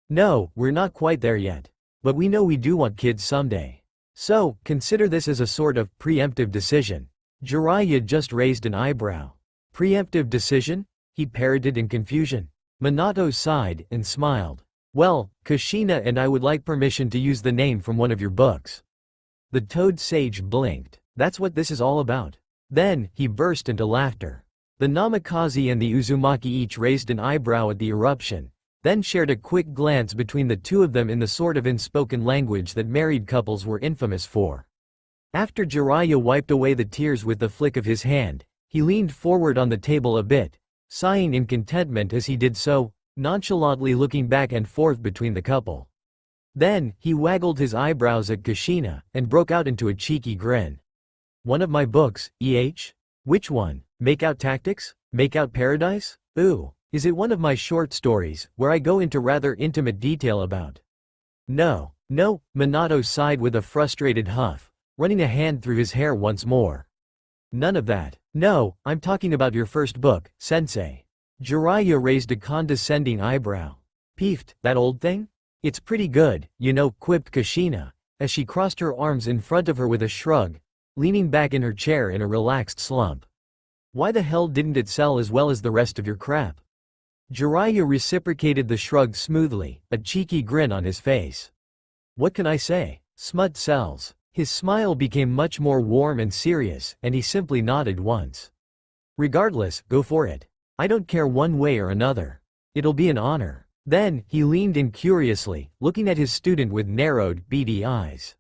No, we're not quite there yet. But we know we do want kids someday. So, consider this as a sort of preemptive decision. Jiraiya just raised an eyebrow. Preemptive decision? He parroted in confusion. Minato sighed and smiled. Well, Kushina and I would like permission to use the name from one of your books. The Toad Sage blinked. That's what this is all about. Then, he burst into laughter. The Namikaze and the Uzumaki each raised an eyebrow at the eruption, then shared a quick glance between the two of them in the sort of unspoken language that married couples were infamous for. After Jiraiya wiped away the tears with the flick of his hand, he leaned forward on the table a bit, sighing in contentment as he did so, nonchalantly looking back and forth between the couple. Then, he waggled his eyebrows at Kushina, and broke out into a cheeky grin. One of my books, Which one? Make-out Tactics? Make-out Paradise? Ooh, is it one of my short stories, where I go into rather intimate detail about? No, Minato sighed with a frustrated huff, running a hand through his hair once more. None of that. No, I'm talking about your first book, Sensei. Jiraiya raised a condescending eyebrow. Peeved, that old thing? It's pretty good, you know, quipped Kushina, as she crossed her arms in front of her with a shrug, leaning back in her chair in a relaxed slump. Why the hell didn't it sell as well as the rest of your crap? Jiraiya reciprocated the shrug smoothly, a cheeky grin on his face. What can I say? Smut sells. His smile became much more warm and serious, and he simply nodded once. Regardless, go for it. I don't care one way or another. It'll be an honor. Then, he leaned in curiously, looking at his student with narrowed, beady eyes.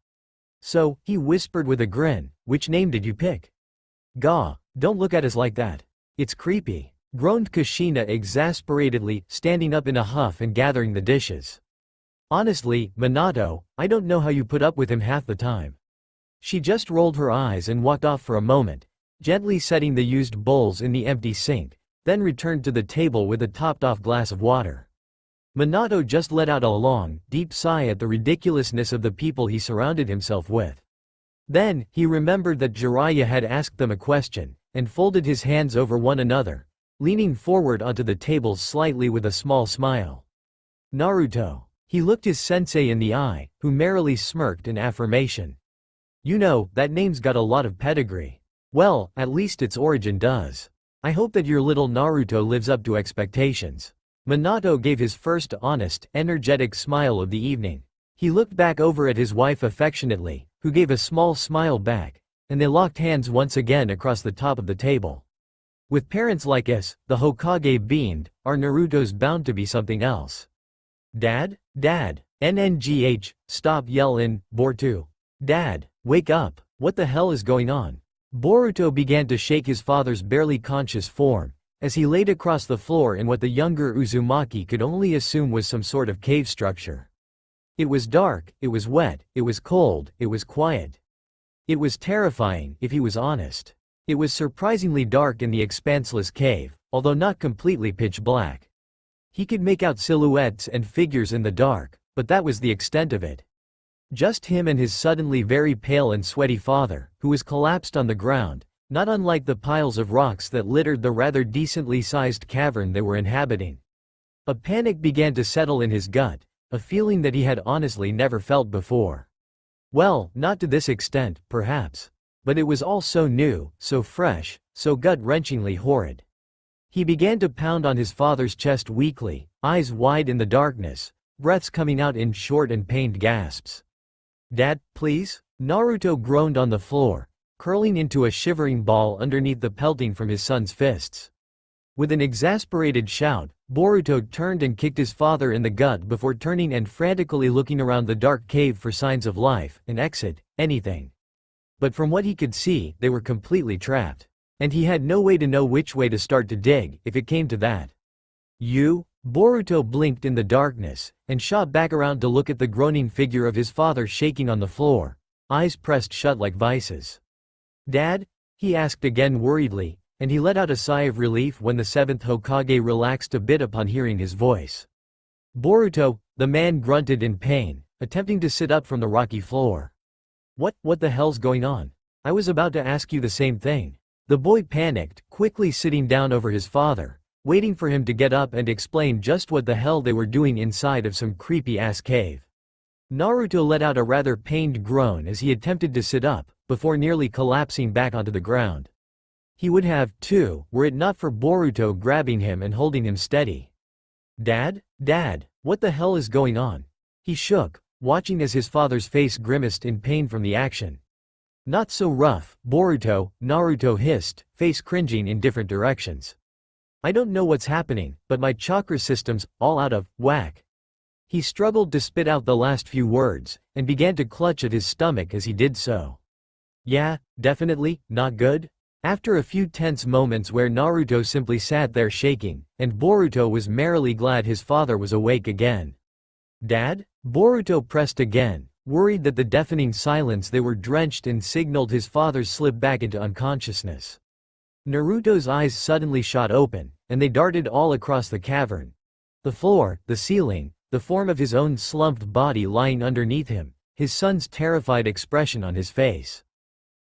So, he whispered with a grin, which name did you pick? Gah, don't look at us like that. It's creepy, groaned Kushina exasperatedly, standing up in a huff and gathering the dishes. Honestly, Minato, I don't know how you put up with him half the time. She just rolled her eyes and walked off for a moment, gently setting the used bowls in the empty sink, then returned to the table with a topped-off glass of water. Minato just let out a long, deep sigh at the ridiculousness of the people he surrounded himself with. Then, he remembered that Jiraiya had asked them a question, and folded his hands over one another, leaning forward onto the table slightly with a small smile. Naruto. He looked his sensei in the eye, who merrily smirked in affirmation. You know, that name's got a lot of pedigree. Well, at least its origin does. I hope that your little Naruto lives up to expectations. Minato gave his first honest, energetic smile of the evening. He looked back over at his wife affectionately, who gave a small smile back, and they locked hands once again across the top of the table. With parents like us, the Hokage beamed, our Naruto's bound to be something else. Dad? Dad. NNGH, stop yellin', Boruto. Dad, wake up, what the hell is going on? Boruto began to shake his father's barely conscious form, as he laid across the floor in what the younger Uzumaki could only assume was some sort of cave structure. It was dark, it was wet, it was cold, it was quiet. It was terrifying, if he was honest. It was surprisingly dark in the expanseless cave, although not completely pitch black. He could make out silhouettes and figures in the dark, but that was the extent of it. Just him and his suddenly very pale and sweaty father, who was collapsed on the ground, not unlike the piles of rocks that littered the rather decently sized cavern they were inhabiting. A panic began to settle in his gut, a feeling that he had honestly never felt before. Well, not to this extent, perhaps. But it was all so new, so fresh, so gut-wrenchingly horrid. He began to pound on his father's chest weakly, eyes wide in the darkness, breaths coming out in short and pained gasps. Dad, please? Naruto groaned on the floor, curling into a shivering ball underneath the pelting from his son's fists. With an exasperated shout, Boruto turned and kicked his father in the gut before turning and frantically looking around the dark cave for signs of life, an exit, anything. But from what he could see, they were completely trapped. And he had no way to know which way to start to dig, if it came to that. You? Boruto blinked in the darkness, and shot back around to look at the groaning figure of his father shaking on the floor, eyes pressed shut like vices. Dad? He asked again worriedly, and he let out a sigh of relief when the 7th Hokage relaxed a bit upon hearing his voice. "Boruto," the man grunted in pain, attempting to sit up from the rocky floor. What the hell's going on? I was about to ask you the same thing." The boy panicked, quickly sitting down over his father, waiting for him to get up and explain just what the hell they were doing inside of some creepy-ass cave. Naruto let out a rather pained groan as he attempted to sit up, before nearly collapsing back onto the ground. He would have, too, were it not for Boruto grabbing him and holding him steady. Dad, what the hell is going on?" He shook, watching as his father's face grimaced in pain from the action. "Not so rough, Boruto," Naruto hissed, face cringing in different directions. "I don't know what's happening, but my chakra system's all out of whack." He struggled to spit out the last few words, and began to clutch at his stomach as he did so. "Yeah, definitely, not good." After a few tense moments where Naruto simply sat there shaking, and Boruto was merrily glad his father was awake again. "Dad?" Boruto pressed again, worried that the deafening silence they were drenched in signaled his father's slip back into unconsciousness. Naruto's eyes suddenly shot open, and they darted all across the cavern. The floor, the ceiling, the form of his own slumped body lying underneath him, his son's terrified expression on his face.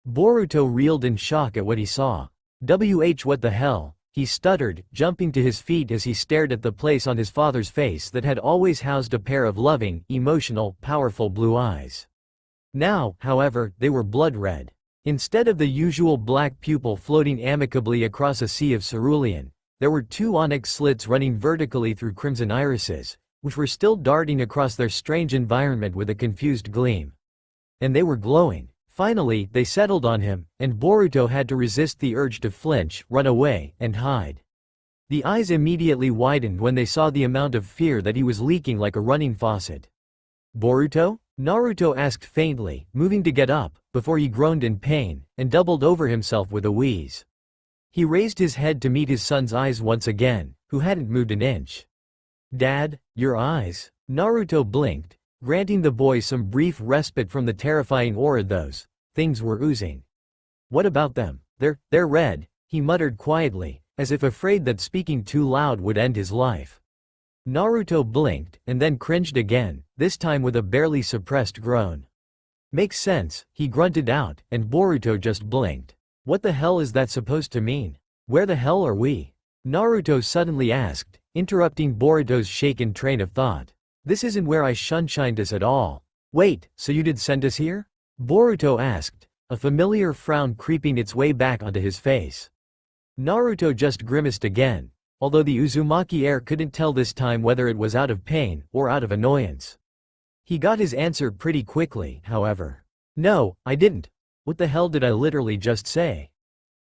Boruto reeled in shock at what he saw. What the hell? He stuttered, jumping to his feet as he stared at the place on his father's face that had always housed a pair of loving, emotional, powerful blue eyes. Now, however, they were blood red. Instead of the usual black pupil floating amicably across a sea of cerulean, there were two onyx slits running vertically through crimson irises, which were still darting across their strange environment with a confused gleam. And they were glowing. Finally, they settled on him, and Boruto had to resist the urge to flinch, run away, and hide. The eyes immediately widened when they saw the amount of fear that he was leaking like a running faucet. "Boruto?" Naruto asked faintly, moving to get up, before he groaned in pain, and doubled over himself with a wheeze. He raised his head to meet his son's eyes once again, who hadn't moved an inch. "Dad, your eyes?" Naruto blinked, granting the boy some brief respite from the terrifying aura those things were oozing. "What about them? They're red," he muttered quietly, as if afraid that speaking too loud would end his life. Naruto blinked, and then cringed again, this time with a barely suppressed groan. "Makes sense," he grunted out, and Boruto just blinked. "What the hell is that supposed to mean? Where the hell are we?" Naruto suddenly asked, interrupting Boruto's shaken train of thought. "This isn't where I shunshined us at all." "Wait, so you did send us here?" Boruto asked, a familiar frown creeping its way back onto his face. Naruto just grimaced again, although the Uzumaki heir couldn't tell this time whether it was out of pain or out of annoyance. He got his answer pretty quickly, however. "No, I didn't. What the hell did I literally just say?"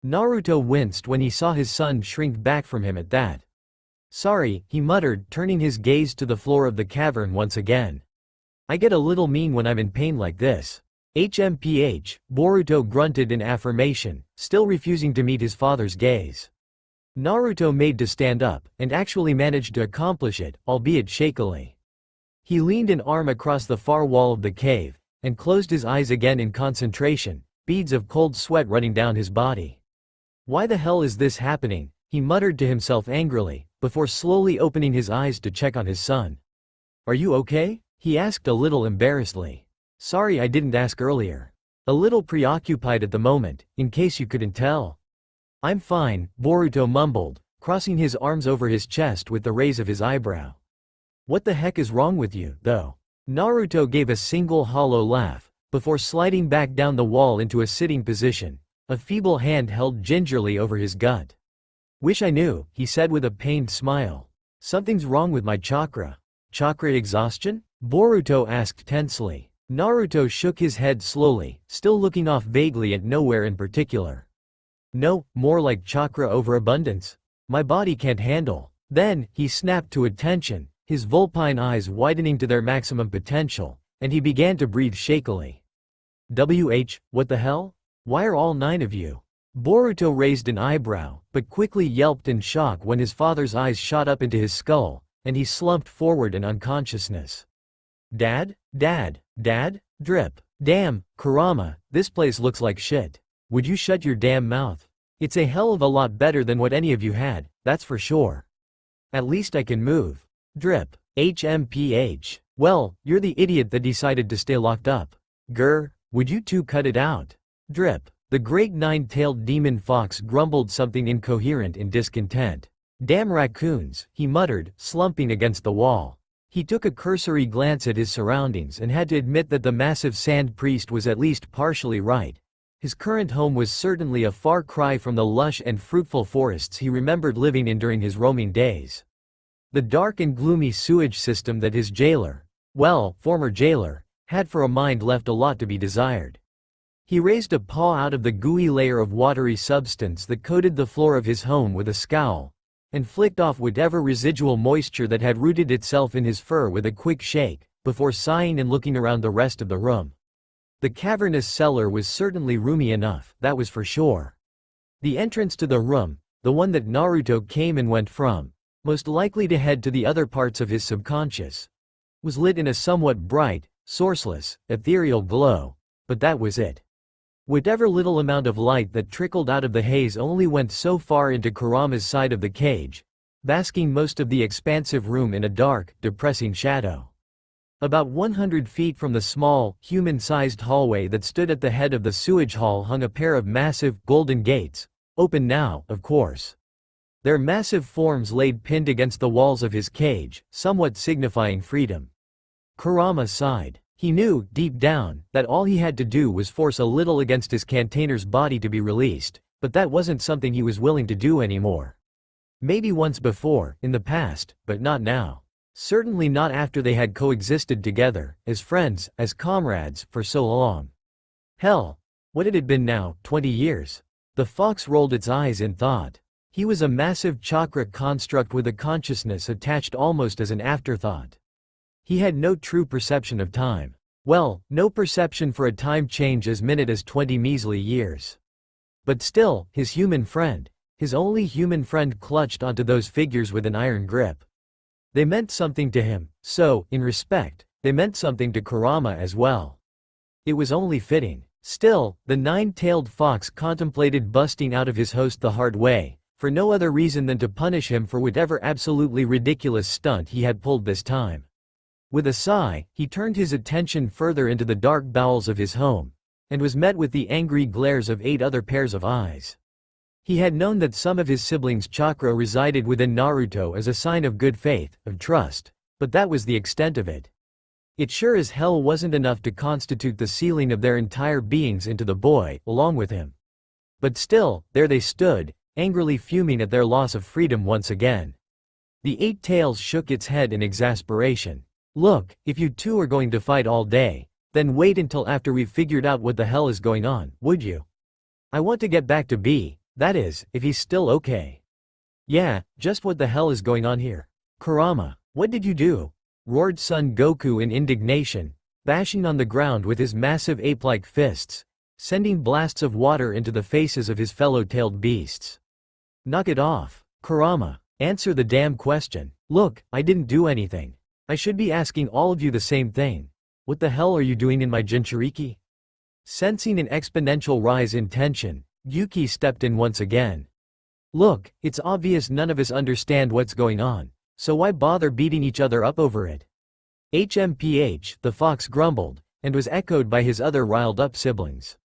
Naruto winced when he saw his son shrink back from him at that. "Sorry," he muttered, turning his gaze to the floor of the cavern once again. "I get a little mean when I'm in pain like this." HMPH, Boruto grunted in affirmation, still refusing to meet his father's gaze. Naruto made to stand up, and actually managed to accomplish it, albeit shakily. He leaned an arm across the far wall of the cave, and closed his eyes again in concentration, beads of cold sweat running down his body. "Why the hell is this happening?" he muttered to himself angrily, before slowly opening his eyes to check on his son. "Are you okay?" he asked a little embarrassedly. "Sorry I didn't ask earlier. A little preoccupied at the moment, in case you couldn't tell." "I'm fine," Boruto mumbled, crossing his arms over his chest with the raise of his eyebrow. "What the heck is wrong with you, though?" Naruto gave a single hollow laugh, before sliding back down the wall into a sitting position, a feeble hand held gingerly over his gut. "Wish I knew," he said with a pained smile. "Something's wrong with my chakra." "Chakra exhaustion?" Boruto asked tensely. Naruto shook his head slowly, still looking off vaguely at nowhere in particular. "No, more like chakra overabundance. My body can't handle." Then, he snapped to attention, his vulpine eyes widening to their maximum potential, and he began to breathe shakily. What the hell? Why are all 9 of you?" Boruto raised an eyebrow, but quickly yelped in shock when his father's eyes shot up into his skull, and he slumped forward in unconsciousness. Dad? Drip. Damn, Kurama, this place looks like shit. Would you shut your damn mouth?" It's a hell of a lot better than what any of you had, that's for sure. At least I can move. Drip. HMPH. Well, you're the idiot that decided to stay locked up. Grr, would you two cut it out? Drip. The great nine-tailed demon fox grumbled something incoherent in discontent. Damn raccoons, he muttered, slumping against the wall. He took a cursory glance at his surroundings and had to admit that the massive sand priest was at least partially right. His current home was certainly a far cry from the lush and fruitful forests he remembered living in during his roaming days. The dark and gloomy sewage system that his jailer, well, former jailer, had for a mind left a lot to be desired. He raised a paw out of the gooey layer of watery substance that coated the floor of his home with a scowl, and flicked off whatever residual moisture that had rooted itself in his fur with a quick shake, before sighing and looking around the rest of the room. The cavernous cellar was certainly roomy enough, that was for sure. The entrance to the room, the one that Naruto came and went from, most likely to head to the other parts of his subconscious, was lit in a somewhat bright, sourceless, ethereal glow, but that was it. Whatever little amount of light that trickled out of the haze only went so far into Kurama's side of the cage, basking most of the expansive room in a dark, depressing shadow. About 100 feet from the small, human-sized hallway that stood at the head of the sewage hall hung a pair of massive, golden gates, open now, of course. Their massive forms laid pinned against the walls of his cage, somewhat signifying freedom. Kurama sighed. He knew, deep down, that all he had to do was force a little against his container's body to be released, but that wasn't something he was willing to do anymore. Maybe once before, in the past, but not now. Certainly not after they had coexisted together, as friends, as comrades, for so long. Hell, what had it been now, 20 years? The fox rolled its eyes in thought. He was a massive chakra construct with a consciousness attached almost as an afterthought. He had no true perception of time. Well, no perception for a time change as minute as 20 measly years. But still, his human friend, his only human friend, clutched onto those figures with an iron grip. They meant something to him, so, in respect, they meant something to Kurama as well. It was only fitting. Still, the nine-tailed fox contemplated busting out of his host the hard way, for no other reason than to punish him for whatever absolutely ridiculous stunt he had pulled this time. With a sigh, he turned his attention further into the dark bowels of his home, and was met with the angry glares of 8 other pairs of eyes. He had known that some of his siblings' chakra resided within Naruto as a sign of good faith, of trust, but that was the extent of it. It sure as hell wasn't enough to constitute the sealing of their entire beings into the boy, along with him. But still, there they stood, angrily fuming at their loss of freedom once again. The 8 tails shook its head in exasperation. Look, if you two are going to fight all day, then wait until after we've figured out what the hell is going on, would you? I want to get back to B, that is, if he's still okay. Yeah, just what the hell is going on here? Kurama, what did you do? Roared Son Goku in indignation, bashing on the ground with his massive ape-like fists, sending blasts of water into the faces of his fellow tailed beasts. Knock it off, Kurama. Answer the damn question. Look, I didn't do anything. I should be asking all of you the same thing. What the hell are you doing in my Jinchuriki? Sensing an exponential rise in tension, Yuki stepped in once again. Look, it's obvious none of us understand what's going on, so why bother beating each other up over it? HMPH, the fox grumbled, and was echoed by his other riled-up siblings.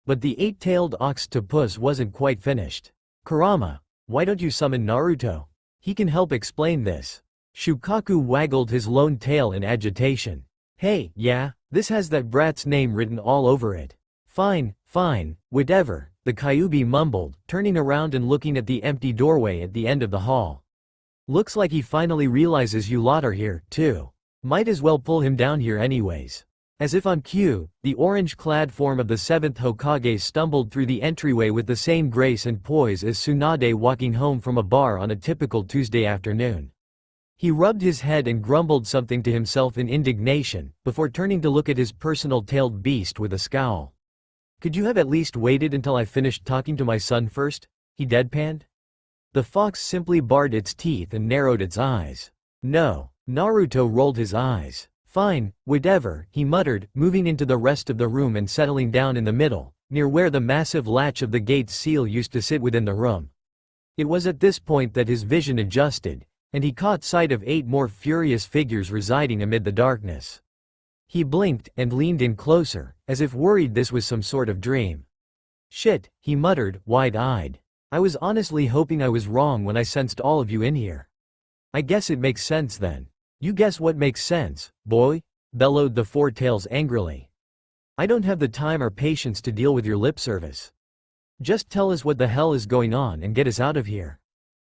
But the 8-tailed octopus wasn't quite finished. Kurama, why don't you summon Naruto? He can help explain this. Shukaku waggled his lone tail in agitation. Hey, yeah, this has that brat's name written all over it. Fine, whatever, the Kyuubi mumbled, turning around and looking at the empty doorway at the end of the hall. Looks like he finally realizes you lot are here, too. Might as well pull him down here anyways. As if on cue, the orange-clad form of the 7th Hokage stumbled through the entryway with the same grace and poise as Tsunade walking home from a bar on a typical Tuesday afternoon. He rubbed his head and grumbled something to himself in indignation, before turning to look at his personal tailed beast with a scowl. Could you have at least waited until I finished talking to my son first? He deadpanned. The fox simply bared its teeth and narrowed its eyes. No. Naruto rolled his eyes. Fine, whatever, he muttered, moving into the rest of the room and settling down in the middle, near where the massive latch of the gate's seal used to sit within the room. It was at this point that his vision adjusted, and he caught sight of 8 more furious figures residing amid the darkness. He blinked and leaned in closer, as if worried this was some sort of dream. "Shit," he muttered, wide-eyed. "I was honestly hoping I was wrong when I sensed all of you in here." "I guess it makes sense then." "You guess what makes sense, boy?" bellowed the Four Tails angrily. "I don't have the time or patience to deal with your lip service. Just tell us what the hell is going on and get us out of here."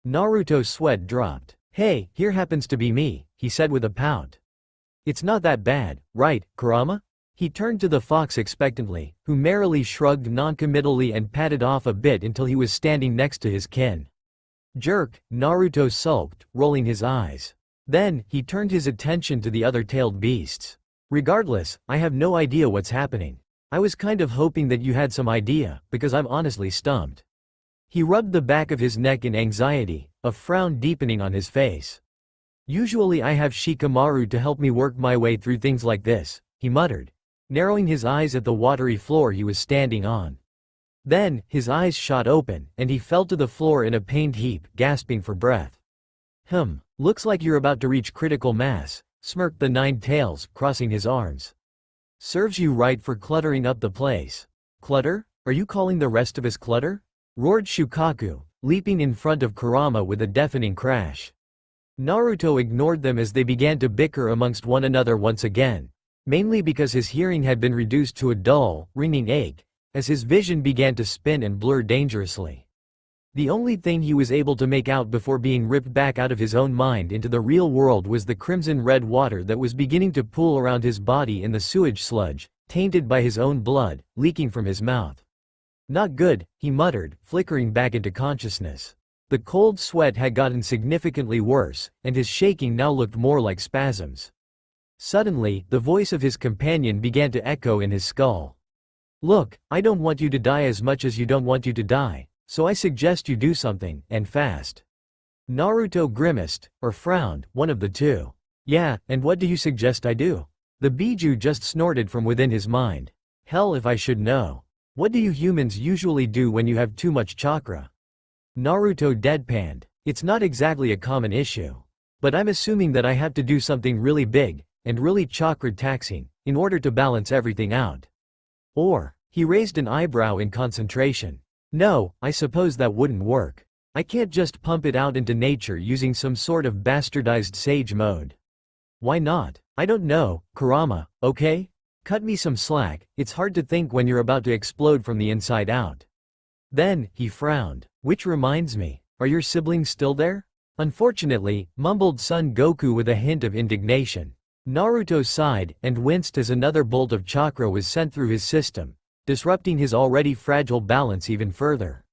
Naruto's sweat dropped. "Hey, here happens to be me," he said with a pout. "It's not that bad, right, Kurama?" He turned to the fox expectantly, who merrily shrugged noncommittally and padded off a bit until he was standing next to his kin. "Jerk," Naruto sulked, rolling his eyes. Then, he turned his attention to the other tailed beasts. "Regardless, I have no idea what's happening. I was kind of hoping that you had some idea, because I'm honestly stumped." He rubbed the back of his neck in anxiety, a frown deepening on his face. "Usually I have Shikamaru to help me work my way through things like this," he muttered, narrowing his eyes at the watery floor he was standing on. Then, his eyes shot open, and he fell to the floor in a pained heap, gasping for breath. Looks like you're about to reach critical mass," smirked the Nine Tails, crossing his arms. "Serves you right for cluttering up the place." "Clutter? Are you calling the rest of us clutter?" roared Shukaku, leaping in front of Kurama with a deafening crash. Naruto ignored them as they began to bicker amongst one another once again, mainly because his hearing had been reduced to a dull, ringing ache, as his vision began to spin and blur dangerously. The only thing he was able to make out before being ripped back out of his own mind into the real world was the crimson-red water that was beginning to pool around his body in the sewage sludge, tainted by his own blood, leaking from his mouth. "Not good," he muttered, flickering back into consciousness. The cold sweat had gotten significantly worse, and his shaking now looked more like spasms. Suddenly, the voice of his companion began to echo in his skull. "Look, I don't want you to die as much as you don't want you to die. So I suggest you do something, and fast." Naruto grimaced, or frowned, one of the two. "Yeah, and what do you suggest I do?" The Biju just snorted from within his mind. "Hell if I should know. What do you humans usually do when you have too much chakra?" Naruto deadpanned. "It's not exactly a common issue. But I'm assuming that I have to do something really big, and really chakra-taxing, in order to balance everything out. Or," he raised an eyebrow in concentration. "No, I suppose that wouldn't work. I can't just pump it out into nature using some sort of bastardized sage mode." "Why not?" "I don't know, Kurama, okay? Cut me some slack, it's hard to think when you're about to explode from the inside out." Then, he frowned. "Which reminds me, are your siblings still there?" "Unfortunately," mumbled Son Goku with a hint of indignation. Naruto sighed, and winced as another bolt of chakra was sent through his system, disrupting his already fragile balance even further.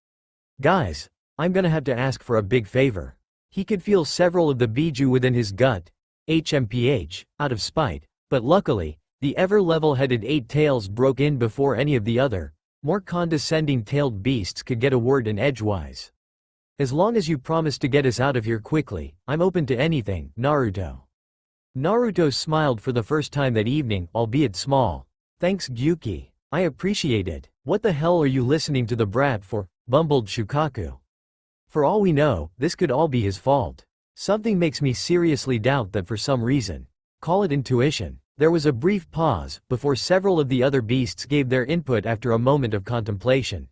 "Guys, I'm gonna have to ask for a big favor." He could feel several of the Biju within his gut, out of spite, but luckily, the ever level-headed Eight Tails broke in before any of the other, more condescending tailed beasts could get a word in edgewise. "As long as you promise to get us out of here quickly, I'm open to anything, Naruto." Naruto smiled for the first time that evening, albeit small. "Thanks Gyuki. I appreciate it. What the hell are you listening to the brat for?" bumbled Shukaku. "For all we know, this could all be his fault. Something makes me seriously doubt that for some reason. Call it intuition." There was a brief pause, before several of the other beasts gave their input after a moment of contemplation.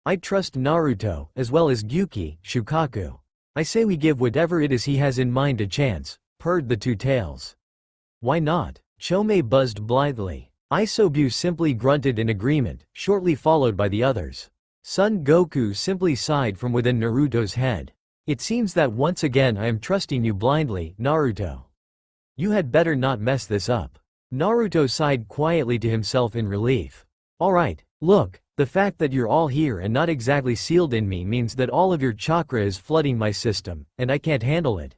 "I trust Naruto, as well as Gyuki, Shukaku. I say we give whatever it is he has in mind a chance," purred the Two Tails. "Why not?" Chome buzzed blithely. Isobu simply grunted in agreement, shortly followed by the others. Son Goku simply sighed from within Naruto's head. "It seems that once again I am trusting you blindly, Naruto. You had better not mess this up." Naruto sighed quietly to himself in relief. "Alright, look, the fact that you're all here and not exactly sealed in me means that all of your chakra is flooding my system, and I can't handle it.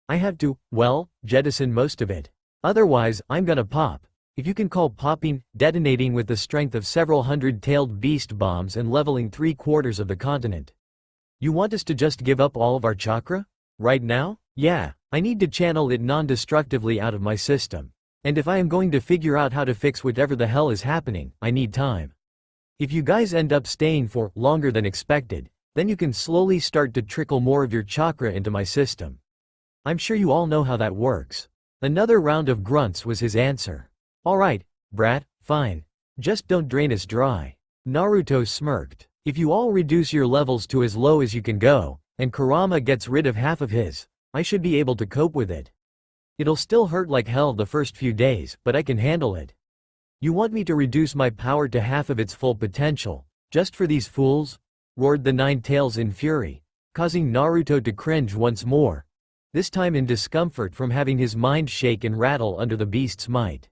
I have to, well, jettison most of it. Otherwise, I'm gonna pop. If you can call popping, detonating with the strength of several hundred-tailed beast bombs and leveling 3/4 of the continent. You want us to just give up all of our chakra? Right now? Yeah, I need to channel it non-destructively out of my system. And if I am going to figure out how to fix whatever the hell is happening, I need time." If you guys end up staying for longer than expected, then you can slowly start to trickle more of your chakra into my system. I'm sure you all know how that works. Another round of grunts was his answer. Alright, brat, fine. Just don't drain us dry. Naruto smirked. If you all reduce your levels to as low as you can go, and Kurama gets rid of half of his, I should be able to cope with it. It'll still hurt like hell the first few days, but I can handle it. You want me to reduce my power to half of its full potential, just for these fools? Roared the Nine Tails in fury, causing Naruto to cringe once more, this time in discomfort from having his mind shake and rattle under the beast's might.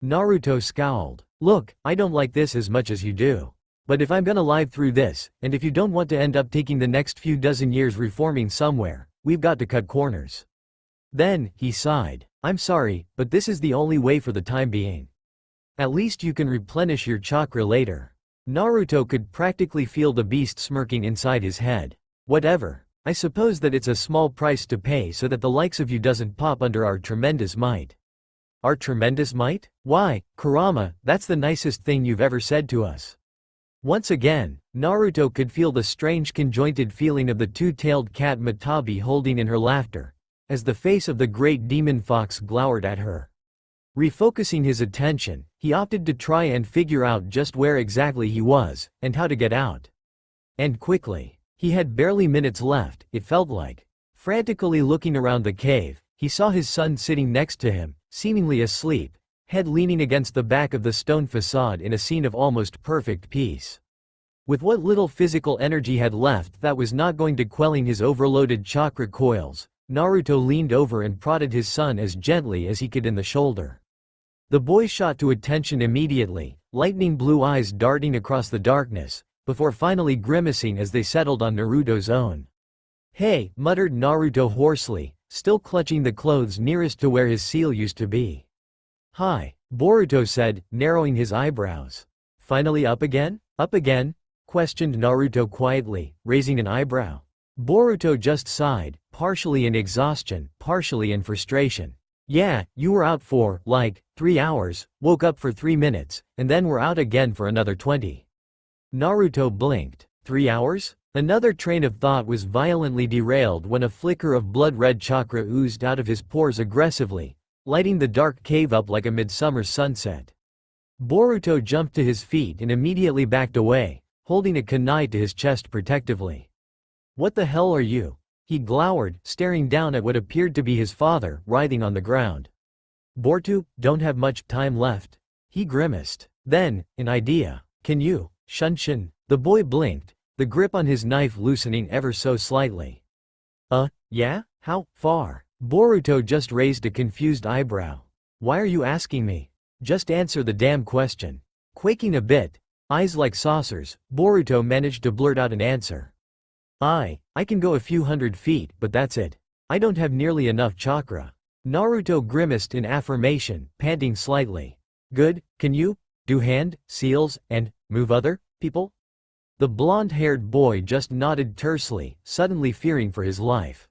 Naruto scowled. Look, I don't like this as much as you do. But if I'm gonna live through this, and if you don't want to end up taking the next few dozen years reforming somewhere, we've got to cut corners. Then, he sighed. I'm sorry, but this is the only way for the time being. At least you can replenish your chakra later. Naruto could practically feel the beast smirking inside his head. Whatever. I suppose that it's a small price to pay so that the likes of you doesn't pop under our tremendous might. Our tremendous might? Why, Kurama, that's the nicest thing you've ever said to us. Once again, Naruto could feel the strange conjointed feeling of the two-tailed cat Matabi holding in her laughter, as the face of the great demon fox glowered at her. Refocusing his attention, he opted to try and figure out just where exactly he was, and how to get out. And quickly. He had barely minutes left, it felt like. Frantically looking around the cave, he saw his son sitting next to him, seemingly asleep, head leaning against the back of the stone facade in a scene of almost perfect peace. With what little physical energy had left that was not going to quelling his overloaded chakra coils, Naruto leaned over and prodded his son as gently as he could in the shoulder. The boy shot to attention immediately, lightning blue eyes darting across the darkness, before finally grimacing as they settled on Naruto's own. Hey, muttered Naruto hoarsely, still clutching the clothes nearest to where his seal used to be. Hi, Boruto said, narrowing his eyebrows. Finally up again? Up again? Questioned Naruto quietly, raising an eyebrow. Boruto just sighed, partially in exhaustion, partially in frustration. Yeah, you were out for, like, 3 hours, woke up for 3 minutes, and then were out again for another 20. Naruto blinked. 3 hours? Another train of thought was violently derailed when a flicker of blood-red chakra oozed out of his pores aggressively, lighting the dark cave up like a midsummer sunset. Boruto jumped to his feet and immediately backed away, holding a kunai to his chest protectively. What the hell are you? He glowered, staring down at what appeared to be his father, writhing on the ground. Boruto, don't have much time left. He grimaced. Then, an idea. Can you? Shunshin. The boy blinked, the grip on his knife loosening ever so slightly. Yeah? How far? Boruto just raised a confused eyebrow. Why are you asking me? Just answer the damn question. Quaking a bit, eyes like saucers, Boruto managed to blurt out an answer. I can go a few hundred feet, but that's it. I don't have nearly enough chakra. Naruto grimaced in affirmation, panting slightly. Good, can you do hand, seals, and move other people? The blonde-haired boy just nodded tersely, suddenly fearing for his life.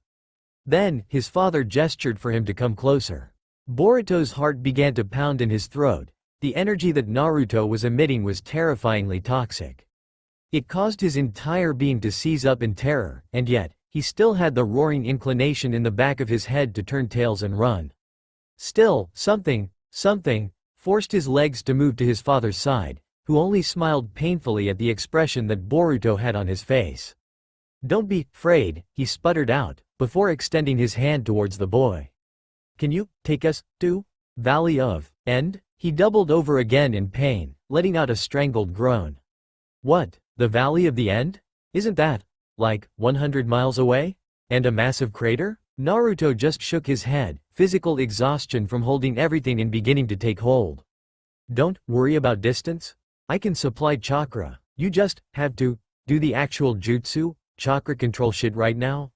Then, his father gestured for him to come closer. Boruto's heart began to pound in his throat. The energy that Naruto was emitting was terrifyingly toxic. It caused his entire being to seize up in terror, and yet, he still had the roaring inclination in the back of his head to turn tails and run. Still, something, forced his legs to move to his father's side, who only smiled painfully at the expression that Boruto had on his face. Don't be afraid, he sputtered out, before extending his hand towards the boy. Can you take us to Valley of End? He doubled over again in pain, letting out a strangled groan. What, the Valley of the End? Isn't that, like, 100 miles away? And a massive crater? Naruto just shook his head, physical exhaustion from holding everything in beginning to take hold. Don't worry about distance. I can supply chakra. You just have to do the actual jutsu, chakra control shit right now.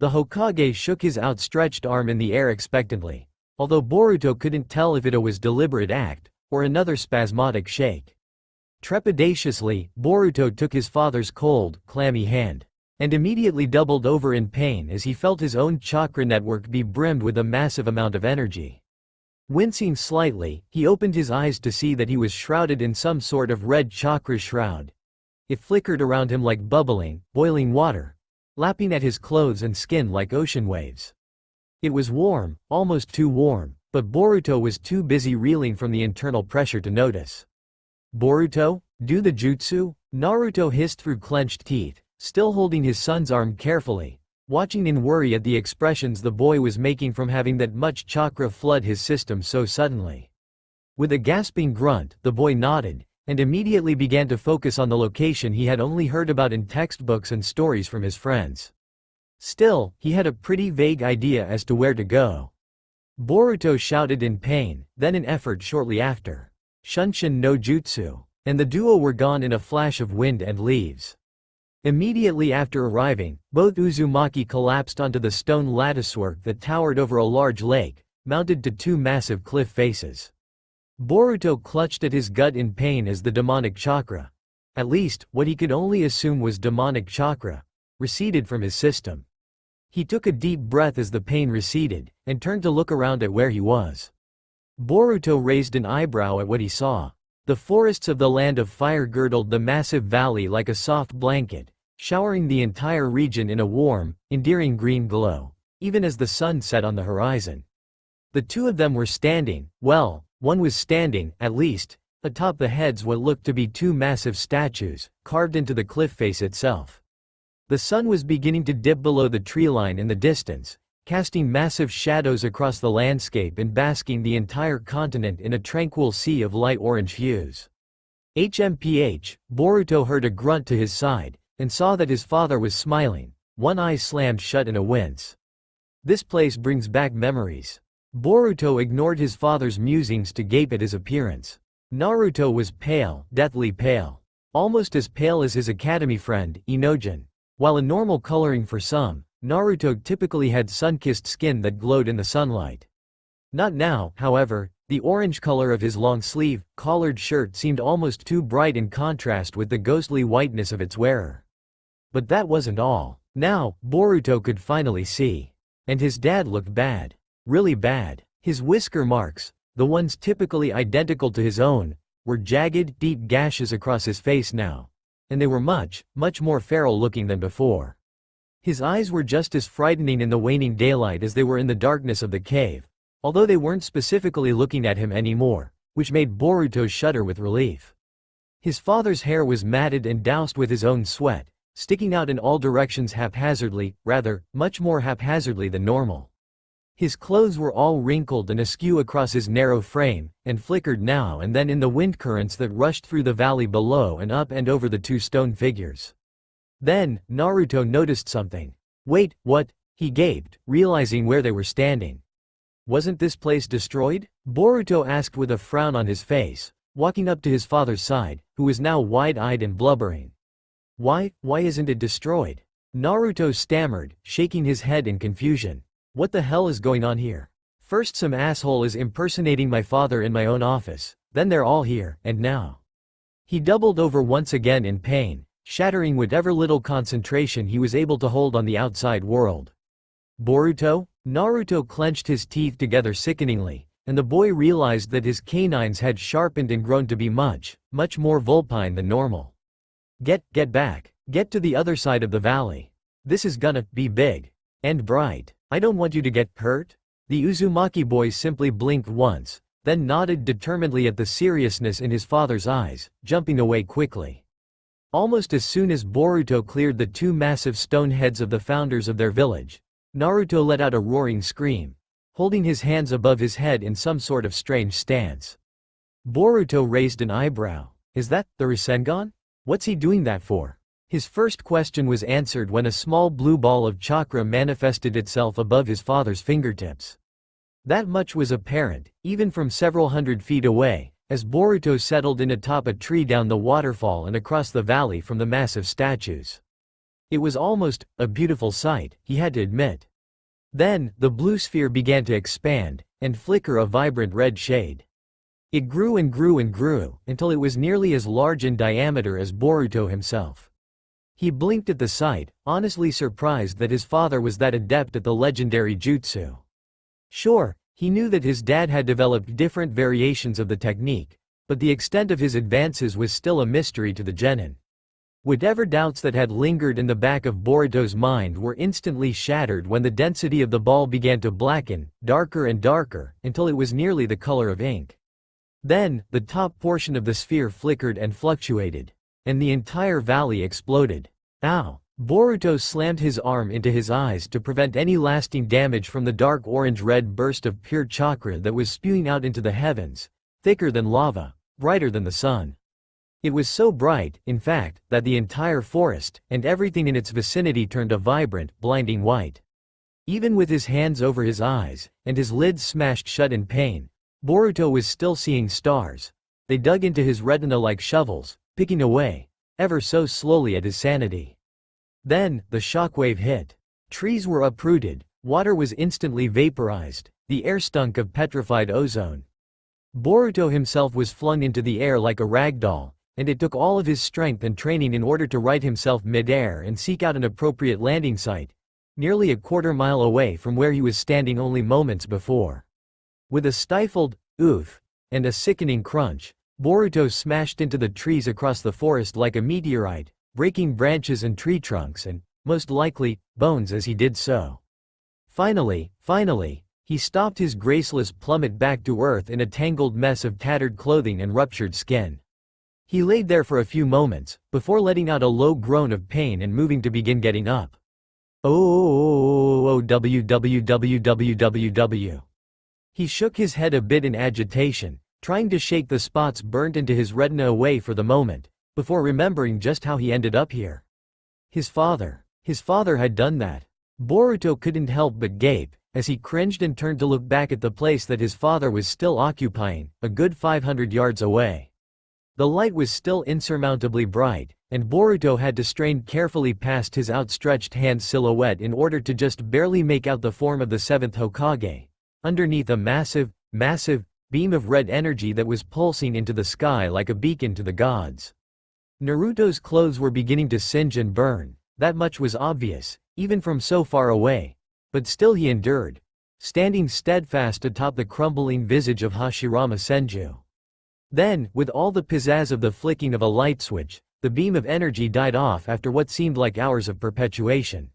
The Hokage shook his outstretched arm in the air expectantly, although Boruto couldn't tell if it was deliberate act, or another spasmodic shake. Trepidatiously, Boruto took his father's cold, clammy hand, and immediately doubled over in pain as he felt his own chakra network be brimmed with a massive amount of energy. Wincing slightly, he opened his eyes to see that he was shrouded in some sort of red chakra shroud. It flickered around him like bubbling, boiling water, lapping at his clothes and skin like ocean waves. It was warm, almost too warm, but Boruto was too busy reeling from the internal pressure to notice. "Boruto, do the jutsu?" Naruto hissed through clenched teeth, still holding his son's arm carefully, watching in worry at the expressions the boy was making from having that much chakra flood his system so suddenly. With a gasping grunt, the boy nodded, and immediately began to focus on the location he had only heard about in textbooks and stories from his friends. Still, he had a pretty vague idea as to where to go. Boruto shouted in pain, then in effort shortly after, "Shunshin no jutsu," and the duo were gone in a flash of wind and leaves. Immediately after arriving, both Uzumaki collapsed onto the stone latticework that towered over a large lake, mounted to two massive cliff faces. Boruto clutched at his gut in pain as the demonic chakra, at least, what he could only assume was demonic chakra, receded from his system. He took a deep breath as the pain receded, and turned to look around at where he was. Boruto raised an eyebrow at what he saw. The forests of the land of fire girdled the massive valley like a soft blanket, showering the entire region in a warm, endearing green glow, even as the sun set on the horizon. The two of them were standing, well, one was standing, at least, atop the heads what looked to be two massive statues, carved into the cliff face itself. The sun was beginning to dip below the treeline in the distance, casting massive shadows across the landscape and basking the entire continent in a tranquil sea of light orange hues. HMPH, Boruto heard a grunt to his side, and saw that his father was smiling, one eye slammed shut in a wince. This place brings back memories. Boruto ignored his father's musings to gape at his appearance. Naruto was pale, deathly pale. Almost as pale as his academy friend, Inojin. While a normal coloring for some, Naruto typically had sun-kissed skin that glowed in the sunlight. Not now, however. The orange color of his long-sleeve, collared shirt seemed almost too bright in contrast with the ghostly whiteness of its wearer. But that wasn't all. Now, Boruto could finally see. And his dad looked bad. Really bad. His whisker marks, the ones typically identical to his own, were jagged, deep gashes across his face now. And they were much, much more feral looking than before. His eyes were just as frightening in the waning daylight as they were in the darkness of the cave, although they weren't specifically looking at him anymore, which made Boruto shudder with relief. His father's hair was matted and doused with his own sweat, sticking out in all directions haphazardly, rather, much more haphazardly than normal. His clothes were all wrinkled and askew across his narrow frame, and flickered now and then in the wind currents that rushed through the valley below and up and over the two stone figures. Then, Naruto noticed something. "Wait, what?" he gaped, realizing where they were standing. "Wasn't this place destroyed?" Boruto asked with a frown on his face, walking up to his father's side, who was now wide-eyed and blubbering. Why isn't it destroyed?" Naruto stammered, shaking his head in confusion. "What the hell is going on here? First some asshole is impersonating my father in my own office, then they're all here, and now." He doubled over once again in pain, shattering whatever little concentration he was able to hold on the outside world. "Boruto?" Naruto clenched his teeth together sickeningly, and the boy realized that his canines had sharpened and grown to be much, much more vulpine than normal. Get back. Get to the other side of the valley. This is gonna be big. And bright. I don't want you to get hurt." The Uzumaki boy simply blinked once, then nodded determinedly at the seriousness in his father's eyes, jumping away quickly. Almost as soon as Boruto cleared the two massive stone heads of the founders of their village, Naruto let out a roaring scream, holding his hands above his head in some sort of strange stance. Boruto raised an eyebrow. "Is that the Rasengan? What's he doing that for?" His first question was answered when a small blue ball of chakra manifested itself above his father's fingertips. That much was apparent, even from several hundred feet away, as Boruto settled in atop a tree down the waterfall and across the valley from the massive statues. It was almost a beautiful sight, he had to admit. Then, the blue sphere began to expand, and flicker a vibrant red shade. It grew and grew and grew, until it was nearly as large in diameter as Boruto himself. He blinked at the sight, honestly surprised that his father was that adept at the legendary jutsu. Sure, He knew that his dad had developed different variations of the technique, but the extent of his advances was still a mystery to the genin. Whatever doubts that had lingered in the back of Boruto's mind were instantly shattered when the density of the ball began to blacken, darker and darker, until it was nearly the color of ink. Then, the top portion of the sphere flickered and fluctuated, and the entire valley exploded. Ow! Boruto slammed his arm into his eyes to prevent any lasting damage from the dark orange-red burst of pure chakra that was spewing out into the heavens, thicker than lava, brighter than the sun. It was so bright, in fact, that the entire forest, and everything in its vicinity turned a vibrant, blinding white. Even with his hands over his eyes, and his lids smashed shut in pain, Boruto was still seeing stars. They dug into his retina like shovels, picking away, ever so slowly at his sanity. Then, the shockwave hit. Trees were uprooted, water was instantly vaporized, the air stunk of petrified ozone. Boruto himself was flung into the air like a rag doll, and it took all of his strength and training in order to right himself mid-air and seek out an appropriate landing site, nearly a quarter-mile away from where he was standing only moments before. With a stifled, oof, and a sickening crunch, Boruto smashed into the trees across the forest like a meteorite, breaking branches and tree trunks and, most likely, bones as he did so. Finally, he stopped his graceless plummet back to earth in a tangled mess of tattered clothing and ruptured skin. He laid there for a few moments, before letting out a low groan of pain and moving to begin getting up. www. He shook his head a bit in agitation, trying to shake the spots burnt into his retina away for the moment, before remembering just how he ended up here. His father had done that. Boruto couldn't help but gape, as he cringed and turned to look back at the place that his father was still occupying, a good 500 yards away. The light was still insurmountably bright, and Boruto had to strain carefully past his outstretched hand silhouette in order to just barely make out the form of the seventh Hokage, underneath a massive beam of red energy that was pulsing into the sky like a beacon to the gods. Naruto's clothes were beginning to singe and burn, that much was obvious, even from so far away, but still he endured, standing steadfast atop the crumbling visage of Hashirama Senju. Then, with all the pizzazz of the flicking of a light switch, the beam of energy died off after what seemed like hours of perpetuation.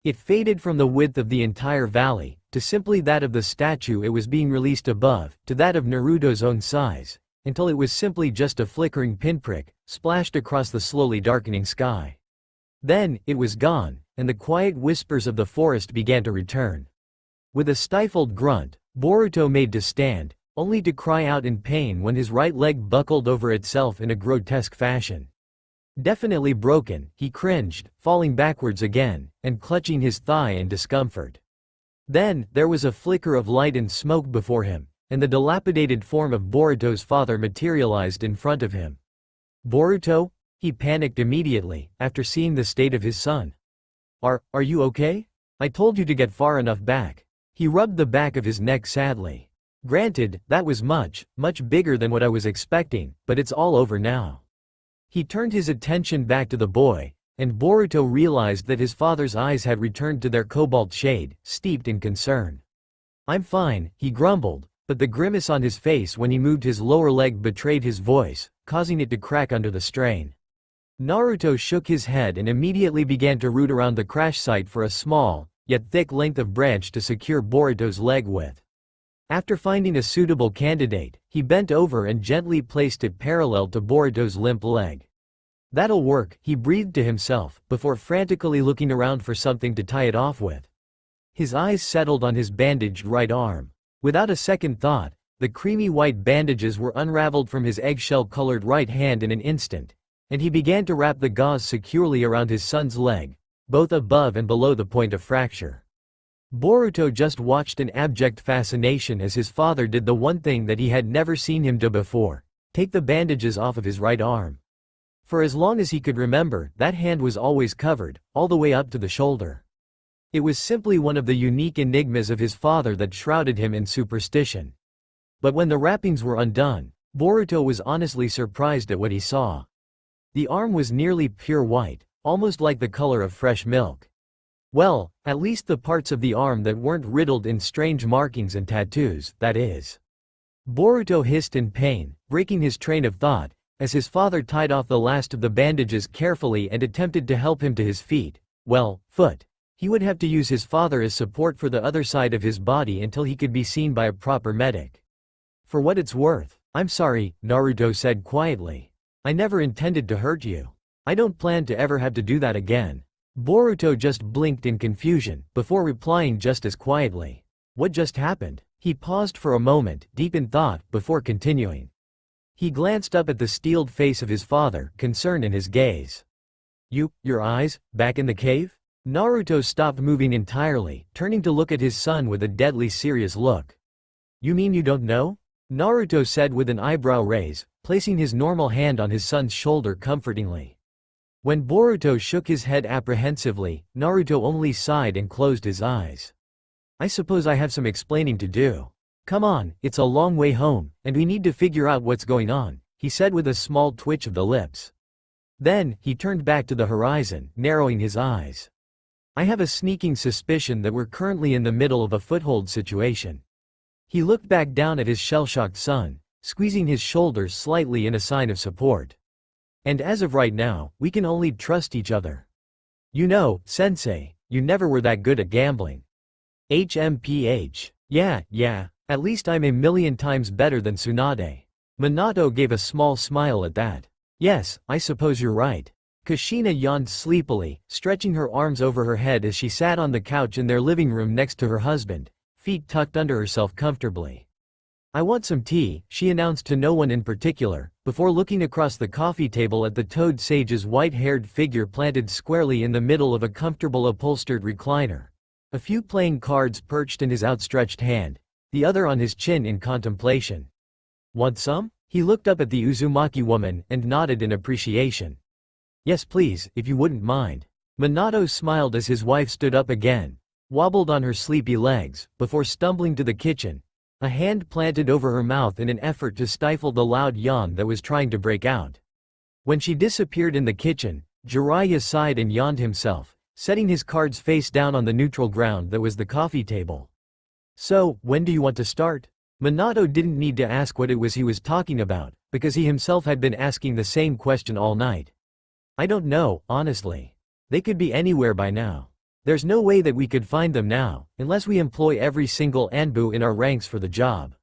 It faded from the width of the entire valley, to simply that of the statue it was being released above, to that of Naruto's own size, until it was simply just a flickering pinprick, splashed across the slowly darkening sky. Then, it was gone, and the quiet whispers of the forest began to return. With a stifled grunt, Boruto made to stand, only to cry out in pain when his right leg buckled over itself in a grotesque fashion. Definitely broken, he cringed, falling backwards again, and clutching his thigh in discomfort. Then, there was a flicker of light and smoke before him, and the dilapidated form of Boruto's father materialized in front of him. "Boruto?" He panicked immediately, after seeing the state of his son. Are you okay? I told you to get far enough back." He rubbed the back of his neck sadly. "Granted, that was much bigger than what I was expecting, but it's all over now." He turned his attention back to the boy, and Boruto realized that his father's eyes had returned to their cobalt shade, steeped in concern. "I'm fine," he grumbled, but the grimace on his face when he moved his lower leg betrayed his voice, causing it to crack under the strain. Naruto shook his head and immediately began to root around the crash site for a small, yet thick length of branch to secure Boruto's leg with. After finding a suitable candidate, he bent over and gently placed it parallel to Boruto's limp leg. "That'll work," he breathed to himself, before frantically looking around for something to tie it off with. His eyes settled on his bandaged right arm. Without a second thought, the creamy white bandages were unraveled from his eggshell-colored right hand in an instant, and he began to wrap the gauze securely around his son's leg, both above and below the point of fracture. Boruto just watched in abject fascination as his father did the one thing that he had never seen him do before: take the bandages off of his right arm. For as long as he could remember, that hand was always covered, all the way up to the shoulder. It was simply one of the unique enigmas of his father that shrouded him in superstition. But when the wrappings were undone, Boruto was honestly surprised at what he saw. The arm was nearly pure white, almost like the color of fresh milk. Well, at least the parts of the arm that weren't riddled in strange markings and tattoos, that is. Boruto hissed in pain, breaking his train of thought, as his father tied off the last of the bandages carefully and attempted to help him to his feet. Well, foot. He would have to use his father as support for the other side of his body until he could be seen by a proper medic. For what it's worth, I'm sorry, Naruto said quietly. I never intended to hurt you. I don't plan to ever have to do that again. Boruto just blinked in confusion, before replying just as quietly. What just happened? He paused for a moment, deep in thought, before continuing. He glanced up at the steeled face of his father, concern in his gaze. Your eyes, back in the cave? Naruto stopped moving entirely, turning to look at his son with a deadly serious look. You mean you don't know? Naruto said with an eyebrow raise, placing his normal hand on his son's shoulder comfortingly. When Boruto shook his head apprehensively, Naruto only sighed and closed his eyes. I suppose I have some explaining to do. Come on, it's a long way home, and we need to figure out what's going on, he said with a small twitch of the lips. Then, he turned back to the horizon, narrowing his eyes. I have a sneaking suspicion that we're currently in the middle of a foothold situation. He looked back down at his shell-shocked son, squeezing his shoulders slightly in a sign of support. And as of right now, we can only trust each other. You know, sensei, you never were that good at gambling. HMPH. Yeah, at least I'm a million times better than Tsunade. Minato gave a small smile at that. Yes, I suppose you're right. Kushina yawned sleepily, stretching her arms over her head as she sat on the couch in their living room next to her husband, feet tucked under herself comfortably. I want some tea, she announced to no one in particular, before looking across the coffee table at the Toad Sage's white-haired figure planted squarely in the middle of a comfortable upholstered recliner. A few playing cards perched in his outstretched hand, the other on his chin in contemplation. Want some? He looked up at the Uzumaki woman and nodded in appreciation. Yes please, if you wouldn't mind. Minato smiled as his wife stood up again, wobbled on her sleepy legs, before stumbling to the kitchen, a hand planted over her mouth in an effort to stifle the loud yawn that was trying to break out. When she disappeared in the kitchen, Jiraiya sighed and yawned himself, setting his cards face down on the neutral ground that was the coffee table. So, when do you want to start? Minato didn't need to ask what it was he was talking about, because he himself had been asking the same question all night. I don't know, honestly. They could be anywhere by now. There's no way that we could find them now, unless we employ every single Anbu in our ranks for the job.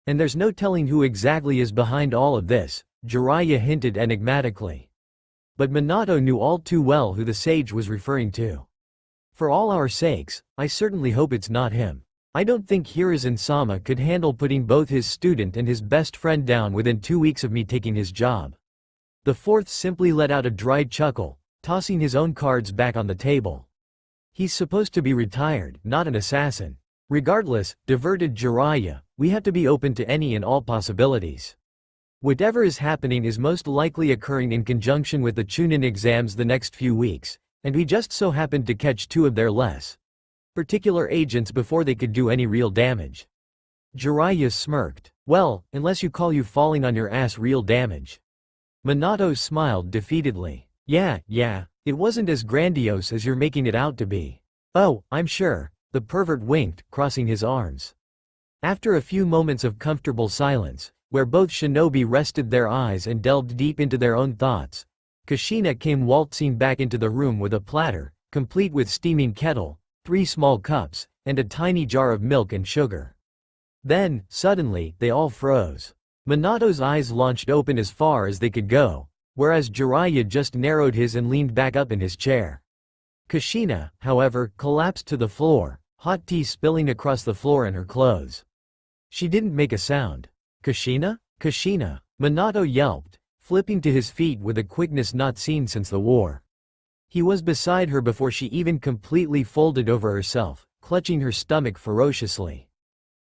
And there's no telling who exactly is behind all of this, Jiraiya hinted enigmatically. But Minato knew all too well who the sage was referring to. For all our sakes, I certainly hope it's not him. I don't think Hiruzen-sama could handle putting both his student and his best friend down within 2 weeks of me taking his job. The fourth simply let out a dry chuckle, tossing his own cards back on the table. He's supposed to be retired, not an assassin. Regardless, diverted Jiraiya, we have to be open to any and all possibilities. Whatever is happening is most likely occurring in conjunction with the Chunin exams the next few weeks, and we just so happened to catch 2 of their less particular agents before they could do any real damage. Jiraiya smirked. Well, unless you call you falling on your ass real damage. Minato smiled defeatedly. Yeah, it wasn't as grandiose as you're making it out to be. Oh, I'm sure, the pervert winked, crossing his arms. After a few moments of comfortable silence, where both shinobi rested their eyes and delved deep into their own thoughts, Kushina came waltzing back into the room with a platter, complete with steaming kettle, 3 small cups, and a tiny jar of milk and sugar. Then, suddenly, they all froze. Minato's eyes launched open as far as they could go, whereas Jiraiya just narrowed his and leaned back up in his chair. Kushina, however, collapsed to the floor, hot tea spilling across the floor and her clothes. She didn't make a sound. Kushina? Kushina! Minato yelped, flipping to his feet with a quickness not seen since the war. He was beside her before she even completely folded over herself, clutching her stomach ferociously.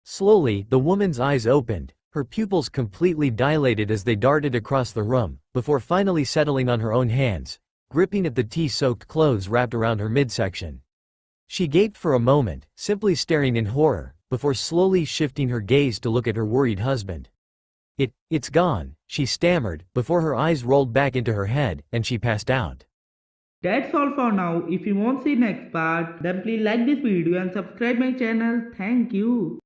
Slowly, the woman's eyes opened, her pupils completely dilated as they darted across the room, before finally settling on her own hands, gripping at the tea-soaked clothes wrapped around her midsection. She gaped for a moment, simply staring in horror, before slowly shifting her gaze to look at her worried husband. It's gone, she stammered, before her eyes rolled back into her head, and she passed out. That's all for now. If you want to see next part, then please like this video and subscribe my channel. Thank you.